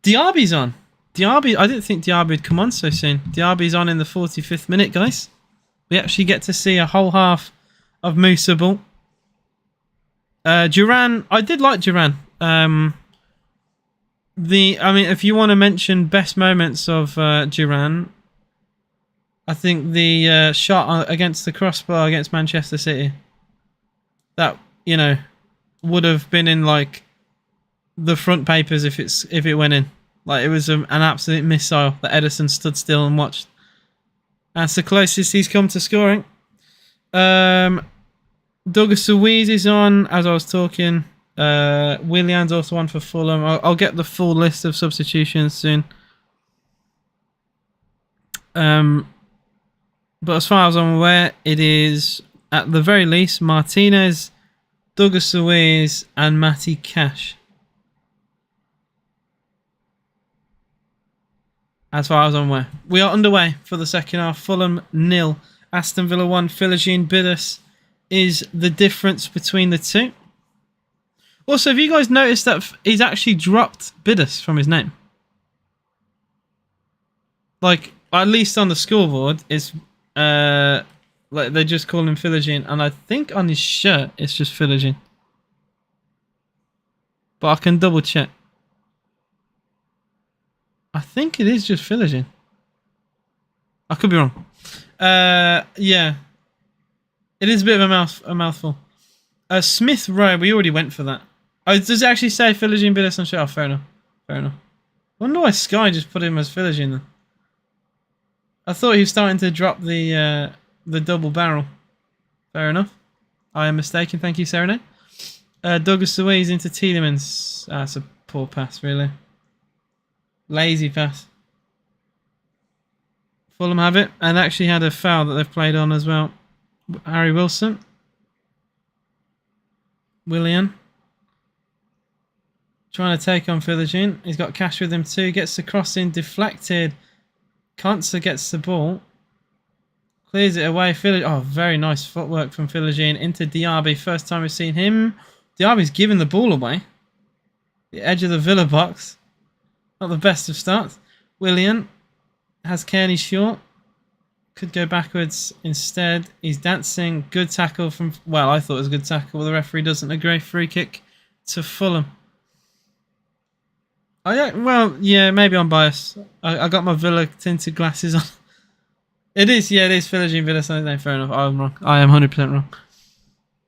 Diaby's on. Diaby, I didn't think Diaby would come on so soon. Diaby's on in the 45th minute, guys. We actually get to see a whole half of Musa Ball. Duran, I did like Duran. I mean, if you want to mention best moments of Duran, I think the shot against the crossbar against Manchester City, that, you know, would have been in like the front papers if it went in. Like, it was an absolute missile that Ederson stood still and watched. That's the closest he's come to scoring. Douglas Suarez is on as I was talking. Willian's also on for Fulham. I'll get the full list of substitutions soon. But as far as I'm aware, it is, at the very least, Martinez, Douglas Suarez, and Matty Cash. As far as I'm aware. We are underway for the second half. Fulham 0, Aston Villa 1. Philogene Biddus is the difference between the two. Also, have you guys noticed that he's actually dropped Biddus from his name? Like, at least on the scoreboard, it's like they just call him Philogene, and I think on his shirt it's just Philogene. But I can double check. I think it is just Philogene. I could be wrong. Yeah. It is a bit of a mouthful. Smith Rowe, we already went for that. Oh, does it actually say Philogene Biddus on shirt? Oh, fair enough. Fair enough. I wonder why Sky just put him as Philogene then. I thought he was starting to drop the double barrel. Fair enough. I am mistaken. Thank you, Serenade. Douglas Suarez into Tielemans. That's a poor pass, really. Lazy pass. Fulham have it, and actually had a foul that they've played on as well. Harry Wilson. Willian. Trying to take on Philogene. He's got Cash with him too. Gets the cross in, deflected. Konsa gets the ball. Clears it away. Oh, very nice footwork from Philogene into Diaby. First time we've seen him. Diaby's giving the ball away. The edge of the Villa box. Not the best of starts. Willian has Kearney short. Could go backwards instead. He's dancing. Good tackle from... Well, I thought it was a good tackle, but the referee doesn't agree. Free kick to Fulham. Oh, yeah, well, yeah, maybe I'm biased. I got my Villa tinted glasses on. It is Philogene Villa. No, fair enough. I'm wrong. I am 100% wrong.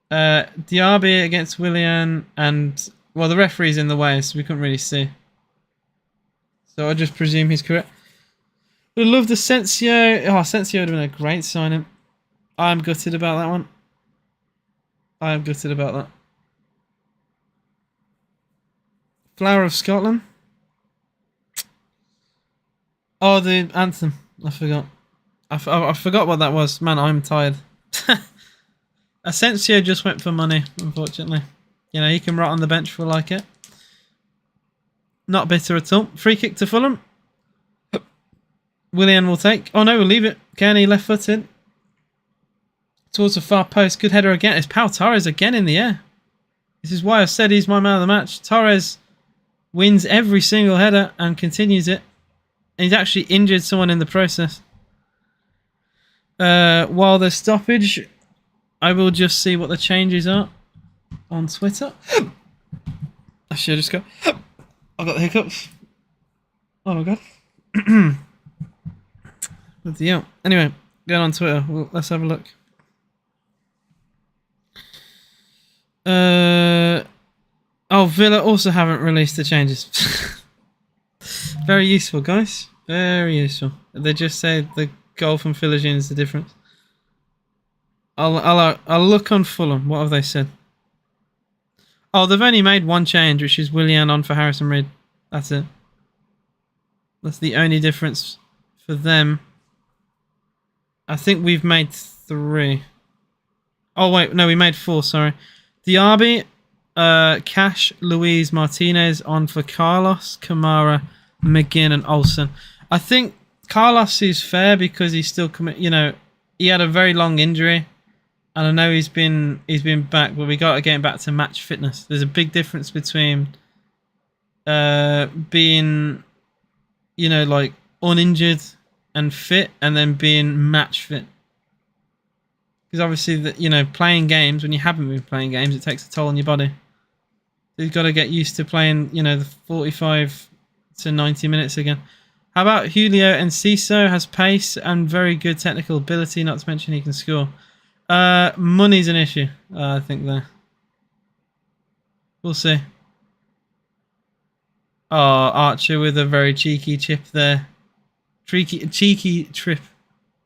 Diaby against Willian, and, well, the referee's in the way, so we couldn't really see. So I just presume he's correct. I love the Sensio. Oh, Sensio would have been a great signing. I'm gutted about that one. I am gutted about that. Flower of Scotland. Oh, the anthem. I forgot. I forgot what that was. Man, I'm tired. Asensio just went for money, unfortunately. You know, he can rot on the bench for like it. Not bitter at all. Free kick to Fulham. Willian will take. Oh no, we'll leave it. Kearney left footed. Towards the far post. Good header again. It's Pau Torres again in the air. This is why I've said he's my man of the match. Torres wins every single header and continues it. And he's actually injured someone in the process. While there's stoppage, I will just see what the changes are on Twitter. I should have just got... I got the hiccups. Oh my god. Yeah. Anyway, going on Twitter. Well, let's have a look. Oh, Villa also haven't released the changes. Very useful, guys. Very useful. They just say the goal from Philogene is the difference. I'll look on Fulham. What have they said? Oh, they've only made one change, which is Willian on for Harrison Reed. That's it. That's the only difference for them. I think we've made 3. Oh wait, no, we made 4. Sorry. Diaby, Cash, Luis, Martinez on for Carlos, Kamara, McGinn, and Olsen. I think Carlos is fair because he's still you know, he had a very long injury, and I know he's been back, but we got to get him back to match fitness. There's a big difference between being, you know, like uninjured and fit, and then being match fit. Because obviously, you know, playing games, when you haven't been playing games, it takes a toll on your body. So you've got to get used to playing, you know, the 45 to 90 minutes again. How about Julio Enciso? Has pace and very good technical ability, not to mention he can score. Money's an issue, I think, there. We'll see. Oh, Archer with a very cheeky chip there. Cheeky trip,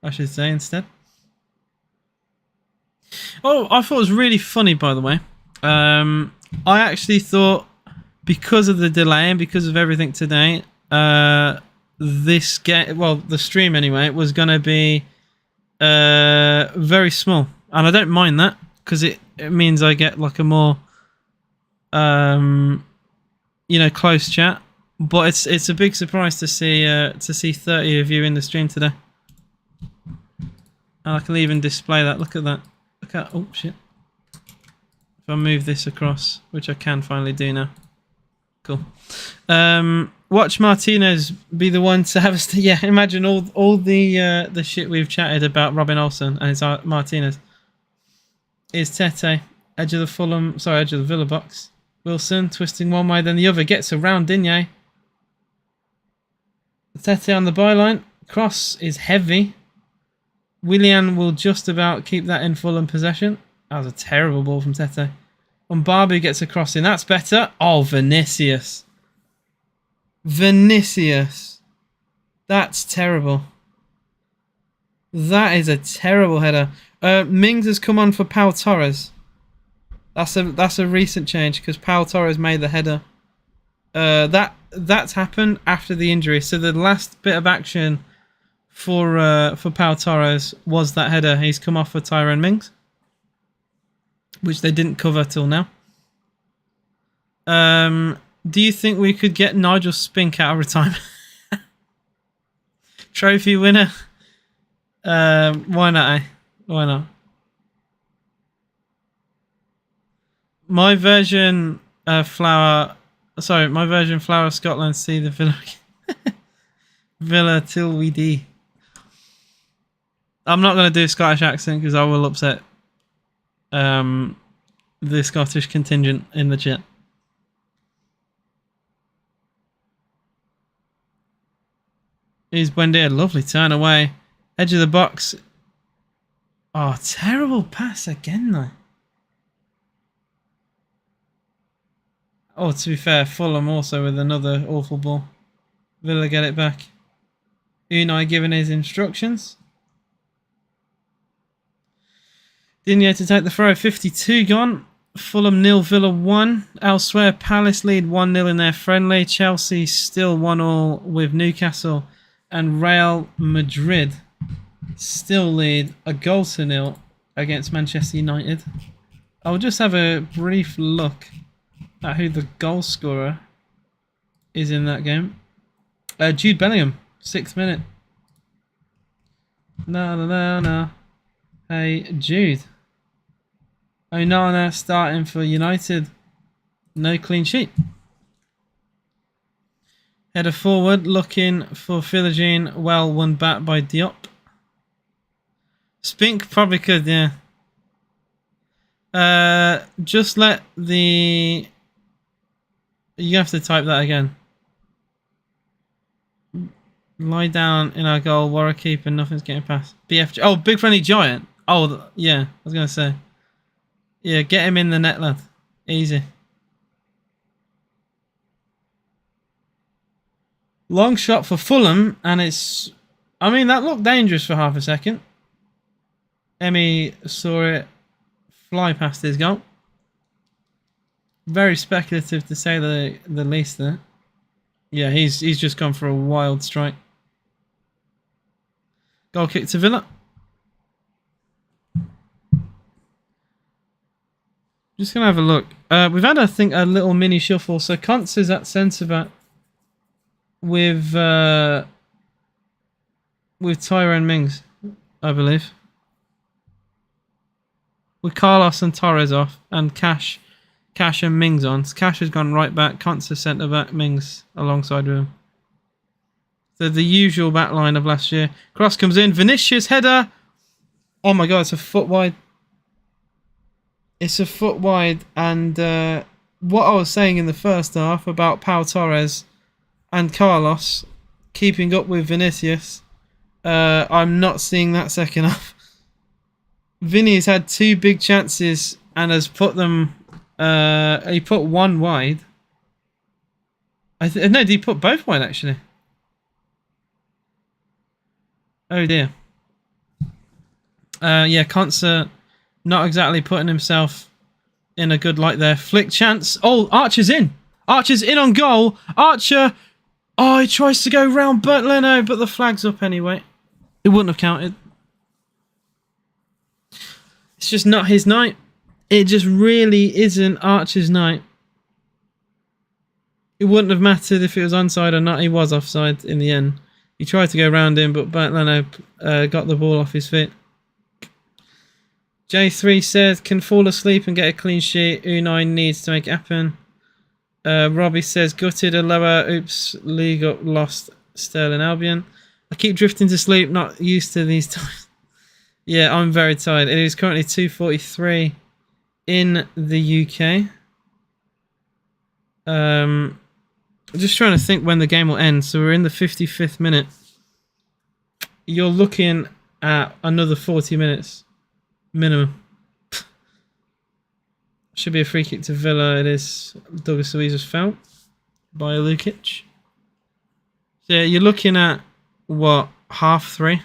I should say, instead. Oh, I thought it was really funny, by the way. I actually thought, because of the delay and because of everything today, this game, well, the stream anyway, was going to be very small. And I don't mind that, because it means I get like a more, you know, close chat. But it's a big surprise to see 30 of you in the stream today. And I can even display that. Look at that. Look at, oh shit. If I move this across, which I can finally do now. Cool. Watch Martinez be the one to have us. Yeah, imagine all the shit we've chatted about Robin Olsen, and it's Martinez. Is Tete, edge of the Fulham, sorry, edge of the Villa box. Wilson twisting one way, then the other, gets around Digne. Tete on the byline. Cross is heavy. Willian will just about keep that in Fulham possession. That was a terrible ball from Tete. Mbabu gets a cross in. That's better. Oh, Vinicius. Vinicius. That's terrible. That is a terrible header. Mings has come on for Pau Torres. That's a recent change because Pau Torres made the header. That's happened after the injury. So the last bit of action for Pau Torres was that header. He's come off for Tyrone Mings, which they didn't cover till now. Do you think we could get Nigel Spink out of retirement? Trophy winner? Why not, eh? Why not? My version Flower Scotland, see the Villa. Villa till we D. I'm not going to do a Scottish accent because I will upset the Scottish contingent in the chat. Here's Buendia, lovely turn away. Edge of the box. Oh, terrible pass again though. Oh, to be fair, Fulham also with another awful ball. Villa get it back. Unai giving his instructions. Digne to take the throw. 52 gone. Fulham 0, Villa 1. Elsewhere, Palace lead 1-0 in their friendly. Chelsea still 1-1 with Newcastle. And Real Madrid still lead a goal to 0 against Manchester United. I'll just have a brief look at who the goal scorer is in that game. Jude Bellingham, 6th minute. No. Hey, Jude. Onana starting for United. No clean sheet. Header forward, looking for Philogene. Well won back by Diop. Spink probably could, yeah. Just let the... You have to type that again. Lie down in our goal. Warwick keeper. Nothing's getting past. BFG. Oh, big friendly giant. Oh, yeah. I was going to say. Yeah, get him in the net, lad. Easy. Long shot for Fulham. And it's... I mean, that looked dangerous for half a second. Emmy saw it fly past his goal. Very speculative to say the least there. Yeah, he's just gone for a wild strike. Goal kick to Villa. Just going to have a look. We've had, I think, a little mini shuffle. So Kuntz is at centre-back with Tyrone Mings, I believe. With Carlos and Torres off and Cash and Mings on. So Cash has gone right back. Kuntz is centre-back. Mings alongside with him. So the usual back line of last year. Cross comes in. Vinicius header. Oh my God, it's a foot wide. It's a foot wide. And what I was saying in the first half about Pau Torres and Carlos keeping up with Vinicius, I'm not seeing that second half. Vinny has had 2 big chances and has put them... he put one wide. No, did he put both wide, actually? Oh, dear. Yeah, Concert not exactly putting himself in a good light there. Flick chance. Oh, Archer's in. Archer's in on goal. Archer. Oh, he tries to go round Bert Leno, but the flag's up anyway. It wouldn't have counted. It's just not his night. It just really isn't Archer's night. It wouldn't have mattered if it was onside or not. He was offside in the end. He tried to go round him, but Bert Leno got the ball off his feet. J3 says, can fall asleep and get a clean sheet. Unai needs to make it happen. Robbie says, gutted a lower. Oops, league up, lost Sterling Albion. I keep drifting to sleep, not used to these times. Yeah, I'm very tired. It is currently 2:43 in the UK. I'm just trying to think when the game will end. So we're in the 55th minute. You're looking at another 40 minutes minimum. Should be a free kick to Villa. It is Douglas Luiz's foul by Lukic. So yeah, you're looking at what, 3:30?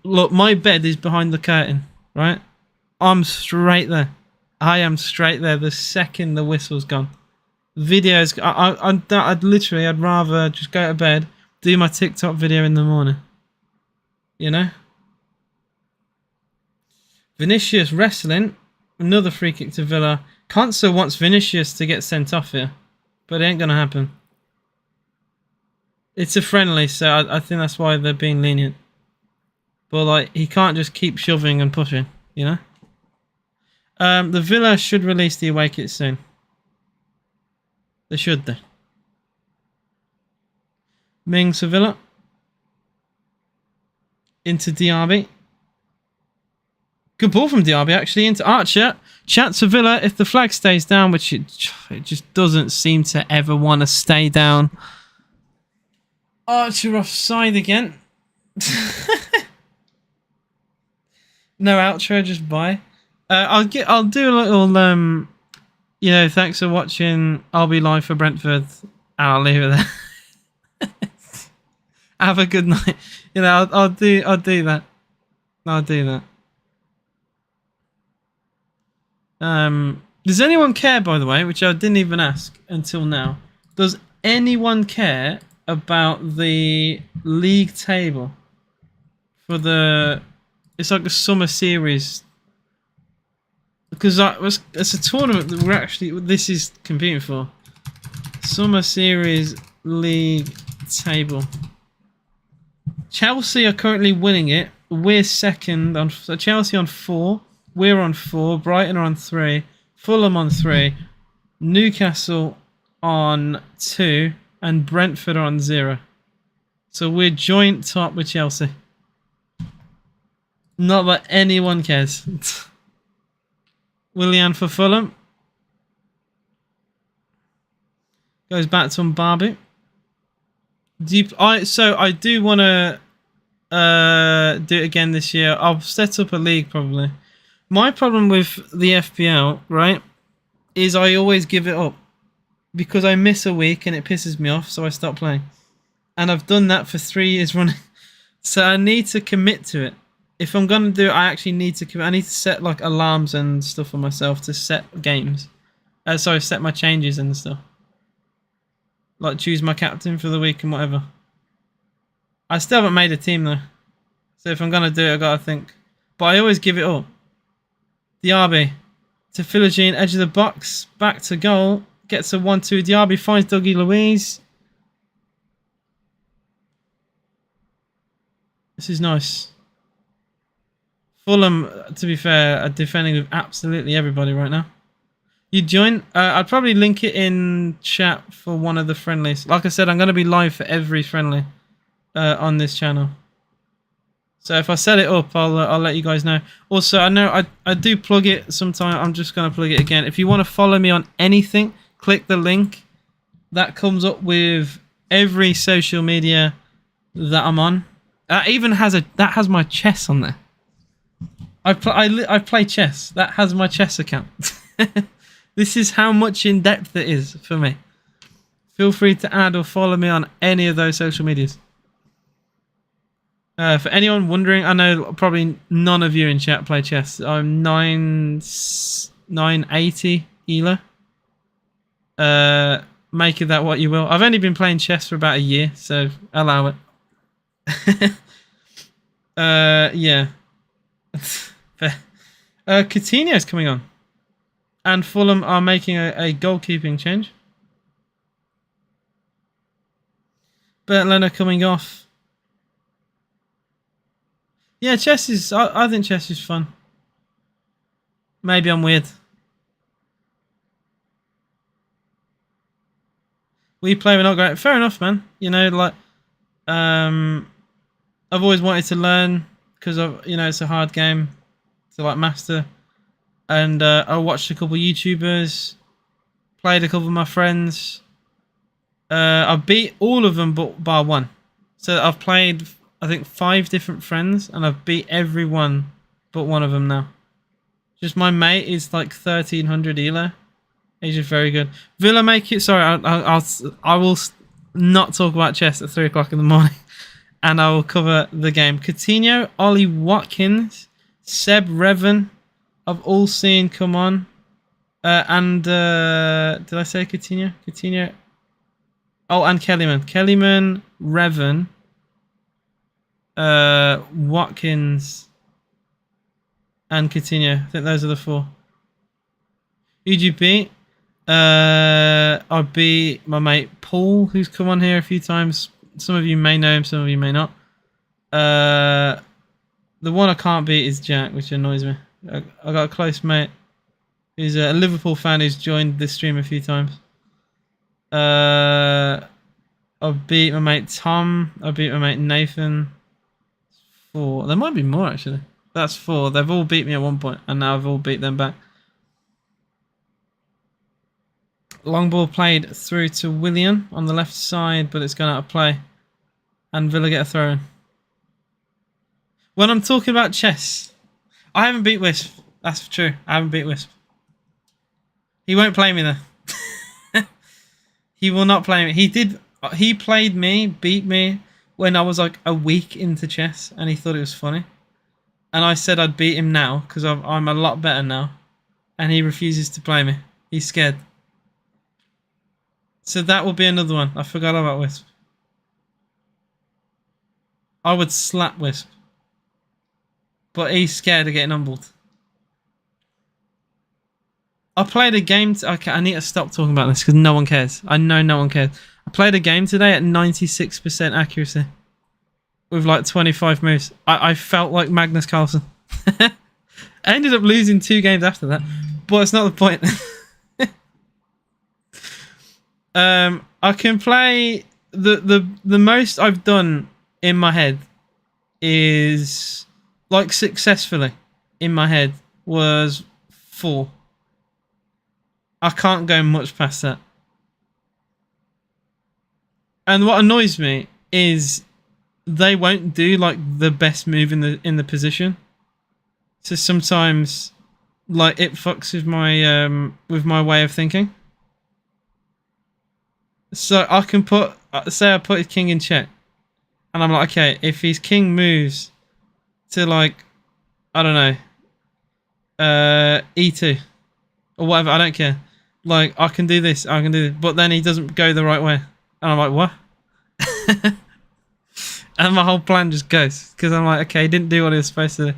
Look, my bed is behind the curtain, right? I'm straight there. I am straight there the second the whistle's gone. Videos, I'd rather just go to bed, do my TikTok video in the morning. You know? Vinicius wrestling. Another free kick to Villa. Conso wants Vinicius to get sent off here, but it ain't going to happen. It's a friendly, so I think that's why they're being lenient. But like, he can't just keep shoving and pushing, you know? The Villa should release the away kit soon. They should do. Mings for Villa. Into Diaby. Good ball from Diaby actually into Archer. Chance for Villa if the flag stays down, which it just doesn't seem to ever want to stay down. Archer offside again. No outro, just bye. I'll do a little thanks for watching. I'll be live for Brentford. I'll leave it there. Have a good night. I'll do that. I'll do that. Does anyone care, by the way, which I didn't even ask until now? Does anyone care about the league table for the? It's like a summer series. Because it's a tournament that this is competing for. Summer series league table. Chelsea are currently winning it. We're second on. So Chelsea on 4. We're on 4. Brighton are on 3. Fulham on 3. Newcastle on 2. And Brentford are on 0. So we're joint top with Chelsea. Not that anyone cares. Willian for Fulham. Goes back to Mbabu. I do want to do it again this year. I'll set up a league probably. My problem with the FPL, right, is I always give it up. Because I miss a week and it pisses me off, so I stop playing. And I've done that for 3 years running. So I need to commit to it. If I'm going to do it, I actually need to commit. I need to set like alarms and stuff for myself to set games. Set my changes and stuff. Like choose my captain for the week and whatever. I still haven't made a team though. So if I'm going to do it, I've got to think. But I always give it up. Diaby to Philogene, edge of the box, back to goal. Gets a 1-2. Diaby finds Dougie Luiz. This is nice. Fulham, to be fair, are defending with absolutely everybody right now. You join? I'd probably link it in chat for one of the friendlies. Like I said, I'm going to be live for every friendly on this channel. So if I set it up, I'll let you guys know. Also, I know I do plug it sometime. I'm just going to plug it again. If you want to follow me on anything, click the link. That comes up with every social media that I'm on. That even has my chess on there. I play chess. That has my chess account. This is how much in depth it is for me. Feel free to add or follow me on any of those social medias. For anyone wondering, I know probably none of you in chat play chess. I'm 980 ELO. Make of that what you will. I've only been playing chess for about a year, so allow it. Yeah. Coutinho's coming on. And Fulham are making a goalkeeping change. Bert Leno coming off. Yeah, chess is... I think chess is fun. Maybe I'm weird. We play, we're not great. Fair enough, man. I've always wanted to learn because it's a hard game to master. And I watched a couple YouTubers, played a couple of my friends. I beat all of them but bar one. So I've played, I think, 5 different friends, and I've beat everyone but one of them now. Just my mate is like 1300 ELO. He's just very good. Villa make it. Sorry, I will not talk about chess at 3 o'clock in the morning, and I will cover the game. Coutinho, Ollie Watkins, Seb Revan. I've all seen come on. And did I say Coutinho? Coutinho. Oh, and Kellyman. Kellyman, Revan, Watkins, and Coutinho. I think those are the 4. Who'd you beat? I beat my mate Paul, who's come on here a few times. Some of you may know him, some of you may not. The one I can't beat is Jack, which annoys me. I got a close mate who's a Liverpool fan who's joined this stream a few times. I beat my mate Tom. I beat my mate Nathan. 4. There might be more actually. That's 4. They've all beat me at one point, and now I've all beat them back. Long ball played through to Willian on the left side, but it's gone out of play. And Villa get a throw in. When I'm talking about chess, I haven't beat Wisp. That's true. I haven't beat Wisp. He won't play me there. He will not play me. He played me, beat me when I was like a week into chess, and he thought it was funny. And I said I'd beat him now because I'm a lot better now, and he refuses to play me. He's scared. So that will be another one. I forgot about Wisp. I would slap Wisp, but he's scared of getting humbled. I played a game. Okay, I need to stop talking about this because no one cares. I know no one cares. I played a game today at 96% accuracy with like 25 moves. I felt like Magnus Carlsen. I ended up losing 2 games after that, but it's not the point. I can play the most I've done in my head is like successfully in my head was 4. I can't go much past that. And what annoys me is they won't do like the best move in the position. So sometimes like it fucks with my way of thinking. So I can say I put his king in check, and I'm like, okay, if his king moves to like, I don't know, e2 or whatever, I don't care. Like I can do this, but then he doesn't go the right way, and I'm like, what? And my whole plan just goes because I'm like, okay, he didn't do what he was supposed to do.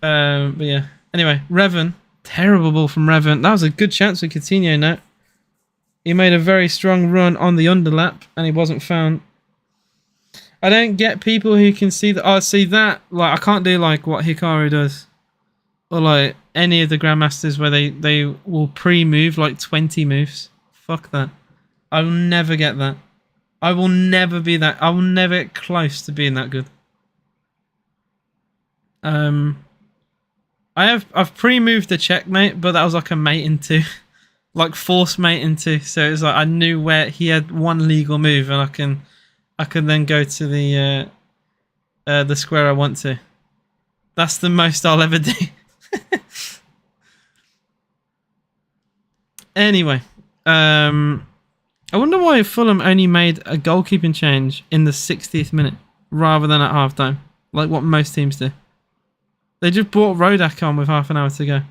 But yeah. Anyway, Revan, terrible ball from Revan. That was a good chance with Coutinho now. He made a very strong run on the underlap and he wasn't found. I don't get people who can see that. Oh, see that? Like, I can't do like what Hikaru does. Or like any of the Grandmasters where they will pre-move like 20 moves. Fuck that. I will never get that. I will never be that. I will never get close to being that good. I've pre-moved the checkmate, but that was like a mate in 2. Like force mate into, so it was like I knew where he had one legal move, and I can then go to the square I want to. That's the most I'll ever do. Anyway, I wonder why Fulham only made a goalkeeping change in the 60th minute rather than at half time, like what most teams do. They just brought Rodak on with half an hour to go.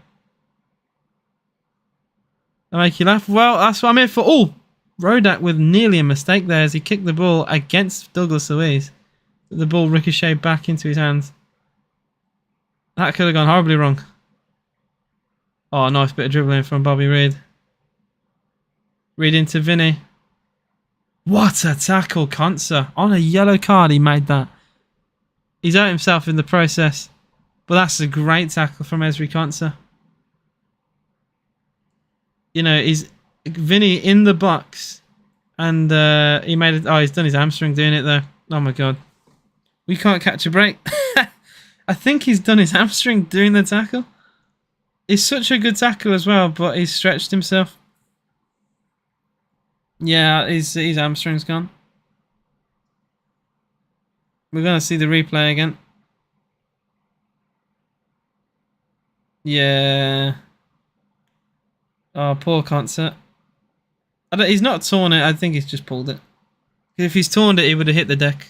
I make you laugh. Well, that's what I'm here for. Oh, Rodak with nearly a mistake there as he kicked the ball against Douglas Luiz. The ball ricocheted back into his hands. That could have gone horribly wrong. Oh, nice bit of dribbling from Bobby Reid. Reid into Vinny. What a tackle, Konsa. On a yellow card, he made that. He's hurt himself in the process. But that's a great tackle from Ezri Konsa. You know, he's Vinny in the box, and he made it. Oh, he's done his hamstring doing it though. Oh my god, we can't catch a break. I think he's done his hamstring doing the tackle. He's such a good tackle as well, but he's stretched himself. Yeah, his hamstring's gone. We're gonna see the replay again. Yeah. Oh, poor concert. He's not torn it. I think he's just pulled it. If he's torn it, he would have hit the deck.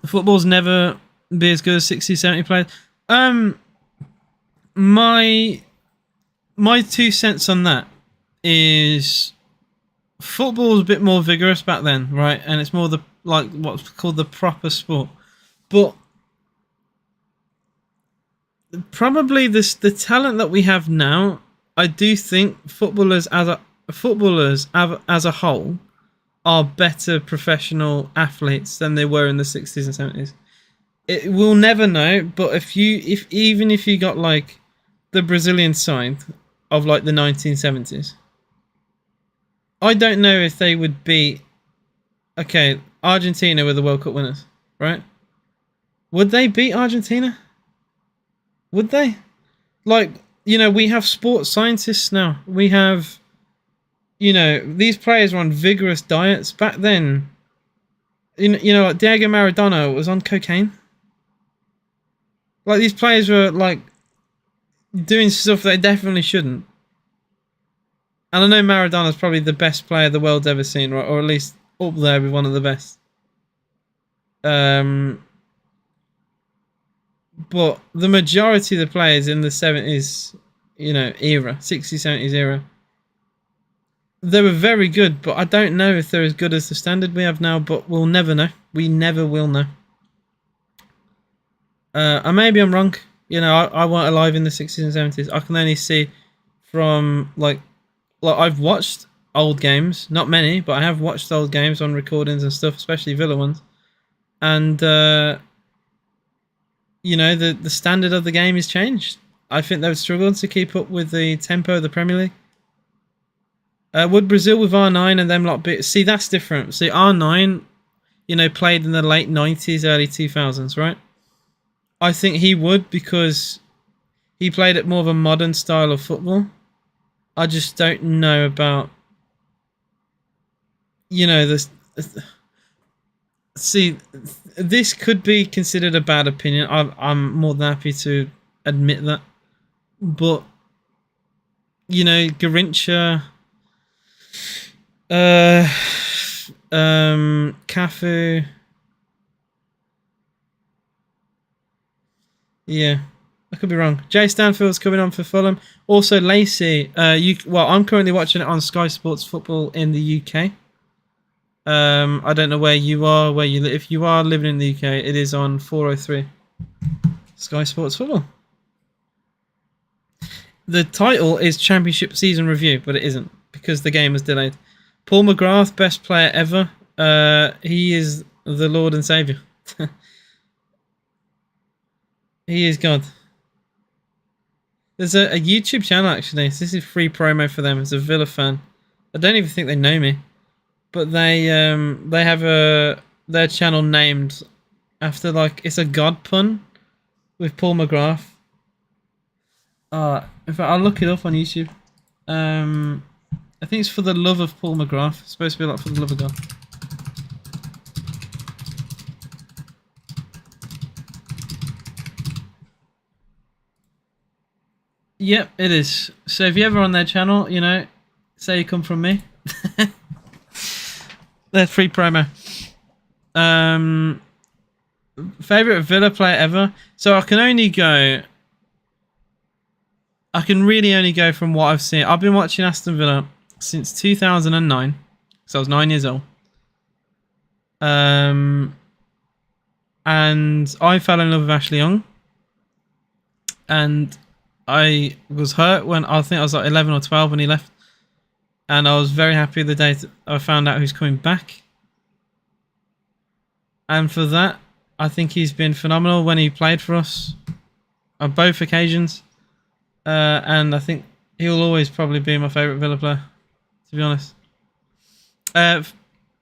Football's never be as good as 60, 70 players. My 2 cents on that is football was a bit more vigorous back then, right? And it's more like what's called the proper sport. But probably the talent that we have now, I do think footballers as a whole are better professional athletes than they were in the 60s and 70s. We'll never know, but even if you got like the Brazilian side of like the 1970s, I don't know if they would beat. Okay, Argentina were the World Cup winners, right? Would they beat Argentina? Would they? Like, you know, we have sports scientists now. We have, you know, these players are on vigorous diets. Back then, you know, like Diego Maradona was on cocaine. Like, these players were, like, doing stuff they definitely shouldn't. And I know Maradona's probably the best player the world's ever seen, right? Or at least up there with one of the best. But the majority of the players in the 70s, era, 60s, 70s era, they were very good, but I don't know if they're as good as the standard we have now, but we'll never know. We never will know. And maybe I'm wrong. I weren't alive in the 60s and 70s. I can only see from, like I've watched old games. Not many, but I have watched old games on recordings and stuff, especially Villa ones. And, the standard of the game has changed. I think they would struggle to keep up with the tempo of the Premier League. Would Brazil with R9 and them lot be... See, that's different. See, R9, played in the late 90s, early 2000s, right? I think he would, because he played at more of a modern style of football. I just don't know about... this... See, this could be considered a bad opinion. I'm more than happy to admit that. But, Garrincha... Cafu. Yeah, I could be wrong. Jay Stanfield's coming on for Fulham. Also, Lacey. I'm currently watching it on Sky Sports Football in the UK. I don't know where you are. If you are living in the UK, it is on 403 Sky Sports Football. The title is Championship Season Review, but it isn't because the game was delayed. Paul McGrath, best player ever. He is the Lord and Saviour. He is God. There's a YouTube channel, actually. This is free promo for them as a Villa fan. I don't even think they know me. But they have their channel named after, like, it's a God pun with Paul McGrath. In fact, I'll look it up on YouTube. I think it's for the love of Paul McGrath. It's supposed to be like for the love of God. Yep, it is. So if you're ever on their channel, say you come from me. They're free promo. Favorite Villa player ever? So I can really only go from what I've seen. I've been watching Aston Villa since 2009, so I was 9 years old. And I fell in love with Ashley Young. And I was hurt when I think I was like 11 or 12 when he left. And I was very happy the day I found out who's coming back. And for that, I think he's been phenomenal when he played for us on both occasions. And I think he'll always probably be my favourite Villa player, to be honest. A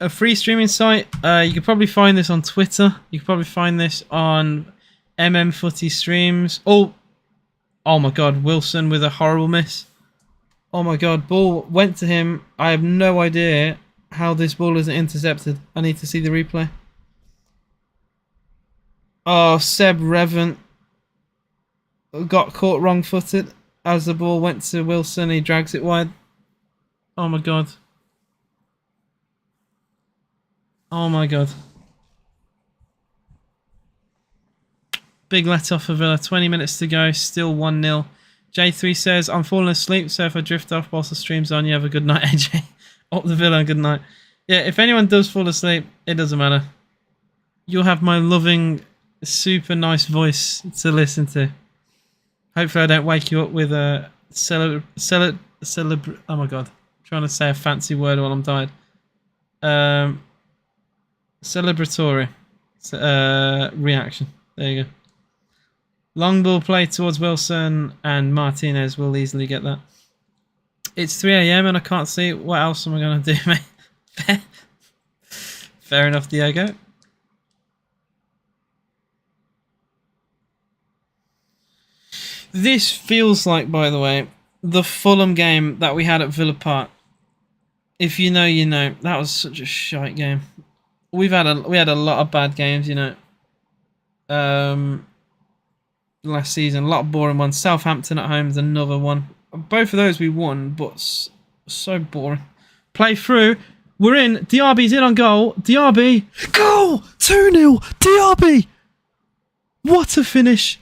free streaming site, you could probably find this on Twitter. You could probably find this on Footy Streams. Oh my God, Wilson with a horrible miss. Oh my God, ball went to him. I have no idea how this ball isn't intercepted. I need to see the replay. Oh, Seb Revan got caught wrong-footed as the ball went to Wilson. He drags it wide. Oh my God. Oh my God. Big let-off for Villa. 20 minutes to go. Still 1-0. J3 says, I'm falling asleep, so if I drift off whilst the stream's on, you have a good night, AJ. Up the Villa, good night. Yeah, if anyone does fall asleep, it doesn't matter. You'll have my loving, super nice voice to listen to. Hopefully I don't wake you up with a oh my God. I'm trying to say a fancy word while I'm tired. Celebratory reaction. There you go. Long ball play towards Wilson, and Martinez will easily get that. It's 3 a.m. and I can't see. What else am I going to do, mate? Fair enough, Diego. This feels like, by the way, the Fulham game that we had at Villa Park. If you know, you know. That was such a shite game. We had a lot of bad games, you know. last season. A lot of boring ones. Southampton at home is another one. Both of those we won, but so boring. Play through. We're in. Diaby's in on goal. Diaby. Goal! 2-0. Diaby! What a finish.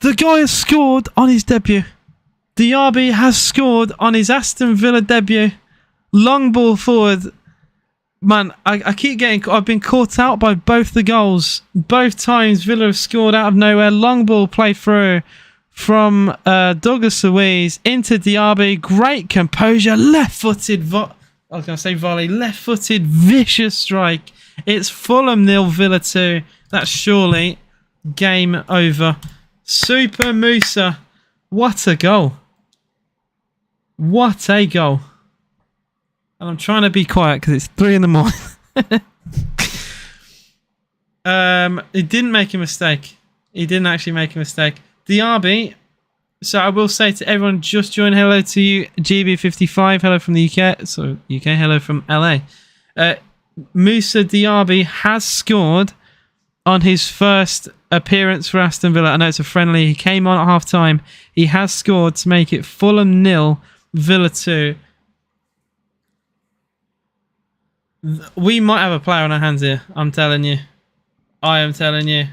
The guy has scored on his debut. Diaby has scored on his Aston Villa debut. Long ball forward. Man, I keep getting... I've been caught out by both the goals. Both times Villa have scored out of nowhere. Long ball play through from Douglas Luiz into Diaby. Great composure. Left-footed... I was going to say volley. Left-footed vicious strike. It's Fulham 0, Villa 2. That's surely game over. Super Musa. What a goal. What a goal. And I'm trying to be quiet because it's 3 in the morning. He didn't make a mistake. He didn't actually make a mistake. Diaby. So I will say to everyone just joined, hello to you. GB55, hello from the UK. So UK, hello from LA. Musa Diaby has scored on his first appearance for Aston Villa. I know it's a friendly. He came on at half time. He has scored to make it Fulham 0, Villa 2. We might have a player on our hands here. I'm telling you. I am telling you.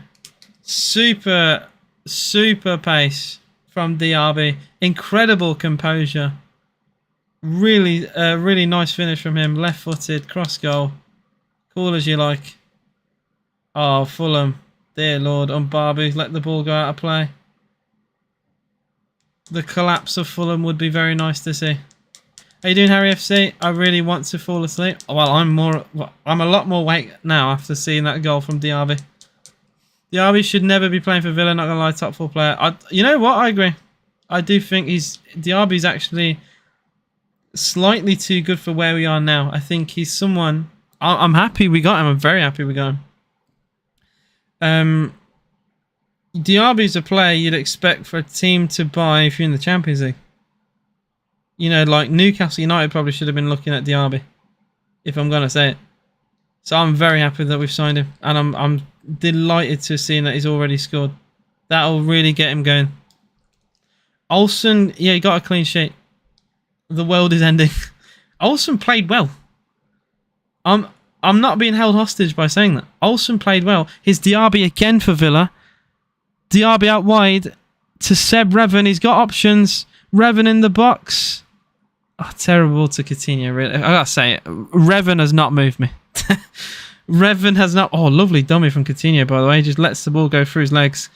Super pace from Diaby. Incredible composure. Really nice finish from him. Left-footed, cross goal. Call as you like. Oh, Fulham. Dear Lord. Mbabu let the ball go out of play. The collapse of Fulham would be very nice to see. How you doing, Harry FC? I really want to fall asleep. Well, I'm a lot more awake now after seeing that goal from Diaby. Diaby should never be playing for Villa, not gonna lie, top 4 player. You know what? I agree. I do think Diaby's actually slightly too good for where we are now. I think he's someone... I'm happy we got him. I'm very happy we got him. Diaby's a player you'd expect for a team to buy if you're in the Champions League. You know, like Newcastle United probably should have been looking at Diaby, if I'm going to say it. So I'm very happy that we've signed him. And I'm delighted to see that he's already scored. That'll really get him going. Olsen, yeah, he got a clean sheet. The world is ending. Olsen played well. I'm not being held hostage by saying that. Olsen played well. His Diaby again for Villa. Diaby out wide to Seb Revan. He's got options. Revan in the box. Oh, terrible to Coutinho, really. I gotta say it. Revan has not moved me. Revan has not... Oh, lovely dummy from Coutinho, by the way. He just lets the ball go through his legs.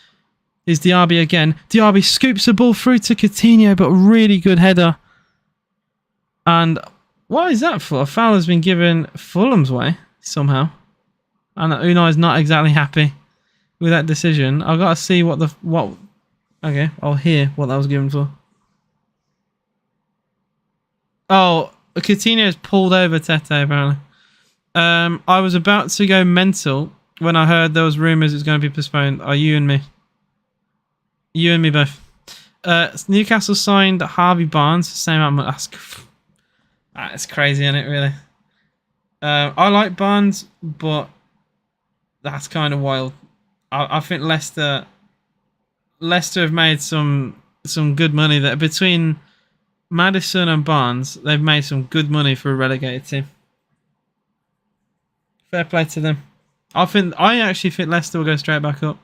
Here's Diaby again. Diaby scoops the ball through to Coutinho, but really good header. And what is that for? A foul has been given Fulham's way, somehow. And Unai's not exactly happy with that decision. I've got to see what... Okay, I'll hear what that was given for. Oh, Coutinho's pulled over Tete, apparently. I was about to go mental when I heard there was rumours it was going to be postponed. Oh, you and me. You and me both. Newcastle signed Harvey Barnes. Same amount. That's crazy, isn't it, really? I like Barnes, but that's kind of wild. I think Leicester have made some good money there. Between Maddison and Barnes, they've made some good money for a relegated team. Fair play to them. I actually think Leicester will go straight back up.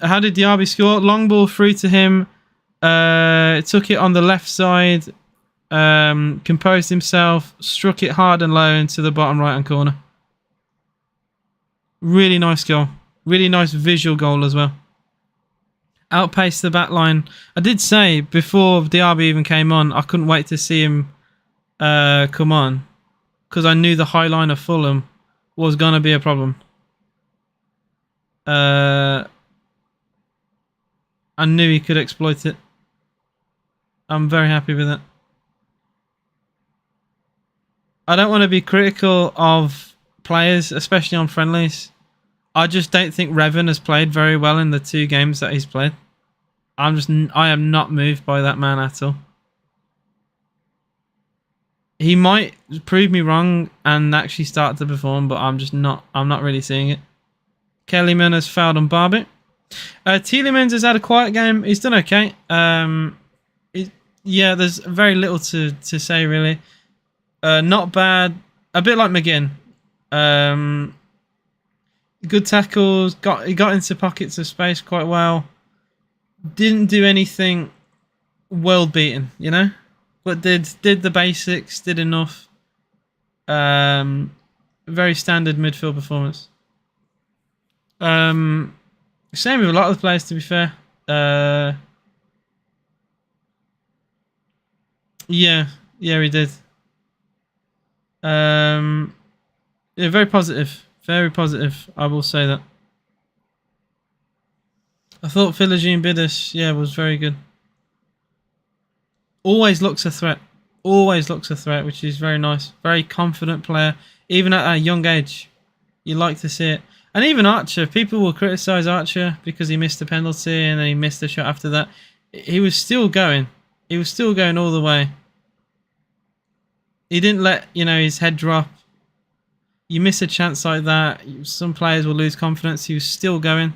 How did Diaby score? Long ball through to him. Took it on the left side. Composed himself. Struck it hard and low into the bottom right hand corner. Really nice goal. Really nice visual goal as well. Outpaced the back line. I did say before Diaby even came on, I couldn't wait to see him come on, because I knew the high line of Fulham was going to be a problem. I knew he could exploit it. I'm very happy with it. I don't want to be critical of players, especially on friendlies. I just don't think Revan has played very well in the 2 games that he's played. I am not moved by that man at all. He might prove me wrong and actually start to perform, but I'm not really seeing it. Kellyman has fouled on Barbie. Tielemans has had a quiet game. He's done okay. Yeah, there's very little to say really. Not bad. A bit like McGinn. Good tackles. He got into pockets of space quite well. Didn't do anything world beating, you know, but did the basics. Did enough. Very standard midfield performance. Same with a lot of the players, to be fair. Yeah, he did. Yeah, very positive. Very positive, I will say that. I thought Philogene Bidis, was very good. Always looks a threat. Always looks a threat, which is very nice. Very confident player. Even at a young age, you like to see it. And even Archer, people will criticise Archer because he missed a penalty and then he missed a shot after that. He was still going. He was still going all the way. He didn't let, his head drop. You miss a chance like that, some players will lose confidence. He was still going.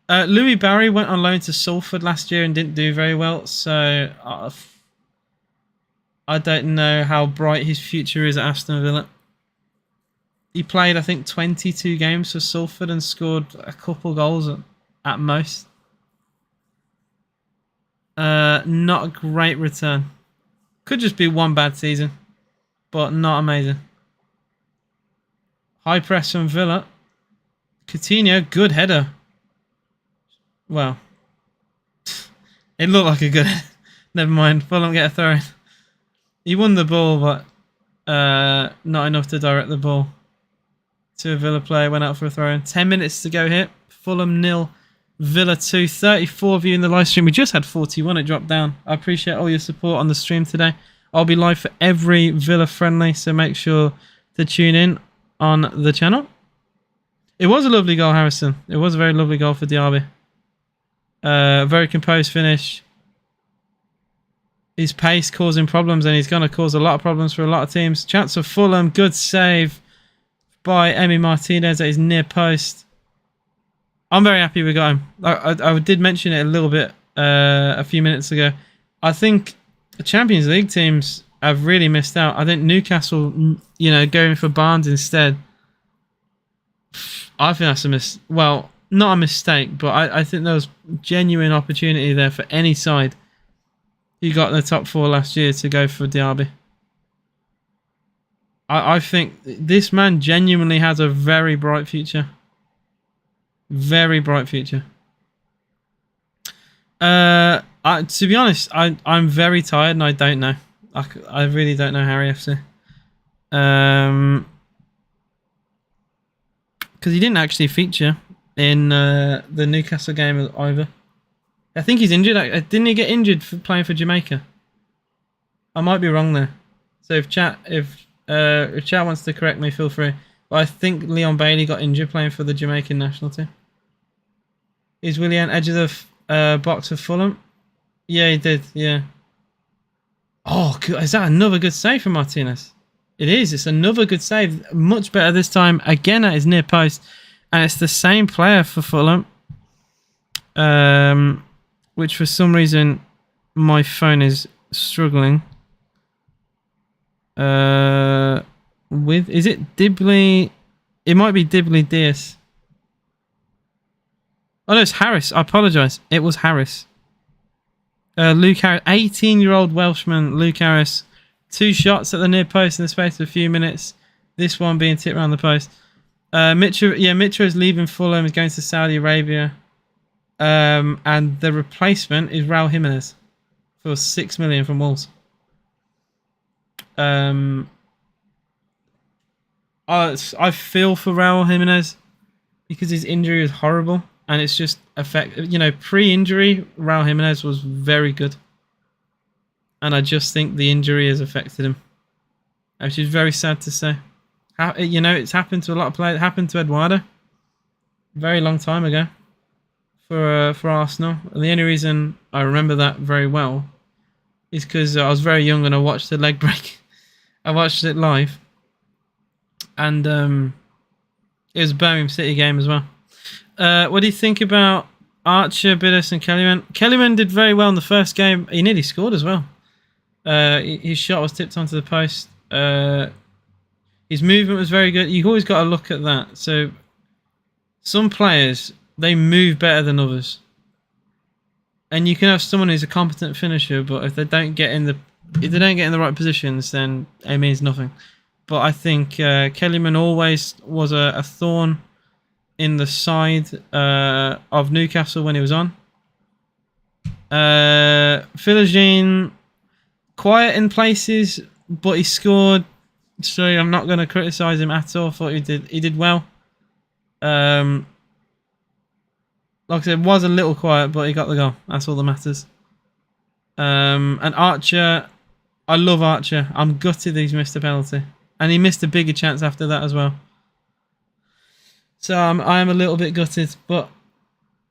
Louis Barry went on loan to Salford last year and didn't do very well. So I don't know how bright his future is at Aston Villa. He played, I think, 22 games for Salford and scored a couple goals at most. Not a great return. Could just be one bad season, but not amazing. High press from Villa. Coutinho, good header. Well, it looked like a good header. Never mind. Fulham get a throw in. He won the ball, but not enough to direct the ball to a Villa player. Went out for a throw in. 10 minutes to go here. Fulham 0, Villa 2. 34 of you in the live stream. We just had 41. It dropped down. I appreciate all your support on the stream today. I'll be live for every Villa friendly, so make sure to tune in on the channel. It was a lovely goal, Harrison. It was a very lovely goal for Diaby. Very composed finish. His pace causing problems, and he's going to cause a lot of problems for a lot of teams. Chance of Fulham. Good save by Emi Martinez at his near post. I'm very happy we got him. I did mention it a little bit a few minutes ago. I think the Champions League teams have really missed out. I think Newcastle, going for Barnes instead. I think that's well, not a mistake, but I think there was genuine opportunity there for any side who got in the top 4 last year to go for Diaby. I think this man genuinely has a very bright future. Very bright future. To be honest, I'm very tired and I don't know. I really don't know Harry FC. Because he didn't actually feature in the Newcastle game either. I think he's injured. Didn't he get injured for playing for Jamaica? I might be wrong there. So if chat wants to correct me, feel free. But I think Leon Bailey got injured playing for the Jamaican national team. Is Willian edge of the box for Fulham? Yeah, he did. Yeah. Oh, is that another good save from Martinez? It is. It's another good save. Much better this time. Again at his near post. And it's the same player for Fulham. Which for some reason my phone is struggling. Is it Dibley? It might be Dibley Diaz. Oh no, it's Harris. I apologise. It was Harris. Luke Harris, 18-year-old Welshman Luke Harris. 2 shots at the near post in the space of a few minutes. This one being tipped around the post. Mitra is leaving Fulham. He's going to Saudi Arabia. And the replacement is Raul Jimenez for $6 million from Wolves. I feel for Raul Jimenez because his injury is horrible. And it's just pre-injury, Raul Jimenez was very good. And I just think the injury has affected him. Which is very sad to say. It's happened to a lot of players. It happened to Eduardo. A very long time ago. For Arsenal. And the only reason I remember that very well is because I was very young and I watched the leg break. I watched it live. And it was a Birmingham City game as well. What do you think about Archer, Billis, and Kellyman. Kellyman did very well in the first game. He nearly scored as well. His shot was tipped onto the post. His movement was very good. You've always got to look at that. So some players, they move better than others. And you can have someone who's a competent finisher, but if they don't get in the right positions, then it means nothing. But I think Kellyman always was a thorn in the side of Newcastle when he was on. Philogene, quiet in places, but he scored. So I'm not going to criticise him at all. I thought he did well. Like I said, was a little quiet, but he got the goal. That's all that matters. And Archer, I love Archer. I'm gutted he's missed a penalty. And he missed a bigger chance after that as well. So I am a little bit gutted, but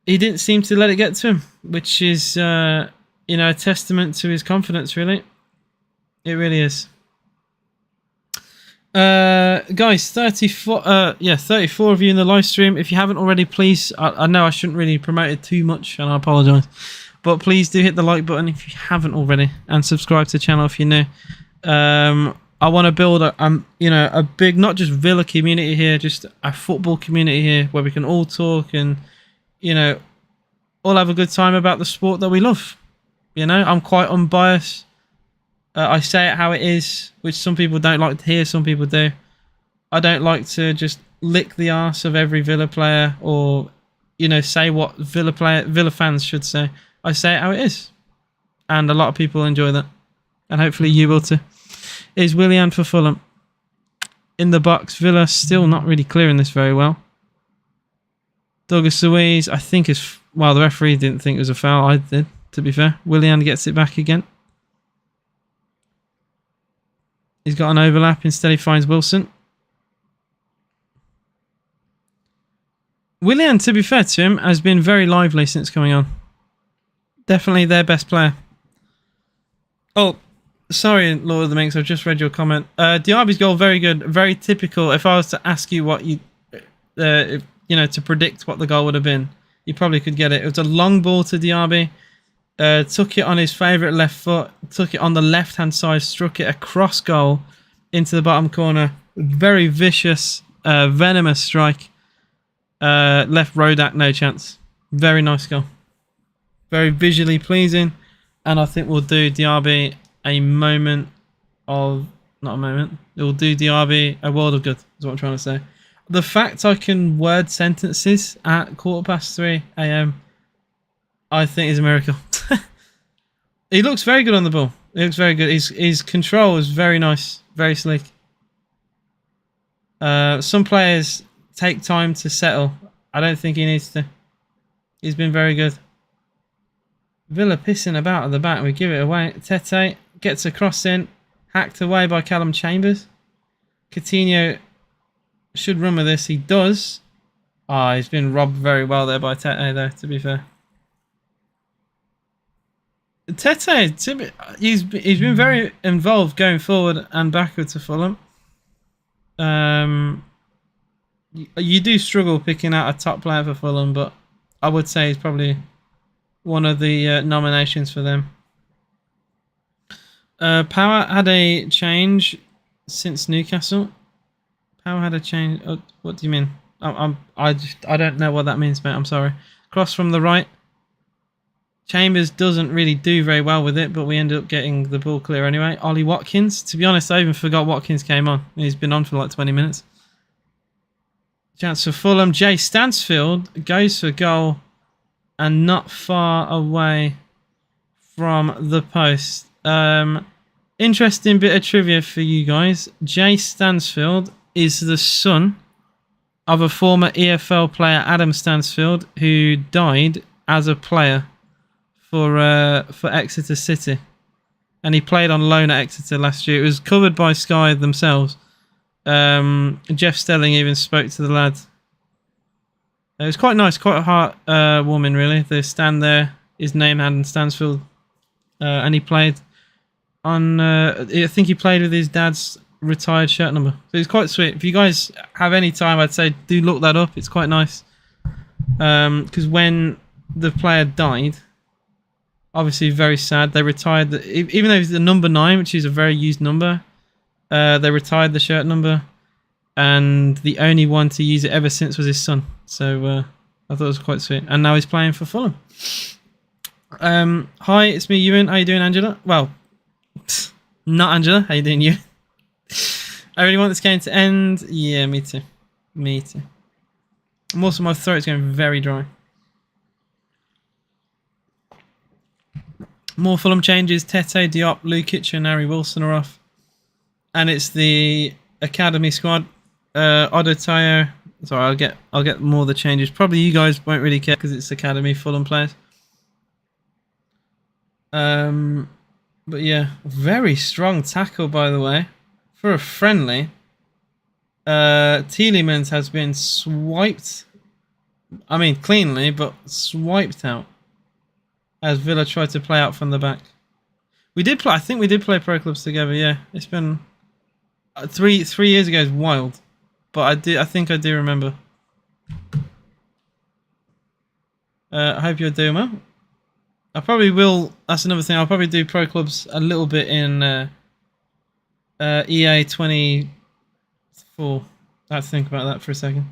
he didn't seem to let it get to him, which is, a testament to his confidence, really. It really is. Guys, 34 of you in the live stream. If you haven't already, please, I know I shouldn't really promote it too much, and I apologise, but please do hit the like button if you haven't already, and subscribe to the channel if you're new. I want to build a big, not just Villa community here, just a football community here where we can all talk and, all have a good time about the sport that we love. I'm quite unbiased. I say it how it is, which some people don't like to hear, some people do. I don't like to just lick the arse of every Villa player or, say what Villa fans should say. I say it how it is. And a lot of people enjoy that. And hopefully you will too. Is Willian for Fulham. In the box, Villa still not really clearing this very well. Douglas Luiz, I think the referee didn't think it was a foul. I did, to be fair. Willian gets it back again. He's got an overlap. Instead, he finds Wilson. Willian, to be fair to him, has been very lively since coming on. Definitely their best player. Oh, sorry, Lord of the Minx, I've just read your comment. Diaby's goal, very good. Very typical. If I was to ask you what to predict what the goal would have been, you probably could get it. It was a long ball to Diaby. Took it on his favourite left foot, took it on the left-hand side, struck it across goal into the bottom corner. Very vicious, venomous strike. Left Rodak, no chance. Very nice goal. Very visually pleasing. And I think we'll do Diaby a moment of... Not a moment. It will do Diaby a world of good, is what I'm trying to say. The fact I can word sentences at 3:15 a.m. I think is a miracle. He looks very good on the ball. He looks very good. His control is very nice, very slick. Some players take time to settle. I don't think he needs to. He's been very good. Villa pissing about at the back. We give it away. Tete gets a cross in. Hacked away by Callum Chambers. Coutinho should run with this. He does. He's been robbed very well there by Tete, though, to be fair. Tete, he's been very involved going forward and backward to Fulham. You do struggle picking out a top player for Fulham, but I would say he's probably one of the nominations for them. Power had a change since Newcastle. Power had a change. Oh, what do you mean? I don't know what that means, mate. I'm sorry. Cross from the right. Chambers doesn't really do very well with it, but we ended up getting the ball clear anyway. Ollie Watkins. To be honest, I even forgot Watkins came on. He's been on for like 20 minutes. Chance for Fulham. Jay Stansfield goes for goal and not far away from the post. Interesting bit of trivia for you guys. Jay Stansfield is the son of a former EFL player, Adam Stansfield, who died as a player for Exeter City, and he played on loan at Exeter last year. It was covered by Sky themselves. Jeff Stelling even spoke to the lad. It was quite nice, quite heart-warming, really. The stand there, his name had Stansfield, and he played on. I think he played with his dad's retired shirt number. So it's quite sweet. If you guys have any time, I'd say do look that up. It's quite nice. Because when the player died. Obviously, very sad. They retired, even though it's the number 9, which is a very used number, they retired the shirt number. And the only one to use it ever since was his son. So I thought it was quite sweet. And now he's playing for Fulham. Hi, it's me, Ewan. How you doing, Angela? Well, not Angela. How you doing, Ewan? I really want this game to end. Yeah, me too. Me too. And also, my throat's going very dry. More Fulham changes. Tete, Diop, Lukic, and Harry Wilson are off. And it's the academy squad. Odotayo. Sorry, I'll get more of the changes. Probably you guys won't really care because it's academy Fulham players. But yeah, very strong tackle, by the way, for a friendly. Tielemans has been swiped. I mean, cleanly, but swiped out as Villa tried to play out from the back. We did play. I think we did play pro clubs together. Yeah, it's been 3 years ago. Is wild, but I think I do remember. I hope you're doing well. I probably will. That's another thing. I'll probably do pro clubs a little bit in EA 24. I have to think about that for a second.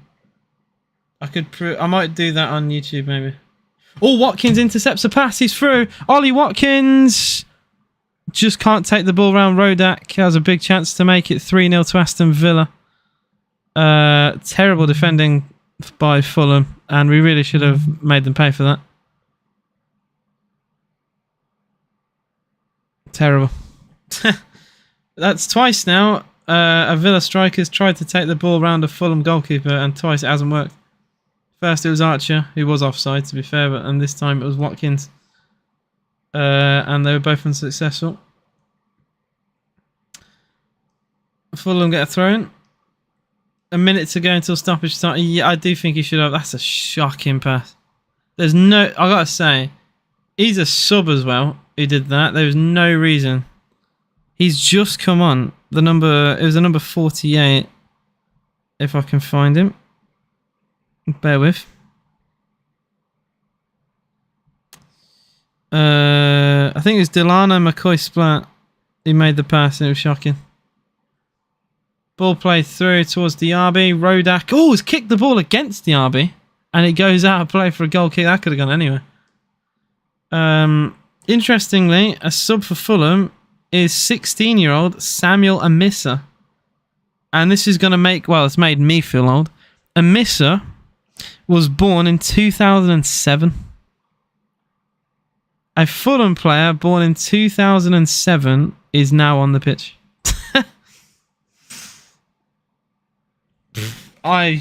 I might do that on YouTube maybe. Oh, Watkins intercepts a pass. He's through. Ollie Watkins just can't take the ball round. Rodak has a big chance to make it 3-0 to Aston Villa. Terrible defending by Fulham, and we really should have made them pay for that. Terrible. That's twice now. A Villa striker's tried to take the ball round a Fulham goalkeeper, and twice it hasn't worked. First it was Archer, who was offside to be fair, and this time it was Watkins. And they were both unsuccessful. Fulham get a throw in. A minute to go until stoppage time. Yeah, I do think he should have. That's a shocking pass. There's no... I gotta say, he's a sub as well who did that. There was no reason. He's just come on. It was the number 48. If I can find him. Bear with. I think it was Delano McCoy Splat who made the pass, and it was shocking. Ball played through towards Diaby. Rodak. Oh, he's kicked the ball against Diaby, and it goes out of play for a goal kick. That could have gone anywhere. Interestingly, a sub for Fulham is 16-year-old Samuel Amissa. And this is going to make... Well, it's made me feel old. Amissa was born in 2007. A Fulham player born in 2007 is now on the pitch. I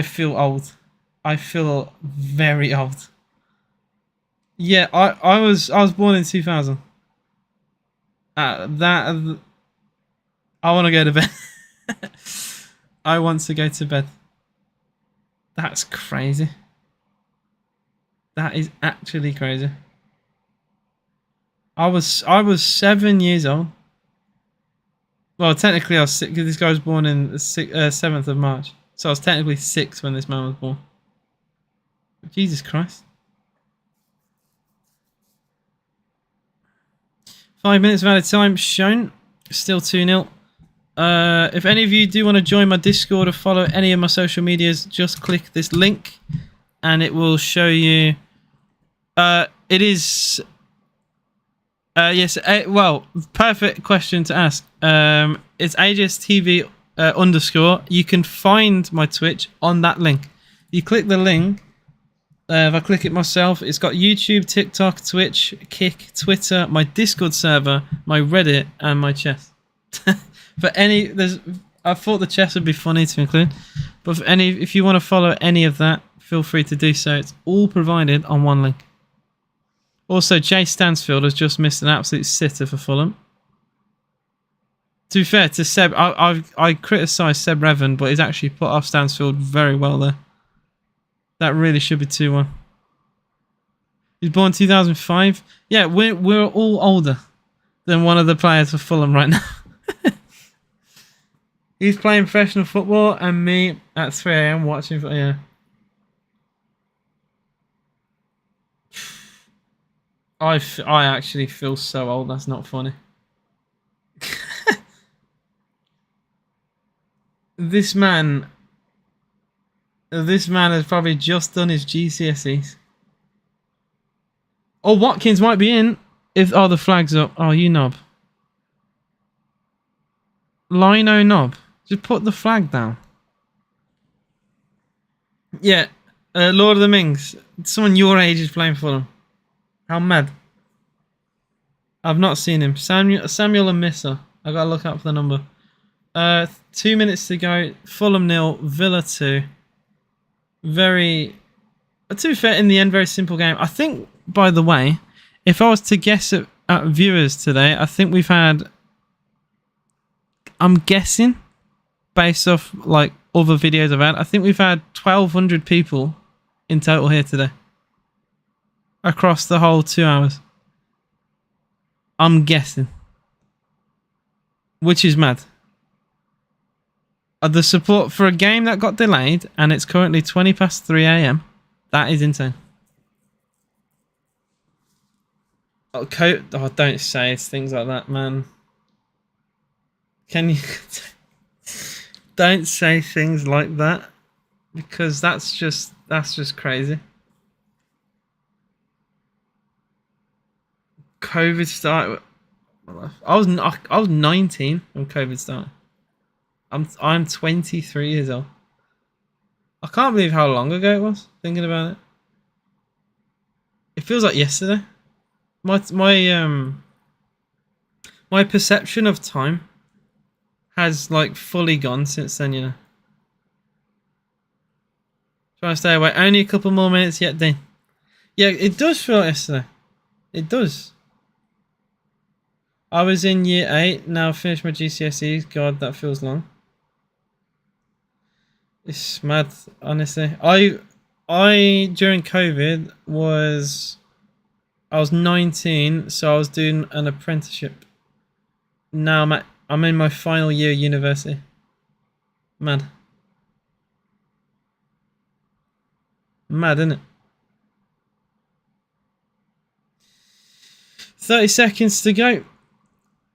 feel old. I feel very old. Yeah, I was born in 2000. I want to go to bed. I want to go to bed. That's crazy. That is actually crazy. I was 7 years old. Well, technically I was 6 because this guy was born in the 7th of March. So I was technically 6 when this man was born. Jesus Christ. 5 minutes of added time shown. Still 2-0. If any of you do want to join my Discord or follow any of my social medias, just click this link and it will show you. It is... yes, well, perfect question to ask. It's AJSTV _ You can find my Twitch on that link. You click the link. If I click it myself, it's got YouTube, TikTok, Twitch, Kick, Twitter, my Discord server, my Reddit, and my chess. For any, I thought the chess would be funny to include, but if you want to follow any of that, feel free to do so. It's all provided on one link. Also, Jay Stansfield has just missed an absolute sitter for Fulham. To be fair to Seb, I criticised Seb Revan, but he's actually put off Stansfield very well there. That really should be 2-1. He's born 2005. Yeah, we're all older than one of the players for Fulham right now. He's playing professional football, and me at 3 AM watching. Yeah. I actually feel so old. That's not funny. This man has probably just done his GCSEs. Oh, Watkins might be in. If the flag's up. Oh, you knob. Lino knob. Just put the flag down. Yeah. Lord of the Mings. Someone your age is playing for them. How mad. I've not seen him. Samuel and Missa. I gotta look up the number. 2 minutes to go. Fulham 0, Villa 2. Very, to be fair, in the end, very simple game. I think, by the way, if I was to guess at viewers today, I think we've had, I'm guessing, based off like other videos I've had, I think we've had 1,200 people in total here today. Across the whole 2 hours. I'm guessing. Which is mad. The support for a game that got delayed and it's currently 20 past 3 a.m. That is insane. Oh, don't say things like that, man. Can you... Don't say things like that. Because that's just crazy. COVID started... I was 19 when COVID started. I'm 23 years old. I can't believe how long ago it was. Thinking about it, it feels like yesterday. My perception of time has like fully gone since then. You know. Trying to stay away. Only a couple more minutes yet, Dean. Yeah, it does feel like yesterday. It does. I was in year 8. Now I've finished my GCSEs. God, that feels long. It's mad, honestly. I during COVID I was 19, so I was doing an apprenticeship. Now I'm in my final year of university. Mad. Mad, isn't it? 30 seconds to go.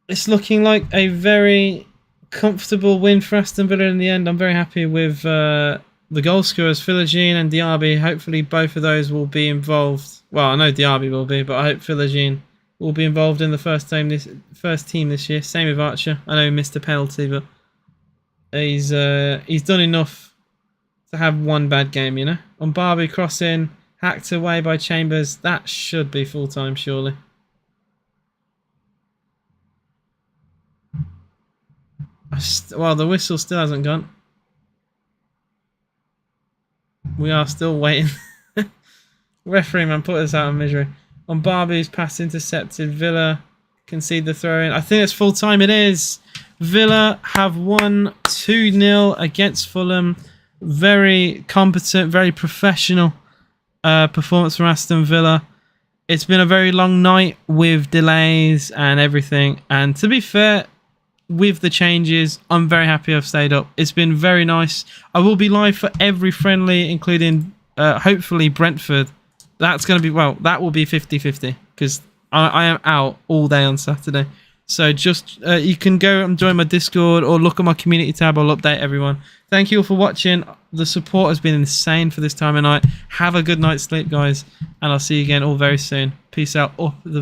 It's looking like a very comfortable win for Aston Villa in the end. I'm very happy with the goal scorers, Philogene and Diaby. Hopefully both of those will be involved. Well, I know Diaby will be, but I hope Philogene will be involved in the first team this year. Same with Archer. I know he missed a penalty, but he's done enough to have one bad game, you know. On Barbie crossing, hacked away by Chambers. That should be full time, surely. Well, the whistle still hasn't gone. We are still waiting. Referee man, put us out of misery. On Barbie's pass intercepted. Villa concede the throw in. I think it's full time. It is. Villa have won 2-0 against Fulham. Very competent, very professional performance from Aston Villa. It's been a very long night with delays and everything. And to be fair, with the changes, I'm very happy I've stayed up. It's been very nice. I will be live for every friendly, including hopefully Brentford. That's going to be, well, that will be 50-50 because I am out all day on Saturday. So just you can go and join my Discord or look at my community tab. I'll update everyone. Thank you all for watching. The support has been insane for this time of night. Have a good night's sleep, guys, and I'll see you again all very soon. Peace out.